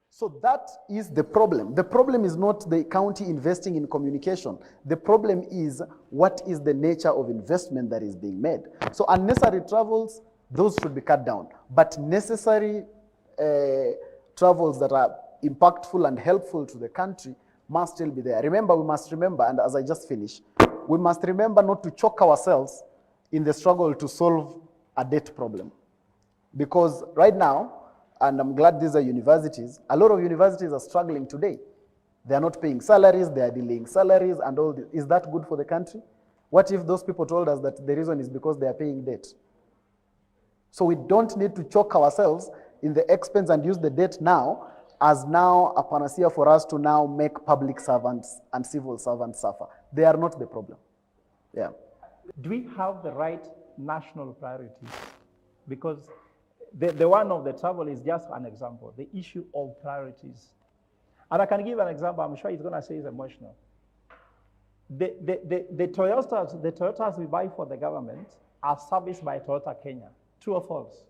So that is the problem. The problem is not the county investing in communication. The problem is what is the nature of investment that is being made. So unnecessary travels, those should be cut down. But necessary travels that are impactful and helpful to the country must still be there. Remember, we must remember, and as I just finished, we must remember not to choke ourselves in the struggle to solve a debt problem. Because right now, and I'm glad these are universities, a lot of universities are struggling today. They are not paying salaries, they are delaying salaries and all this. Is that good for the country? What if those people told us that the reason is because they are paying debt? So we don't need to choke ourselves in the expense and use the debt now as now a panacea for us to now make public servants and civil servants suffer. They are not the problem. Yeah. Do we have the right national priorities? Because the one of the travel is just an example, the issue of priorities. And I can give an example. I'm sure he's going to say it's emotional. The Toyotas we buy for the government are serviced by Toyota Kenya. True or false?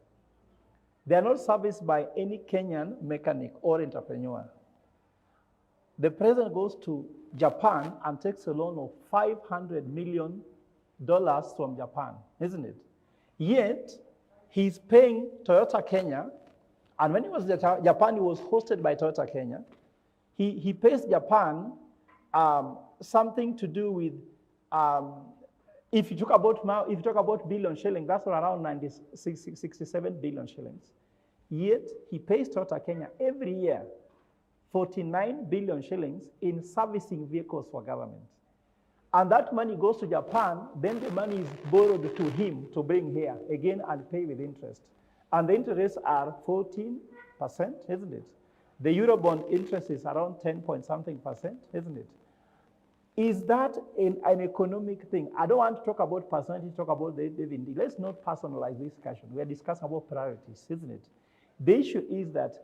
They are not serviced by any Kenyan mechanic or entrepreneur. The president goes to Japan and takes a loan of $500 million from Japan, isn't it? Yet, he's paying Toyota Kenya, and when he was in Japan, he was hosted by Toyota Kenya. He pays Japan something to do with, if you talk about billion shillings, that's around 67 billion shillings. Yet, he pays Toyota Kenya every year 49 billion shillings in servicing vehicles for government. And that money goes to Japan, then the money is borrowed to him to bring here, again, and pay with interest. And the interests are 14%, isn't it? The Eurobond interest is around 10 point something percent, isn't it? Is that an economic thing? I don't want to talk about personality, talk about the dividend. Let's not personalize this discussion. We are discussing about priorities, isn't it? The issue is that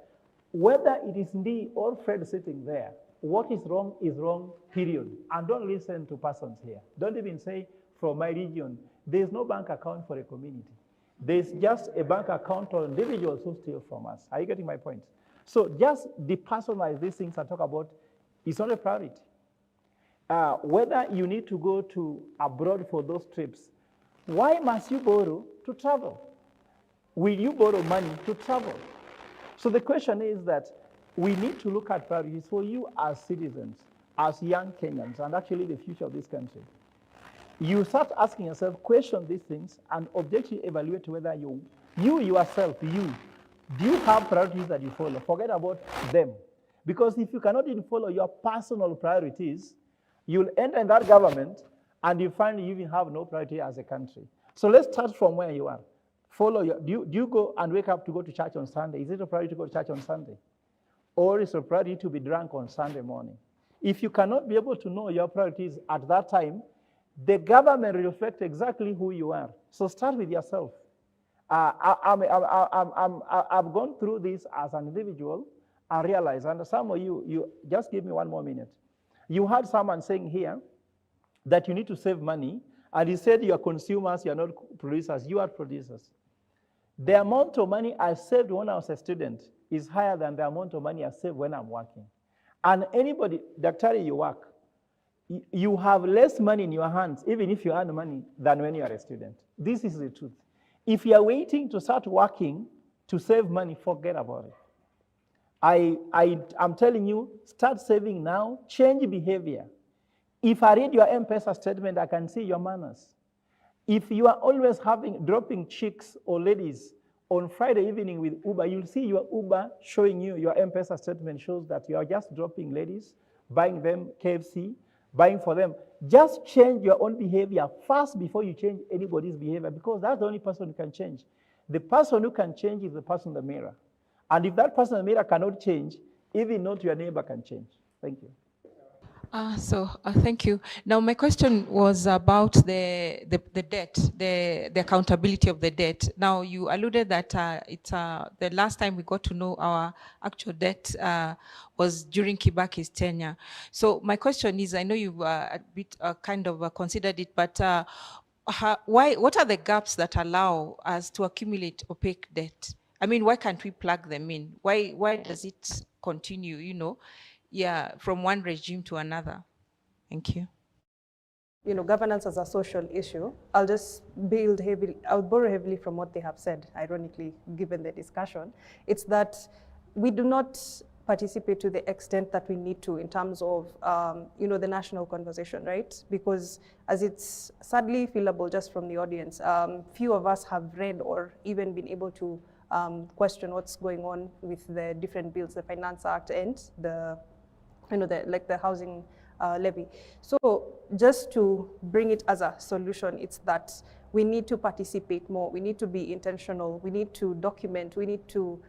whether it is me or Fred sitting there, what is wrong, period. And don't listen to persons here. Don't even say, from my region, there's no bank account for a community. There's just a bank account for individuals who steal from us. Are you getting my point? So just depersonalize these things and talk about, it's not a priority. Whether you need to go to abroad for those trips, why must you borrow to travel? Will you borrow money to travel? So the question is that we need to look at priorities for you as citizens, as young Kenyans, and actually the future of this country. You start asking yourself, question these things, and objectively evaluate whether you yourself, do you have priorities that you follow? Forget about them. Because if you cannot even follow your personal priorities, you'll enter in that government and you find you even have no priority as a country. So let's start from where you are. Follow your, do you go and wake up to go to church on Sunday? Is it a priority to go to church on Sunday? Or is it a priority to be drunk on Sunday morning? If you cannot be able to know your priorities at that time, the government will reflect exactly who you are. So start with yourself. I've gone through this as an individual and realized, and some of you just give me one more minute. You had someone saying here that you need to save money, and he said you are consumers, you are not producers, you are producers. The amount of money I saved when I was a student is higher than the amount of money I save when I'm working. And anybody, Daktari, you work, you have less money in your hands, even if you earn money, than when you are a student. This is the truth. If you are waiting to start working to save money, forget about it. I'm telling you, start saving now, change behavior. If I read your M-Pesa statement, I can see your manners. If you are always dropping chicks or ladies on Friday evening with Uber, you'll see your Uber showing you, your M-Pesa statement shows that you are just dropping ladies, buying them KFC, buying for them. Just change your own behavior first before you change anybody's behavior, because that's the only person who can change. The person who can change is the person in the mirror. And if that person in the mirror cannot change, even not your neighbor can change. Thank you. Thank you. Now, my question was about the debt, the accountability of the debt. Now, you alluded that the last time we got to know our actual debt was during Kibaki's tenure. So my question is, I know you've a bit kind of considered it, but what are the gaps that allow us to accumulate opaque debt? I mean, why can't we plug them in? Why does it continue, from one regime to another? Thank you. Governance as a social issue, I'll borrow heavily from what they have said, ironically, given the discussion. It's that we do not participate to the extent that we need to in terms of, the national conversation, right? Because as it's sadly feelable just from the audience, few of us have read or even been able to question what's going on with the different bills, the Finance Act and the housing levy. So just to bring it as a solution, it's that we need to participate more. We need to be intentional. We need to document. We need to,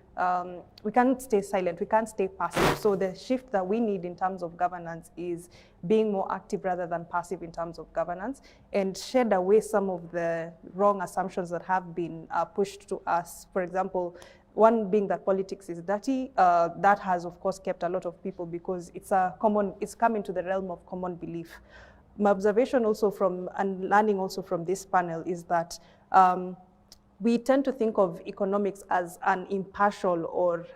we can't stay silent. We can't stay passive. So the shift that we need in terms of governance is being more active rather than passive in terms of governance, and shed away some of the wrong assumptions that have been pushed to us. For example, One being that politics is dirty. That has, of course, kept a lot of people because it's come into the realm of common belief. My observation also and learning also from this panel is that we tend to think of economics as an impartial or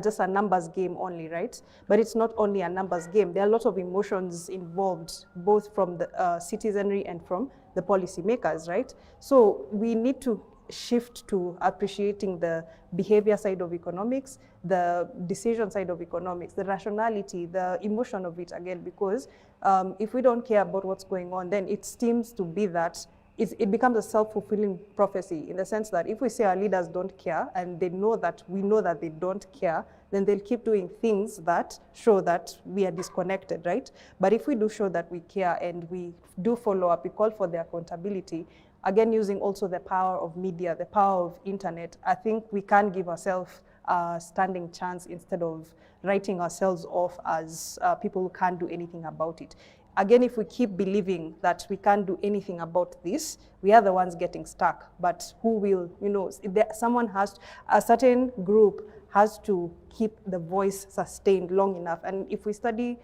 just a numbers game only, right? But it's not only a numbers game. There are a lot of emotions involved, both from the citizenry and from the policymakers, right? So we need to shift to appreciating the behavior side of economics, the decision side of economics, the rationality, the emotion of it again, because if we don't care about what's going on, then it seems to be that it becomes a self-fulfilling prophecy in the sense that if we say our leaders don't care and we know that they don't care, then they'll keep doing things that show that we are disconnected, right? But if we do show that we care and we do follow up, we call for their accountability, again, using also the power of media, the power of internet, I think we can give ourselves a standing chance instead of writing ourselves off as people who can't do anything about it. Again, if we keep believing that we can't do anything about this, we are the ones getting stuck. But who will, a certain group has to keep the voice sustained long enough. And if we study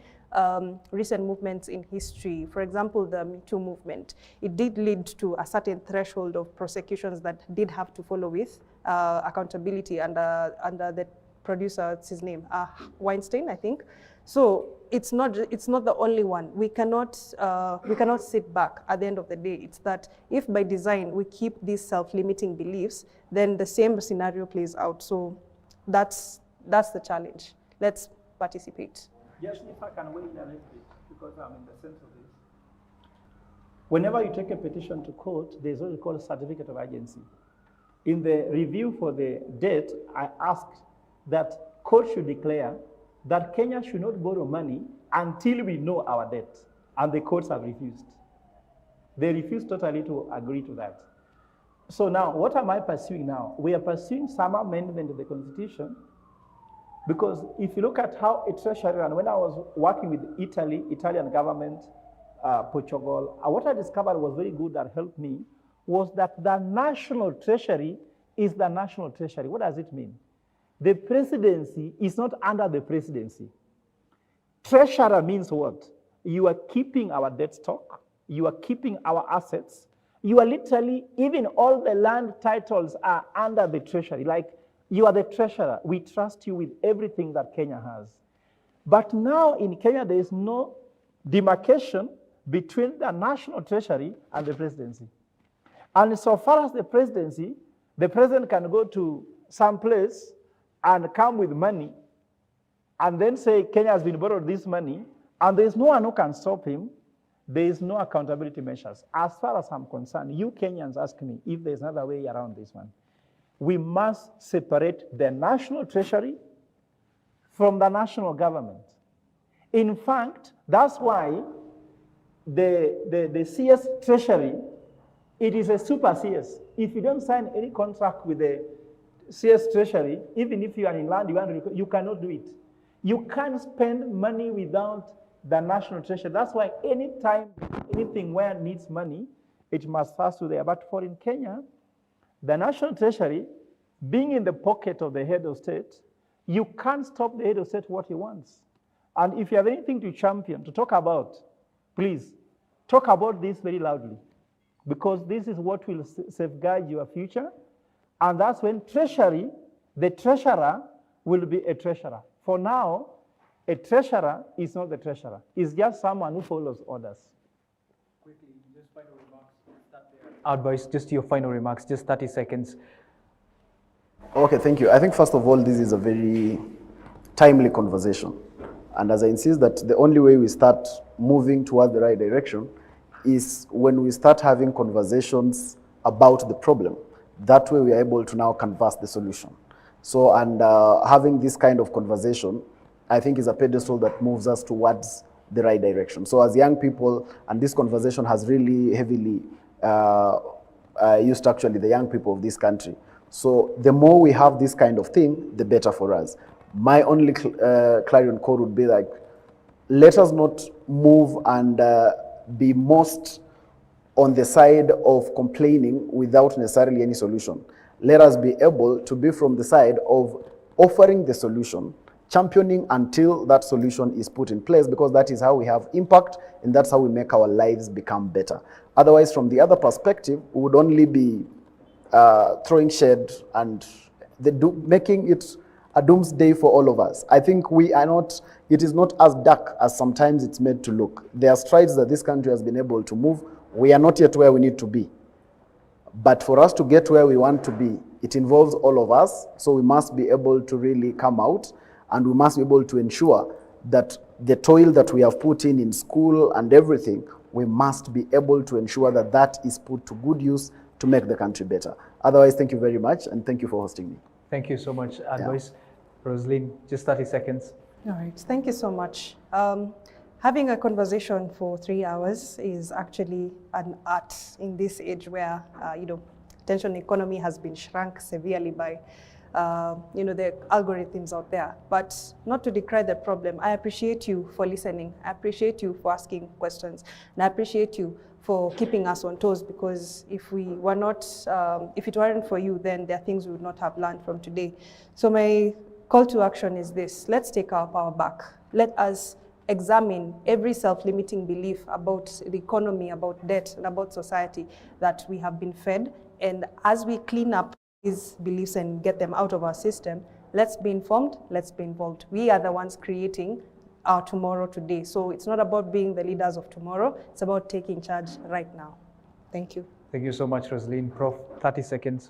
recent movements in history, for example, the Me Too movement, it did lead to a certain threshold of prosecutions that did have to follow with accountability under the producer, what's his name? Weinstein, I think. So it's not the only one. We cannot sit back at the end of the day. It's that if by design we keep these self-limiting beliefs, then the same scenario plays out. So that's the challenge. Let's participate. Just if I can weigh in a little bit, because I'm in the center of this. Whenever you take a petition to court, there's what we call a certificate of urgency. In the review for the debt, I asked that court should declare that Kenya should not borrow money until we know our debt, and the courts have refused. They refused totally to agree to that. So now, what am I pursuing now? We are pursuing some amendment of the Constitution, because if you look at how a treasury, and when I was working with Italian government, Portugal, what I discovered was very good that helped me was that the national treasury is the national treasury. What does it mean? The presidency is not under the presidency. Treasurer means what? You are keeping our debt stock, you are keeping our assets, you are literally, even all the land titles are under the treasury. Like, you are the treasurer. We trust you with everything that Kenya has. But now in Kenya, there is no demarcation between the national treasury and the presidency. And so far as the presidency, the president can go to some place and come with money and then say Kenya has been borrowed this money, and there is no one who can stop him. There is no accountability measures. As far as I'm concerned, you Kenyans ask me if there's another way around this one. We must separate the national treasury from the national government. In fact, that's why the CS treasury, it is a super CS. If you don't sign any contract with the CS treasury, even if you are in land, you cannot do it. You can't spend money without the national treasury. That's why anytime anything where needs money, it must pass through there. But for in Kenya, the national treasury, being in the pocket of the head of state, you can't stop the head of state what he wants. And if you have anything to champion, to talk about, please, talk about this very loudly, because this is what will safeguard your future. And that's when treasury, the treasurer will be a treasurer. For now, a treasurer is not the treasurer. It's just someone who follows orders. Quickly, just final remarks. Advice, just your final remarks, just 30 seconds. Okay, thank you. I think first of all, this is a very timely conversation. And as I insist that the only way we start moving toward the right direction is when we start having conversations about the problem. That way we are able to now canvass the solution. So, and having this kind of conversation, I think is a pedestal that moves us towards the right direction. So as young people, and this conversation has really heavily used actually the young people of this country. So the more we have this kind of thing, the better for us. My only clarion call would be like, let us not move and be most on the side of complaining without necessarily any solution. let us be able to be from the side of offering the solution, championing until that solution is put in place, because that is how we have impact and that's how we make our lives become better. Otherwise, from the other perspective, we would only be throwing shade and making it a doomsday for all of us. I think it is not as dark as sometimes it's made to look. There are strides that this country has been able to move. We are not yet where we need to be. But for us to get where we want to be, it involves all of us. So we must be able to really come out, and we must be able to ensure that the toil that we have put in school and everything, we must be able to ensure that that is put to good use to make the country better. Otherwise, thank you very much, and thank you for hosting me. Thank you so much, advice. Roselyne, just 30 seconds. All right, thank you so much. Having a conversation for 3 hours is actually an art in this age where, attention economy has been shrunk severely by, the algorithms out there. But not to decry the problem, I appreciate you for listening. I appreciate you for asking questions. And I appreciate you for keeping us on toes, because if we were not, if it weren't for you, then there are things we would not have learned from today. So my call to action is this: let's take our power back. Let us examine every self-limiting belief about the economy, about debt, and about society that we have been fed. And as we clean up these beliefs and get them out of our system, let's be informed, let's be involved. We are the ones creating our tomorrow today. So it's not about being the leaders of tomorrow, it's about taking charge right now. Thank you. Thank you so much, Roselyne. Prof, 30 seconds.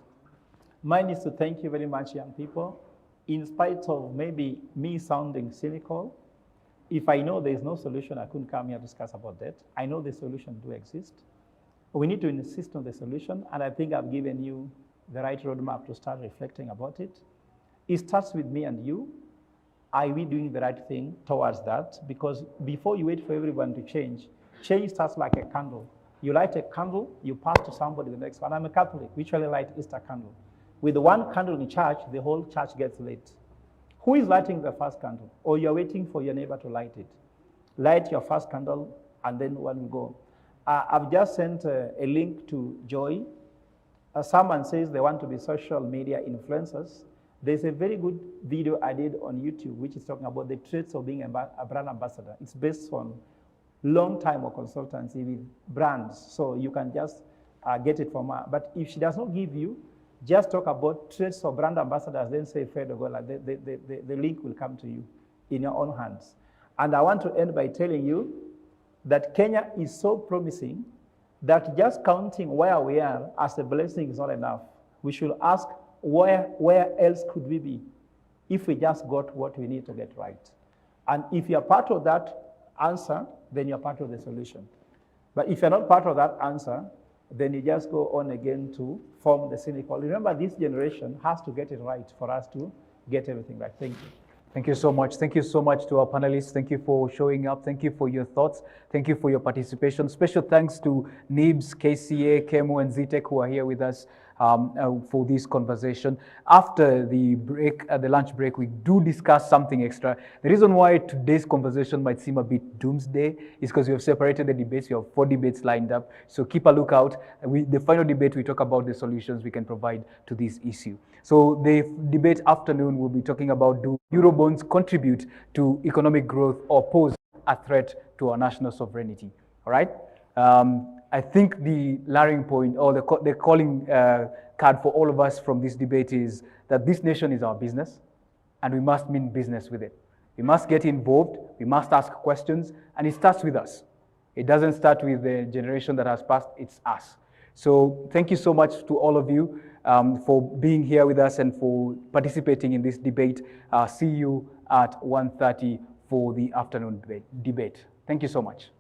Mine is to thank you very much, young people. In spite of maybe me sounding cynical, if I know there's no solution, I couldn't come here to discuss about that. I know the solution do exist. We need to insist on the solution, and I think I've given you the right roadmap to start reflecting about it. It starts with me and you. Are we doing the right thing towards that? Because before you wait for everyone to change, change starts like a candle. You light a candle, you pass to somebody the next one. I'm a Catholic, we usually light Easter candle. With one candle in church, the whole church gets lit. Who is lighting the first candle? Or you're waiting for your neighbor to light it? Light your first candle, and then one will go. I've just sent a link to Joy. Someone says they want to be social media influencers. There's a very good video I did on YouTube, which is talking about the traits of being a brand ambassador. It's based on long time of consultancy with brands. So you can just get it from her. But if she does not give you, just talk about traits of brand ambassadors, then say Fred Ogola. The link will come to you in your own hands. And I want to end by telling you that Kenya is so promising that just counting where we are as a blessing is not enough. We should ask where else could we be if we just got what we need to get right. And if you're part of that answer, then you're part of the solution. But if you're not part of that answer, then you just go on again to form the cynical. Remember, this generation has to get it right for us to get everything right. Thank you. Thank you so much. Thank you so much to our panelists. Thank you for showing up. Thank you for your thoughts. Thank you for your participation. Special thanks to NIBS, KCA, KEMO, and ZTEC who are here with us for this conversation. After the break, the lunch break, we do discuss something extra. The reason why today's conversation might seem a bit doomsday is because we have separated the debates. We have 4 debates lined up. So keep a lookout. The final debate, we talk about the solutions we can provide to this issue. So the debate afternoon, we'll be talking about, do Eurobonds contribute to economic growth or pose a threat to our national sovereignty? All right. I think the laring point or the calling card for all of us from this debate is that this nation is our business and we must mean business with it. We must get involved, we must ask questions, and it starts with us. It doesn't start with the generation that has passed, it's us. So thank you so much to all of you for being here with us and for participating in this debate. See you at 1:30 for the afternoon debate. Thank you so much.